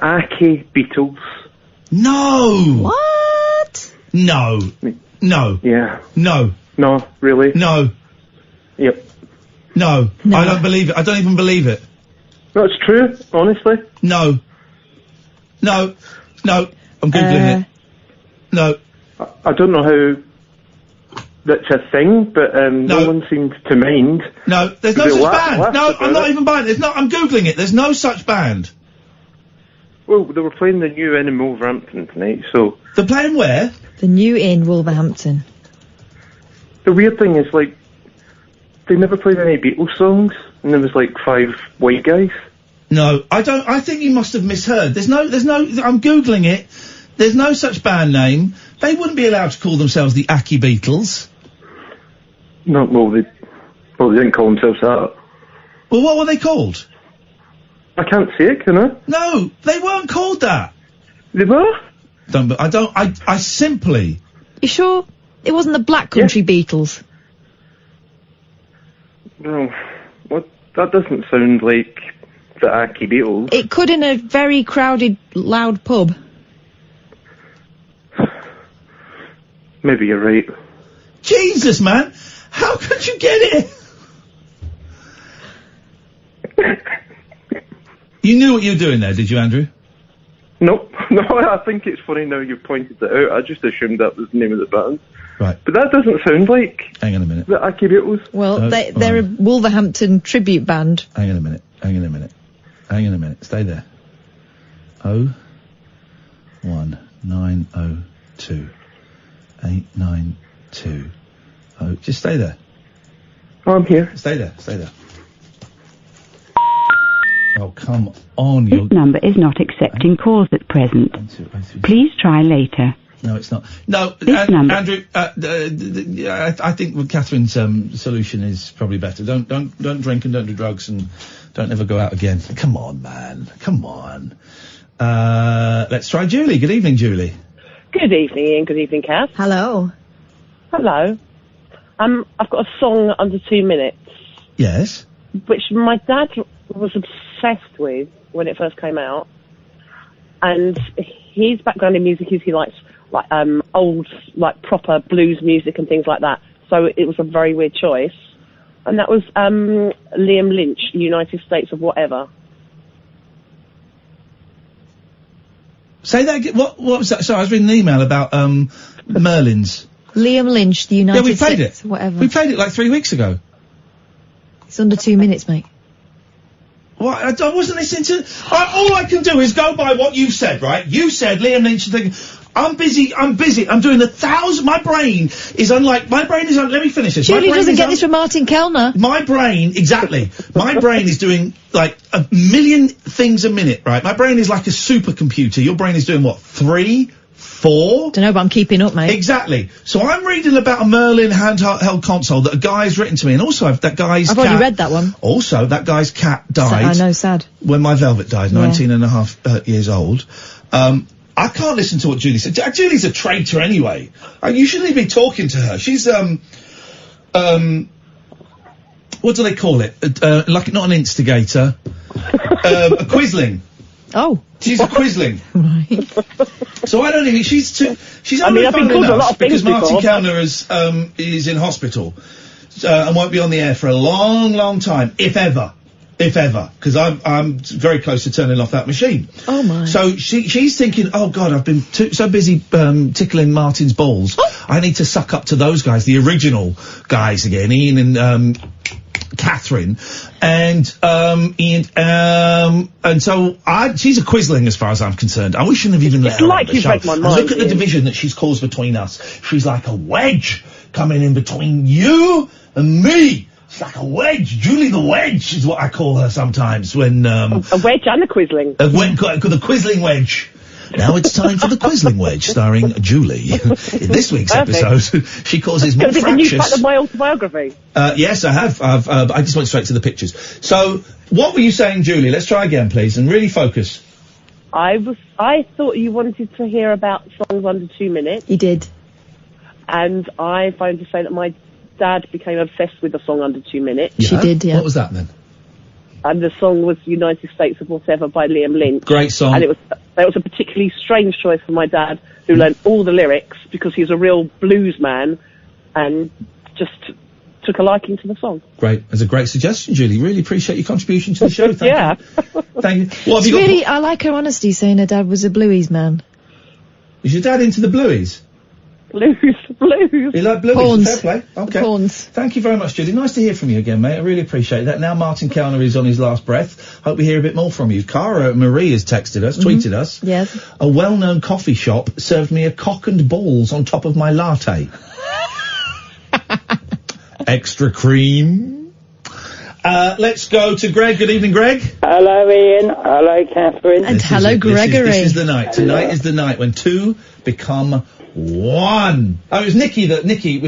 Aki Beatles. No! What? No. No. Yeah. No. No, really? No. Yep. No. I don't believe it. I don't even believe it. No, it's true, honestly. No. No. No. I'm Googling it. No. I don't know how that's a thing, but no one seemed to mind. No, there's no They such laughed band. No, about I'm not it. even buying it. I'm Googling it. There's no such band. Well, they were playing the new Inn in Wolverhampton tonight, so... They're playing where? The New Inn, Wolverhampton. The weird thing is, like, they never played any Beatles songs, and there was, like, 5 white guys. No, I don't. I think you must have misheard. There's no. I'm Googling it. There's no such band name. They wouldn't be allowed to call themselves the Aki Beatles. No, well, they didn't call themselves that. Well, what were they called? I can't say it, can I? No, they weren't called that. They were? I simply... You sure? It wasn't the Black Country Beatles? No. What? That doesn't sound like the Aki Beatles. It could in a very crowded, loud pub. Maybe you're right. Jesus, man! How could you get it? You knew what you were doing there, did you, Andrew? Nope. No, I think it's funny now you pointed it out. I just assumed that was the name of the band. Right. But that doesn't sound like... Hang on a minute. The Aki Beatles. Well, they're a Wolverhampton tribute band. Hang on a minute. Stay there. 01902 892. Oh, just stay there. Oh, I'm here. Stay there. Oh, come on, This number is not accepting calls at present. Please try later. No, it's not. No, This number- Andrew. I think Catherine's solution is probably better. Don't drink and don't do drugs and don't ever go out again. Come on, man. Come on. Let's try Julie. Good evening, Julie. Good evening, Ian. Good evening, Kath. Hello. Hello. I've got a song under 2 minutes, Yes. which my dad was obsessed with when it first came out. And his background in music is he likes like old, like proper blues music and things like that. So it was a very weird choice. And that was Liam Lynch, United States of Whatever. Say that again. What was that? Sorry, I was reading an email about Merlin's. Liam Lynch, the United Yeah, we played States, it. whatever. We played it like 3 weeks ago. It's under 2 minutes, mate. What? I wasn't listening to... all I can do is go by what you said, right? You said Liam Lynch thing. I'm busy. I'm doing 1,000. My brain is unlike. Let me finish this. Surely he doesn't get this from Martin Kellner. My brain, exactly. My brain is doing like 1 million things a minute, right? My brain is like a supercomputer. Your brain is doing what? 3, 4? Don't know, but I'm keeping up, mate. Exactly. So I'm reading about a Merlin handheld console that a guy's written to me, and also that guy's I've already read that one. Also, that guy's cat died. I know, sad. When my Velvet died, 19 and a half years old. I can't listen to what Julie said. Julie's a traitor anyway. You shouldn't even be talking to her. She's, what do they call it? Like, not an instigator. A quisling. Oh. She's a quisling. Right. So I don't even, she's only phoning us because Martin Kellner is in hospital, and won't be on the air for a long, long time, if ever, because I'm very close to turning off that machine. Oh my. So she's thinking, oh God, I've been so busy tickling Martin's balls. I need to suck up to those guys, the original guys again, Iain and Katherine, and Iain, and so she's a quisling as far as I'm concerned. We shouldn't have even let her on the show. Read my mind, look at the division that she's caused between us. She's like a wedge coming in between you and me. It's like a wedge. Julie the Wedge is what I call her sometimes when, a wedge and a quisling. The quisling wedge. Now it's time for the Quisling Wedge, starring Julie. In this week's episode, she causes more fractures. It's going to be the new part of my autobiography. Yes, I have. I just went straight to the pictures. So, what were you saying, Julie? Let's try again, please, and really focus. I thought you wanted to hear about songs under 2 minutes. You did. And I phoned to say that my dad became obsessed with a song under 2 minutes. Yeah? She did, yeah. What was that then? And the song was United States of Whatever by Liam Lynch. Great song. And it was a particularly strange choice for my dad, who learned all the lyrics because he's a real blues man and just took a liking to the song. Great. That's a great suggestion, Julie. Really appreciate your contribution to the show. Thank Yeah. you. Thank you. What have you got? I like her honesty saying her dad was a blues man. Is your dad into the blues? Blues. You like blues? Horns. Fair play. Okay. Horns. Thank you very much, Julie. Nice to hear from you again, mate. I really appreciate that. Now Martin Kellner is on his last breath. Hope we hear a bit more from you. Cara Marie has texted us, tweeted us. Yes. A well-known coffee shop served me a cock and balls on top of my latte. Extra cream. Let's go to Greg. Good evening, Greg. Hello, Ian. Hello, Katherine. And hello, Gregory. This is the night. Tonight is the night when two become one. Oh, it was Nikki Nikki,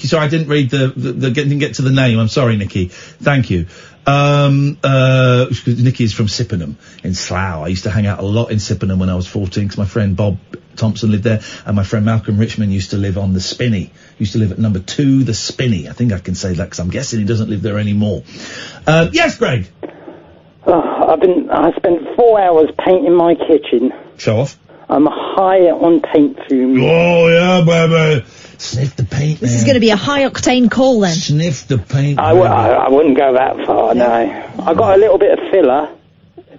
sorry, I didn't read didn't get to the name. I'm sorry, Nikki. Thank you. Nikki is from Sippenham in Slough. I used to hang out a lot in Sippenham when I was 14 because my friend Bob Thompson lived there, and my friend Malcolm Richmond used to live on the Spinney. Used to live at number 2, the Spinney. I think I can say that because I'm guessing he doesn't live there anymore. Yes, Greg. I spent 4 hours painting my kitchen. Show off. I'm high on paint fumes. Oh, yeah, baby. Sniff the paint, This is going to be a high-octane call, then. Sniff the paint. I wouldn't go that far, no. I got a little bit of filler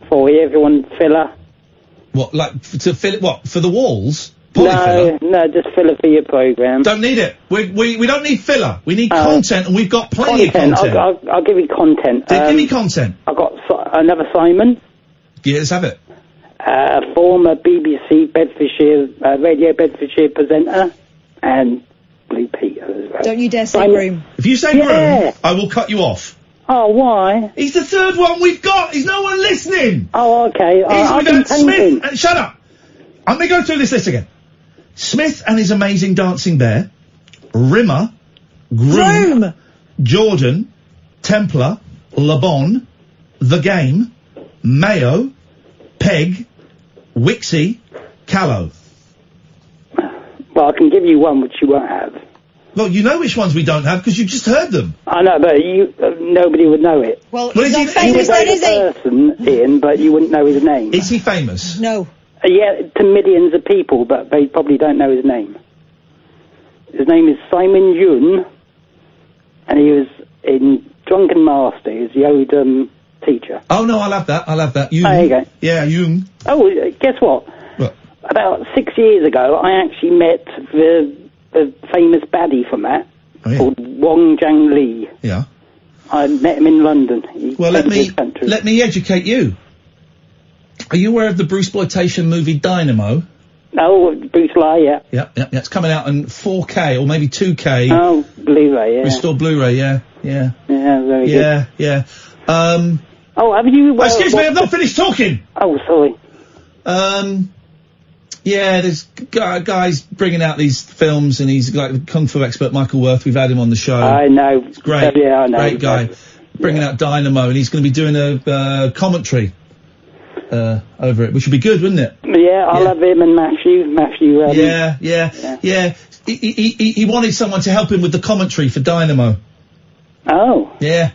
for you, if you want filler. What, like, to fill it, what, for the walls? Polyfiller? No, just filler for your programme. Don't need it. We don't need filler. We need content, and we've got plenty of content. I'll give you content. Give me content. I've got another Simon. Yeah, let's have it. Former BBC Bedfordshire, Radio Bedfordshire presenter, and Blue Peter as well. Don't you dare say Broom. If you say Broom, I will cut you off. Oh, why? He's the third one we've got. There's no one listening. Oh, okay. We've got Smith. Shut up. I'm going to go through this list again. Smith and his amazing dancing bear. Rimmer. Groom. Jordan. Templar. Le-Bon. The Game. Mayo. Peg. Wixie. Callow. Well, I can give you one which you won't have. Well, you know which ones we don't have because you just heard them. I know, but nobody would know it. Well, he's not famous then, is he? Person, Ian, but you wouldn't know his name. Is he famous? No. Yeah, to millions of people, but they probably don't know his name. His name is Simon Yun, and he was in Drunken Master. He's the old teacher. Oh, no, I'll have that. Jung. There you go. Yeah, Jung. Oh, guess what? What? About 6 years ago, I actually met the famous baddie from that, called Wong Jang Lee. Yeah. I met him in London. Well, let me educate you. Are you aware of the Bruceploitation movie Dynamo? Oh, Bruce Lee, yeah. Yeah. It's coming out in 4K or maybe 2K. Oh, Blu-ray, yeah. Restore Blu-ray, yeah. Yeah, very good. Yeah. Oh, have you... excuse me, I've not finished talking! Oh, sorry. Yeah, there's guys bringing out these films, and he's like the Kung Fu expert, Michael Worth. We've had him on the show. I know. It's great. Yeah, I know. Great guy. Bringing out Dynamo, and he's going to be doing a commentary over it, which would be good, wouldn't it? Yeah, I'll have him and Matthew. Yeah. He wanted someone to help him with the commentary for Dynamo. Oh. Yeah.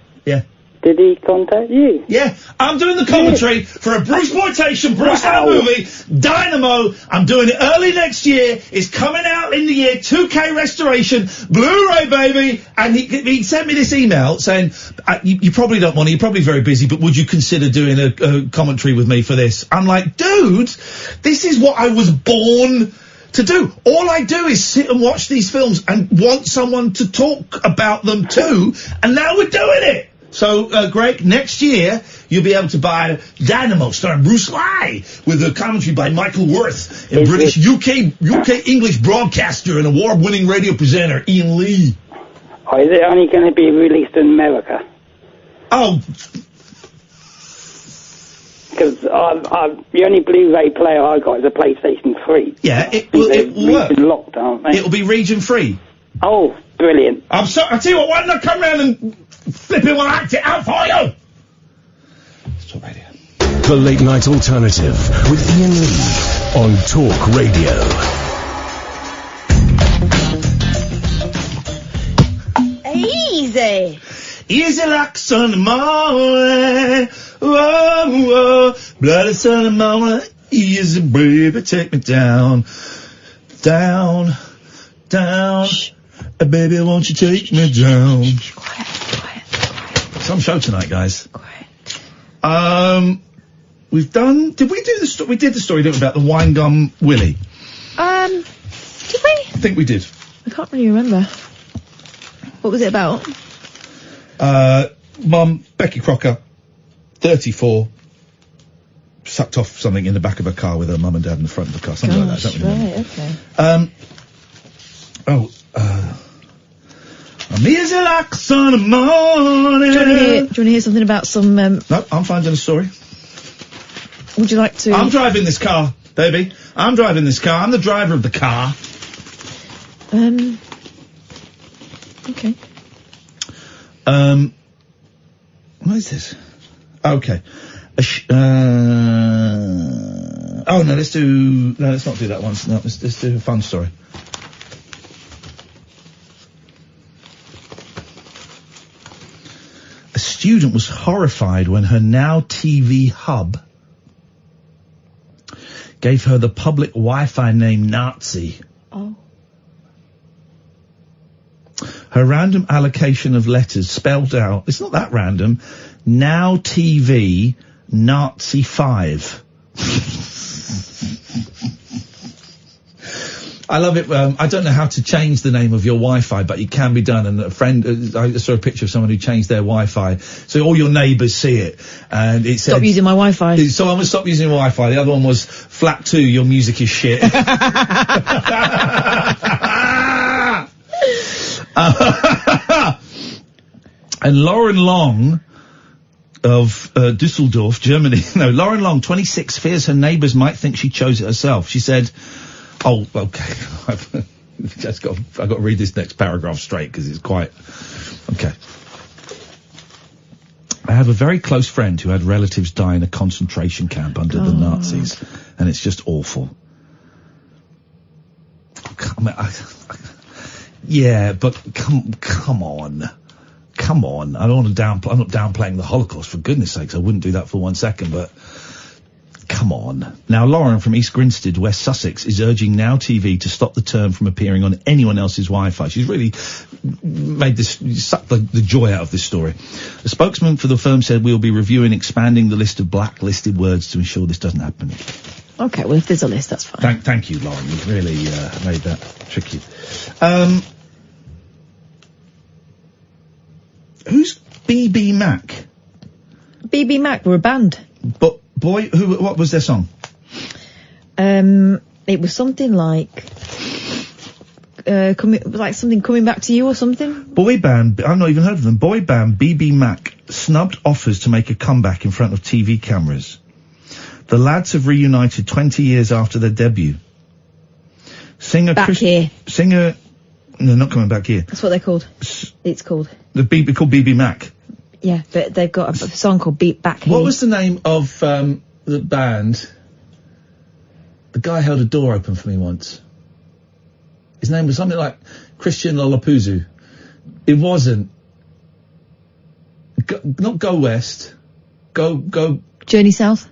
Did he contact you? Yeah, I'm doing the commentary for a Bruceploitation Bruce Lee movie, Dynamo. I'm doing it early next year. It's coming out in the year 2K restoration, Blu-ray, baby. And he sent me this email saying, you probably don't want it, you're probably very busy, but would you consider doing a commentary with me for this? I'm like, dude, this is what I was born to do. All I do is sit and watch these films and want someone to talk about them too, and now we're doing it. So, Greg, next year, you'll be able to buy Dynamo starring Bruce Lee with a commentary by Michael Worth, a British UK English broadcaster and award-winning radio presenter, Iain Lee. Oh, is it only going to be released in America? Oh. Because the only Blu-ray player I got is a PlayStation 3. Yeah, it will work. Region locked, aren't they? It'll be region free. Oh, brilliant. I'm sorry, I tell you what, why don't I come round and flipping will act it out for you? Talk Radio. The Late Night Alternative with Iain Lee on Talk Radio. Easy. Easy like Sunday morning. Whoa, bloody Sunday morning. Easy, baby, take me down. Down. Baby, won't you take me down? Quiet. Some show tonight, guys. Quiet. We've done... Did we do the story? We did the story, didn't we, about the wine gum Willie? Did we? I think we did. I can't really remember. What was it about? Mum, Becci Crocker, 34, sucked off something in the back of her car with her mum and dad in the front of the car. Something like that. Don't remember. Okay. I'm easy like Sunday morning. Do you want to hear something about some... No, I'm finding a story. Would you like to... I'm driving this car, baby. I'm driving this car. I'm the driver of the car. Okay. What is this? Okay. Oh, no, let's not do that one. No, let's do a fun story. A student was horrified when her Now TV hub gave her the public Wi-Fi name Nazi. Oh. Her random allocation of letters spelled out, it's not that random, Now TV Nazi 5. I love it. I don't know how to change the name of your Wi-Fi, but it can be done. And a friend, I saw a picture of someone who changed their Wi-Fi, so all your neighbours see it. And it said, "Stop using my Wi-Fi." So I'm gonna stop using Wi-Fi. The other one was flat 2. Your music is shit. And Lauren Long of Düsseldorf, Germany. No, Lauren Long, 26, fears her neighbours might think she chose it herself. She said, "Oh, okay, I've got to read this next paragraph straight because it's quite okay." I have a very close friend who had relatives die in a concentration camp under the Nazis, and it's just awful. Yeah, but come on. I don't want to I'm not downplaying the Holocaust, for goodness sakes. I wouldn't do that for 1 second, but come on. Now, Lauren from East Grinstead, West Sussex, is urging Now TV to stop the term from appearing on anyone else's Wi-Fi. She's really made this, sucked the joy out of this story. A spokesman for the firm said, "We'll be reviewing expanding the list of blacklisted words to ensure this doesn't happen." Okay, well, if there's a list, that's fine. Thank you, Lauren. You've really made that tricky. Who's BB Mac? BB Mac were a band. But what was their song? It was something like... something coming back to you or something? Boy band, I've not even heard of them. Boy band BB Mac snubbed offers to make a comeback in front of TV cameras. The lads have reunited 20 years after their debut. Singer here. Singer... No, not coming back here. That's what they're called. It's called. They're called BB Mac. Yeah, but they've got a song called Beat Back Here. What was the name of the band? The guy held a door open for me once. His name was something like Christian Lollapuzu. It wasn't. Not Go West. Go... Journey South?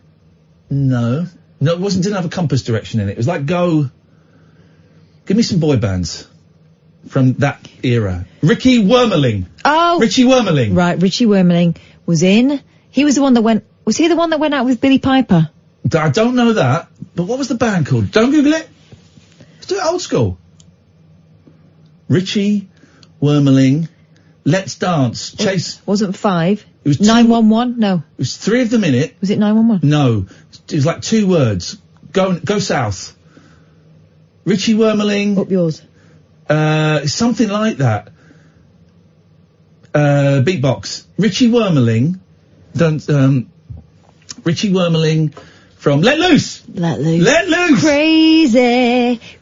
No, it wasn't. Didn't have a compass direction in it. It was like Go... Give me some boy bands from that era. Ricky Wormerling. Oh! Richie Wormerling. Right, Richie Wormerling was in. He was the one that went... Was he the one that went out with Billy Piper? I don't know that, but what was the band called? Don't Google it. Let's do it old school. Richie Wormerling. Let's Dance. Chase. Wasn't 5. It was 911? No. It was 3 of them in it. Was it 911? No. It was like 2 words. Go south. Richie Wormerling. Up yours. Something like that. Beatbox. Richie Wormerling. Richie Wormerling from Let Loose. Let Loose. Let Loose.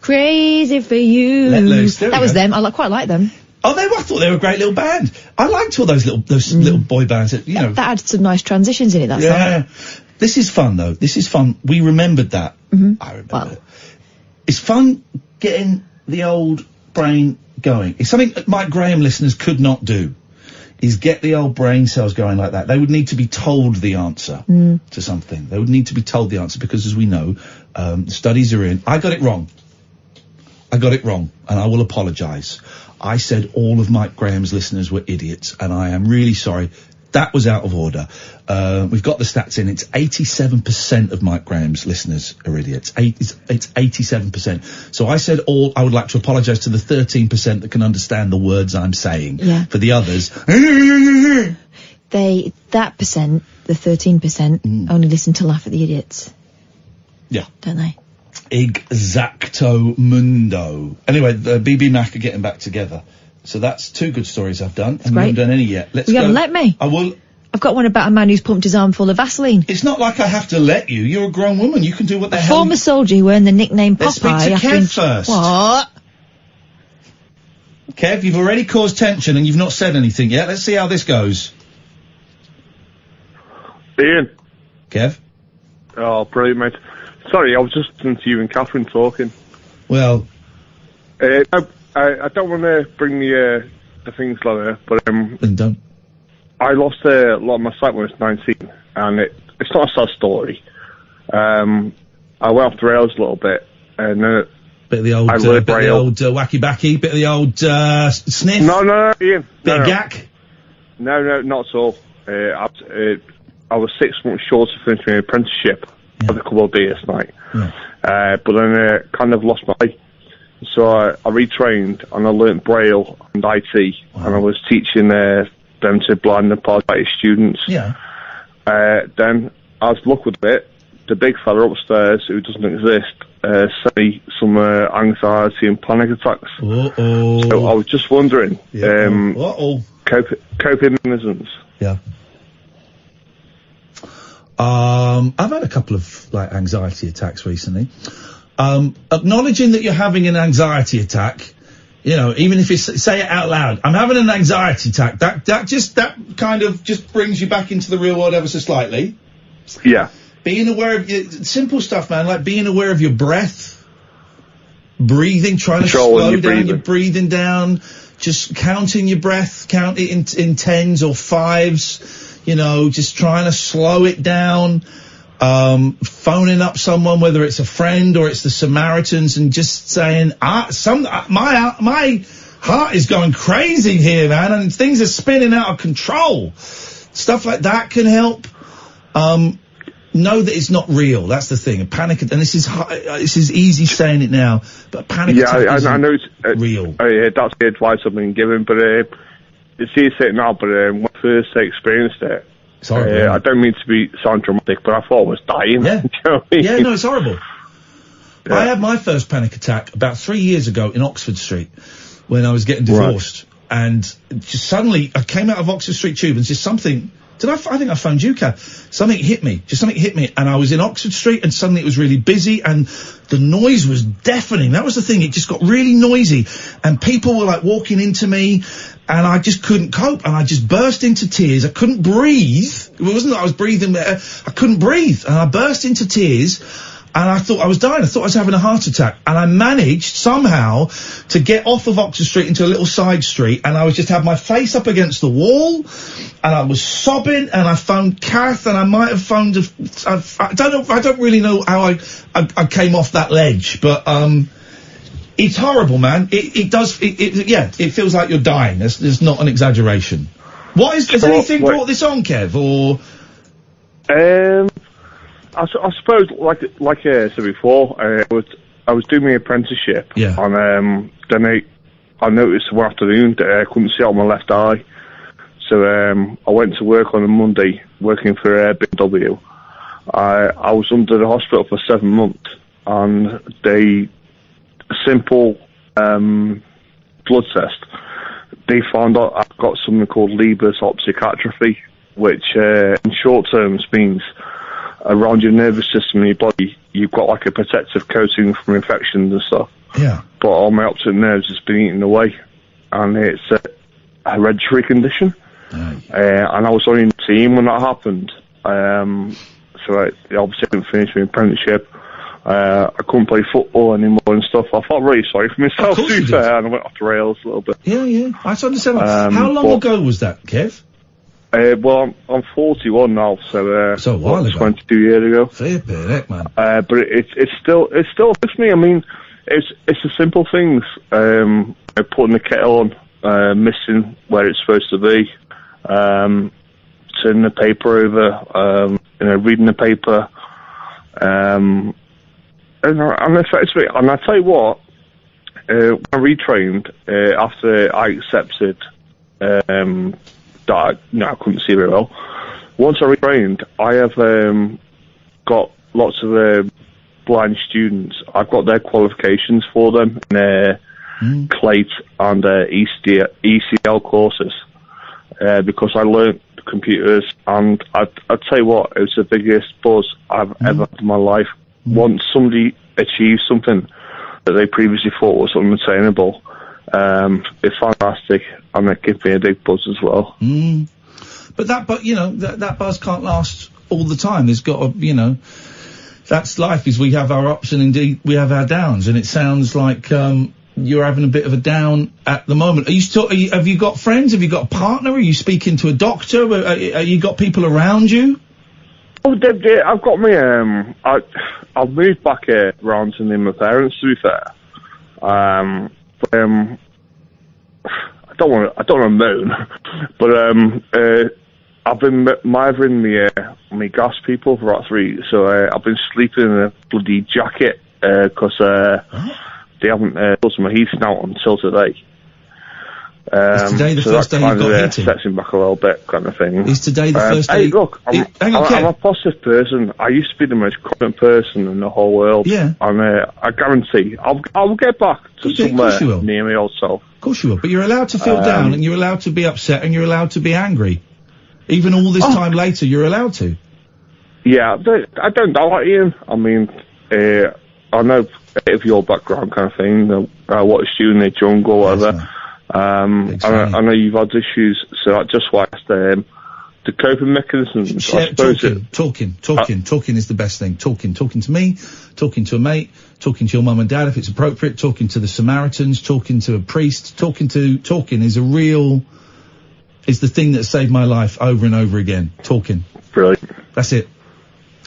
Crazy for you. Let Loose. That was them. I quite like them. Oh, I thought they were a great little band. I liked all those little boy bands that, That had some nice transitions in it, that song. This is fun, though. This is fun. We remembered that. I remember it. It's fun getting the old brain going. It's something that Mike Graham listeners could not do, is get the old brain cells going like that. They would need to be told the answer to something. They would need to be told the answer because, as we know, studies are in. I got it wrong, and I will apologise. I said all of Mike Graham's listeners were idiots, and I am really sorry. That was out of order. We've got the stats in. It's 87% of Mike Graham's listeners are idiots. It's 87%. So I said I would like to apologise to the 13% that can understand the words I'm saying. Yeah. For the others. The 13%, only listen to Laugh at the Idiots. Yeah. Don't they? Exacto mundo. Anyway, the BB Mac are getting back together. So that's 2 good stories I've done. And great. you haven't done any yet. You haven't let me. I will. I've got one about a man who's pumped his arm full of Vaseline. It's not like I have to let you. You're a grown woman. You can do what the hell. Former soldier who earned the nickname Let's Popeye. speak to Kev first. What? Kev, you've already caused tension and you've not said anything yet. Let's see how this goes. Ian. Kev? Oh, brilliant, mate. Sorry, I was just listening to you and Katherine talking. Well... I don't want to bring the things lower, but Then don't. I lost a lot of my sight when I was 19, and it's not a sad story. I went off the rails a little bit, and bit of the old wacky backy, bit of the old sniff. No, Ian. Bit of gack. No, not at all. I was 6 months short of finishing my apprenticeship. Had a couple of beers tonight, but then kind of lost my eye. So I retrained and I learnt Braille and IT, and I was teaching them to blind and paralytic students. Yeah. Then, as luck would it, the big fella upstairs, who doesn't exist, sent me some anxiety and panic attacks. Uh-oh. So I was just wondering, coping mechanisms. Yeah. I've had a couple of anxiety attacks recently. Acknowledging that you're having an anxiety attack, even if you say it out loud, I'm having an anxiety attack, that kind of just brings you back into the real world ever so slightly. Yeah. Being aware of simple stuff, man, like being aware of your breath, breathing, trying to slow down your breathing down, just counting your breath, count it in 10s or 5s, just trying to slow it down. Phoning up someone, whether it's a friend or it's the Samaritans, and just saying, my heart is going crazy here, man, and things are spinning out of control. Stuff like that can help. Know that it's not real. That's the thing. A panic, and this is easy saying it now, but a panic attack I know it's real. That's the advice I've been given, but it's easy to say it now, but when I first experienced it, I don't mean to sound dramatic, but I thought I was dying. Yeah. You know what I mean? Yeah, no, it's horrible. I had my first panic attack about 3 years ago in Oxford Street when I was getting divorced. And just suddenly I came out of Oxford Street Tube and just something... I think I phoned you, Kath. Something hit me. And I was in Oxford Street and suddenly it was really busy and the noise was deafening. That was the thing. It just got really noisy and people were like walking into me and I just couldn't cope and I just burst into tears. I couldn't breathe. It wasn't that I was breathing there. I couldn't breathe and I burst into tears. And I thought I was dying. I thought I was having a heart attack. And I managed somehow to get off of Oxford Street into a little side street. And I was just had my face up against the wall. And I was sobbing. And I phoned Kath. And I might have phoned... I don't really know how I came off that ledge. But it's horrible, man. It feels like you're dying. There's not an exaggeration. Has anything brought this on, Kev? Or... I suppose, like I said before, I was doing my apprenticeship, and then I noticed one afternoon that I couldn't see out my left eye, so I went to work on a Monday, working for BMW. I was under the hospital for 7 months, and a simple blood test, they found out I've got something called Leber's optic atrophy, which in short terms means around your nervous system in your body, you've got like a protective coating from infections and stuff. Yeah. But all my optic nerves has been eaten away, and it's a hereditary condition. And I was only in the team when that happened. So I obviously didn't finish my apprenticeship. I couldn't play football anymore and stuff. I felt really sorry for myself, to be fair, and I went off the rails a little bit. Yeah. I understand. How long ago was that, Kev? Well, I'm 41 now, so a while ago. 22 years ago. Fair bit, heck, man. But it still affects me. I mean, it's the simple things. Putting the kettle on, missing where it's supposed to be, turning the paper over, reading the paper, and it affects me. And I tell you what, when I retrained after I accepted. I couldn't see very well. Once I retrained, I have got lots of blind students. I've got their qualifications for them in CLATE and ECL courses because I learnt computers, and I'd tell you what, it was the biggest buzz I've ever had in my life. Once somebody achieves something that they previously thought was unattainable, it's fantastic, and it gives me a big buzz as well. But that buzz can't last all the time. There's got to, that's life. Is we have our ups and indeed we have our downs. And it sounds like you're having a bit of a down at the moment. Have you got friends? Have you got a partner? Are you speaking to a doctor? Are you got people around you? Oh, I've got me. I've moved back around to near my parents, to be fair. I don't want to moan, but I've been mithering my gas people for about 3 weeks, so I've been sleeping in a bloody jacket because they haven't done my heating out until today. Is today the first day you've got heating? Sets him back a little bit, kind of thing. Is today the first day? Hey, look, I'm a positive person. I used to be the most confident person in the whole world. Yeah. And I guarantee I'll get back to somewhere near my old self. Of course you will. But you're allowed to feel down, and you're allowed to be upset, and you're allowed to be angry. Even all this time later, you're allowed to. Yeah, I don't know, Iain. I mean, I know of your background kind of thing. Watched you in the jungle, whatever. I know you've had issues, so that's just why the coping mechanisms. Talking is the best thing. Talking to me, talking to a mate, talking to your mum and dad if it's appropriate, talking to the Samaritans, talking to a priest, talking is the thing that saved my life over and over again. Talking. Brilliant. That's it.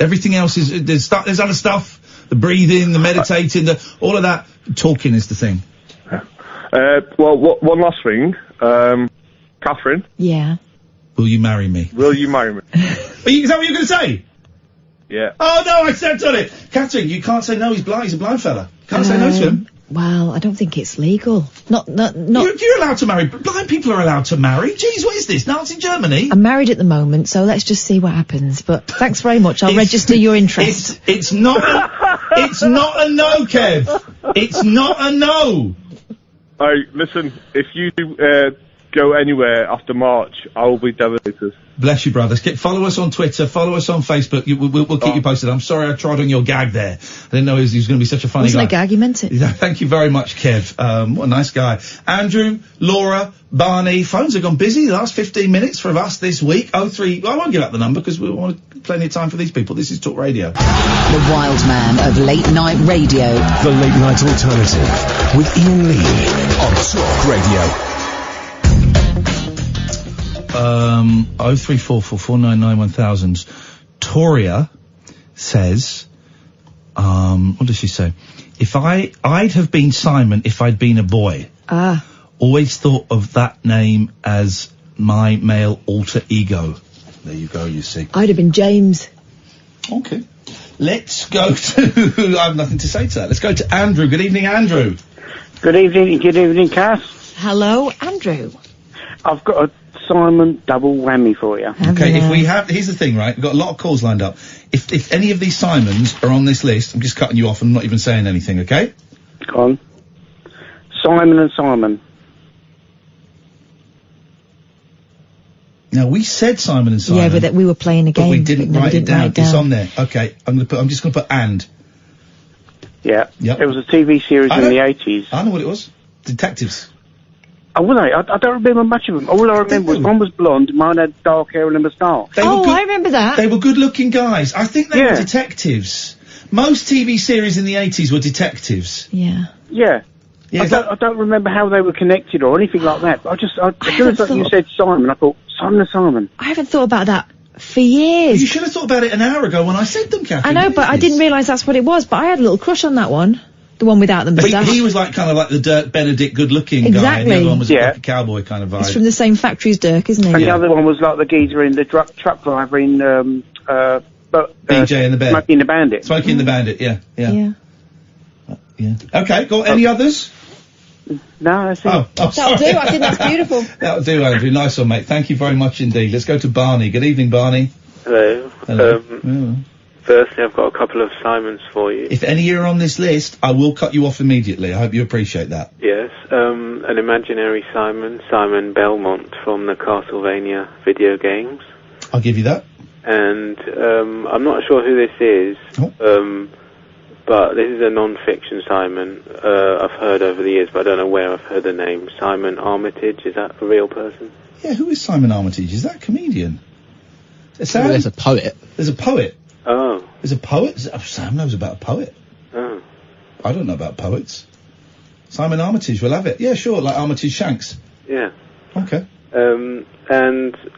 Everything else there's other stuff, the breathing, the meditating, all of that. Talking is the thing. Well, one last thing. Katherine. Yeah. Will you marry me? Will you marry me? Is that what you're going to say? Yeah. Oh, no, I stepped on it. Katherine, you can't say no, he's blind. He's a blind fella. Can't say no to him. Well, I don't think it's legal. Not. You're allowed to marry. Blind people are allowed to marry. Jeez, what is this? Nazi Germany? I'm married at the moment, so let's just see what happens. But thanks very much. I'll register your interest. It's not. It's not a no, Kev. It's not a no. Hey, listen, if you go anywhere after March, I will be devastated. Bless you, brothers. Follow us on Twitter. Follow us on Facebook. We'll keep you posted. I'm sorry I trod on your gag there. I didn't know he was going to be such a funny guy. Wasn't a gag, he meant it. Yeah, thank you very much, Kev. What a nice guy. Andrew, Laura, Barney. Phones have gone busy the last 15 minutes for us this week. 03. I won't give out the number because we want plenty of time for these people. This is Talk Radio. The wild man of late night radio. The Late Night Alternative with Iain Lee on Talk Radio. 03444991000. Toria says, what does she say? I'd have been Simon if I'd been a boy. Always thought of that name as my male alter ego. There you go, you see. I'd have been James. Okay. Let's go to, I have nothing to say to that. Let's go to Andrew. Good evening, Andrew. Good evening, Cass. Hello, Andrew. I've got a Simon double whammy for you. Okay, here's the thing, right? We've got a lot of calls lined up. If any of these Simons are on this list, I'm just cutting you off and not even saying anything, okay? Go on. Simon and Simon. Now, we said Simon and Simon. Yeah, but we were playing a game. But we didn't write it down. Write It's on there. Okay, I'm just gonna put and. Yeah. Yep. It was a TV series in the 80s. I know what it was. Detectives. Oh, were they? I don't remember much of them. All I remember was one was blonde, mine had dark hair and a moustache. I remember that. They were good-looking guys. I think they were detectives. Most TV series in the 80s were detectives. Yeah. Yeah. I don't remember how they were connected or anything like that. As soon as you said Simon, I thought, Simon and Simon. I haven't thought about that for years. You should have thought about it an hour ago when I said them, Katherine. I know, but I didn't realise that's what it was. But I had a little crush on that one. The one without the moustache. He was like kind of like the Dirk Benedict good-looking guy. Exactly. And the other one was like a cowboy kind of vibe. He's from the same factory as Dirk, isn't he? And the other one was like the geezer in the truck driver in, BJ and the Bear. Smokey and the Bandit. Smokey and the Bandit, yeah. Okay, got any others? No, that's it. That'll do. I think that's beautiful. That'll do, Andrew. Nice one, mate. Thank you very much indeed. Let's go to Barney. Good evening, Barney. Hello. Hello. Firstly, I've got a couple of Simons for you. If any are on this list, I will cut you off immediately. I hope you appreciate that. Yes. An imaginary Simon, Simon Belmont from the Castlevania video games. I'll give you that. And I'm not sure who this is, but this is a non-fiction Simon I've heard over the years, but I don't know where I've heard the name. Simon Armitage, is that a real person? Yeah, who is Simon Armitage? Is that a comedian? There's a poet. There's a poet? Oh. There's a poet? Sam knows about a poet. Oh. I don't know about poets. Simon Armitage, we'll have it. Yeah, sure, like Armitage Shanks. Yeah. Okay. And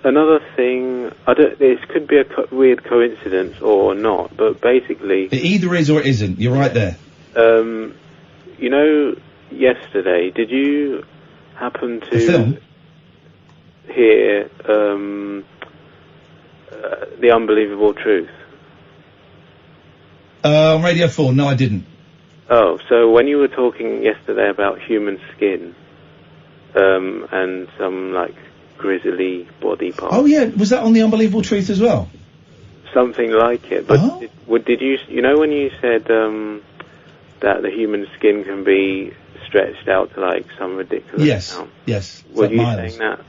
another thing, this could be a weird coincidence or not, but basically... It either is or it isn't. You're right there. You know, yesterday, did you happen to hear The Unbelievable Truth? On Radio 4, no, I didn't. Oh, so when you were talking yesterday about human skin, and some, like, grisly body parts... Oh, yeah, was that on The Unbelievable Truth as well? Something like it, but did you know when you said, that the human skin can be stretched out to, like, some ridiculous amount? Yes. Were you saying that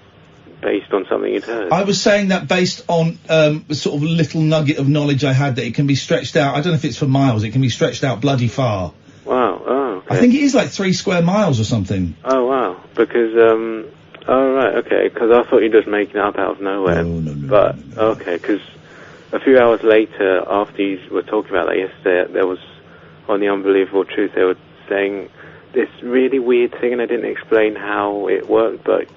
based on something you'd heard? I was saying that based on a sort of little nugget of knowledge I had that it can be stretched out. I don't know if it's for miles. It can be stretched out bloody far. Wow. Oh, okay. I think it is like 3 square miles or something. Oh, wow. Because, oh, right, okay. Because I thought you were just making it up out of nowhere. No. But, okay, because a few hours later, after you were talking about that yesterday, there was, on The Unbelievable Truth, they were saying this really weird thing, and I didn't explain how it worked, but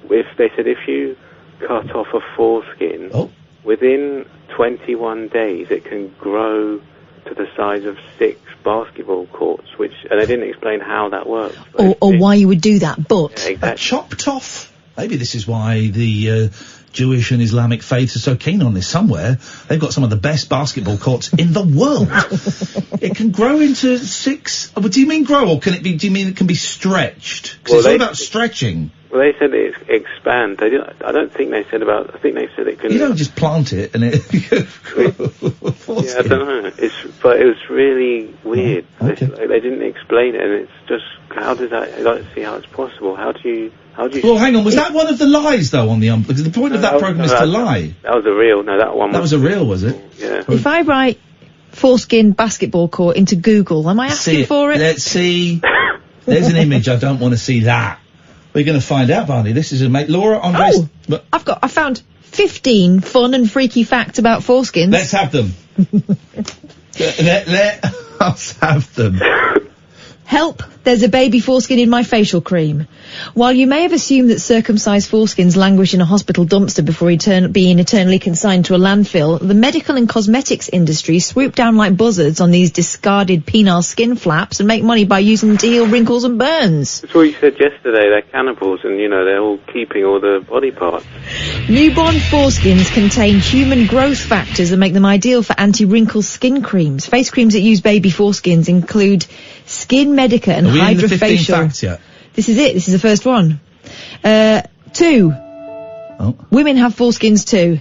they said if you cut off a foreskin, within 21 days it can grow to the size of 6 basketball courts, and they didn't explain how that works. Or why you would do that, but... Yeah, exactly. Chopped off. Maybe this is why the Jewish and Islamic faiths are so keen on this. Somewhere, they've got some of the best basketball courts in the world. It can grow into 6... do you mean grow, or do you mean it can be stretched? Because it's all about stretching. Well, they said it expands. I don't think they said about. I think they said it can. You don't just plant it and it. Yeah, I don't know. But it was really weird. Okay. They didn't explain it, and it's just how does that? I don't see how it's possible. How do you? Well, hang on. Was that one of the lies though on the because the point of that program is to lie. That was a real. No, that one. That was a real, was it? Yeah. If I write foreskin basketball court into Google, am I asking for it? Let's see. There's an image. I don't want to see that. We're going to find out, Barney. This is a mate. Laura, Andres. Oh, I found 15 fun and freaky facts about foreskins. Let's have them. let us have them. Help, there's a baby foreskin in my facial cream. While you may have assumed that circumcised foreskins languish in a hospital dumpster before being eternally consigned to a landfill, the medical and cosmetics industry swoop down like buzzards on these discarded penile skin flaps and make money by using them to heal wrinkles and burns. That's what you said yesterday. They're cannibals, and they're all keeping all the body parts. Newborn foreskins contain human growth factors that make them ideal for anti-wrinkle skin creams. Face creams that use baby foreskins include Skin Medica and Are we in the 15 Hydrofacial. facts yet? This is it. This is the first one. 2. Women have foreskins too.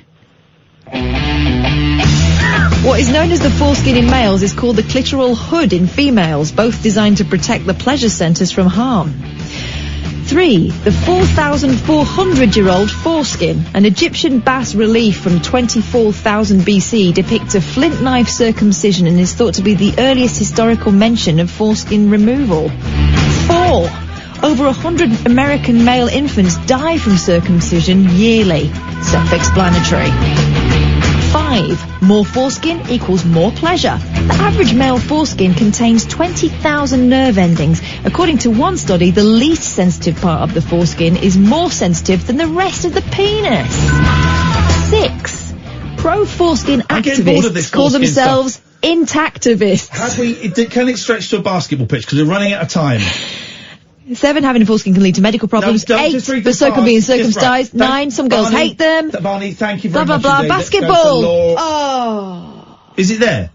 What is known as the foreskin in males is called the clitoral hood in females, both designed to protect the pleasure centres from harm. 3. The 4,400-year-old foreskin. An Egyptian bas relief from 24,000 BC depicts a flint knife circumcision and is thought to be the earliest historical mention of foreskin removal. 4. Over 100 American male infants die from circumcision yearly. Self-explanatory. 5. More foreskin equals more pleasure. The average male foreskin contains 20,000 nerve endings. According to one study, the least sensitive part of the foreskin is more sensitive than the rest of the penis. 6. Pro-foreskin activists call themselves intactivists. Can it stretch to a basketball pitch? Because we're running out of time. 7. Having a foreskin can lead to medical problems. 8. The circum being circumcised. 9. Some girls hate them. Barney, thank you very blah, much. blah, blah. Indeed. Basketball. Oh. Is it there?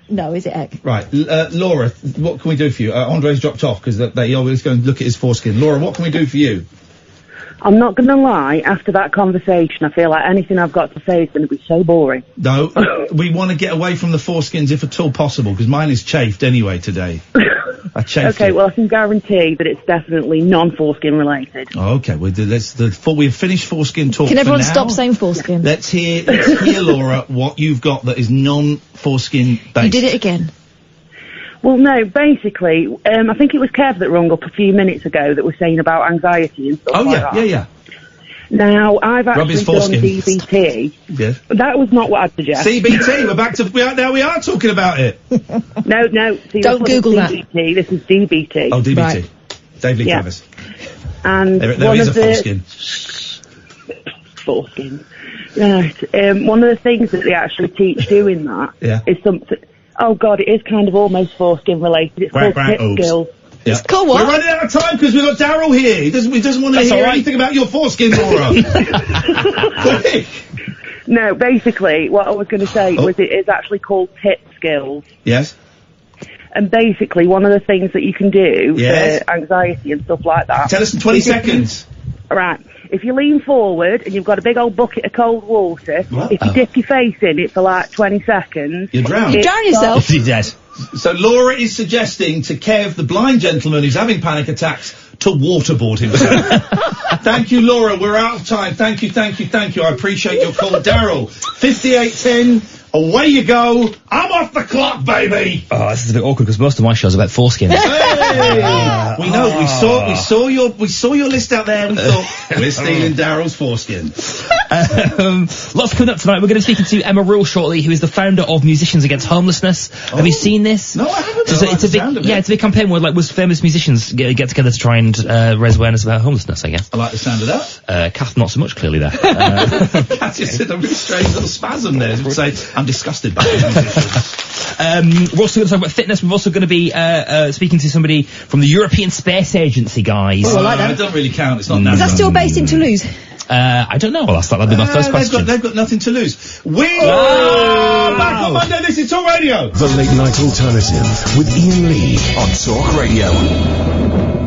No, is it Ek? Right. Laura, what can we do for you? Andre's dropped off because they always go and look at his foreskin. Laura, what can we do for you? I'm not going to lie, after that conversation, I feel like anything I've got to say is going to be so boring. No, we want to get away from the foreskins if at all possible, because mine is chafed anyway today. I chafed Okay, it. well, I can guarantee that it's definitely non-foreskin related. Oh, okay, we've finished foreskin talk. Can everyone for now. stop saying foreskin? Let's hear, Laura, what you've got that is non-foreskin based. You did it again. Well, no, basically, I think it was Kev that rung up a few minutes ago that was saying about anxiety and stuff like that. Yeah. Now, I've Rub actually his done foreskin. DBT. Yes. But that was not what I'd suggest. CBT, we're back to, now we are talking about it. No. See, don't Google that. DBT, this is DBT. Oh, DBT. Right. Dave Lee Yeah. Travis. And There one is of a the... Foreskin. Right. One of the things that they actually teach doing that is something... Oh, God, it is kind of almost foreskin related. It's called tip skills. Yeah. It's called what? We're running out of time because we've got Daryl here. He doesn't want to hear anything about your foreskin, Laura. No, basically, what I was going to say was it is actually called tip skills. Yes. And basically, one of the things that you can do Yes. for anxiety and stuff like that... Tell us in 20 seconds. Right. If you lean forward and you've got a big old bucket of cold water, if you dip your face in it for like 20 seconds... You're drowned. You drown yourself. You're dead. So Laura is suggesting to Kev, the blind gentleman who's having panic attacks, to waterboard himself. Thank you, Laura. We're out of time. Thank you. I appreciate your call. Daryl, 5810, away you go. I'm off the clock, baby. Oh, this is a bit awkward because most of my shows are about foreskins. Hey! We know. We saw your list out there. We thought we're stealing Daryl's foreskin. Lots coming up tonight. We're going to be speaking to Emma Rule shortly, who is the founder of Musicians Against Homelessness. Have you seen this? No, I haven't. It's a big campaign where famous musicians get together to try and raise awareness about homelessness, I guess. I like the sound of that. Kath, not so much clearly there. Kath just did a really strange little spasm there. To say, I'm disgusted by these musicians. We're also going to talk about fitness. We're also going to be speaking to somebody from the European Space Agency, guys. Oh, I like that. It doesn't really count. It's not Is that still based in Toulouse? I don't know. Well, that'd be my first question. They've got nothing to lose. We are back on Monday. This is Talk Radio. The Late Night Alternative with Iain Lee on Talk Radio.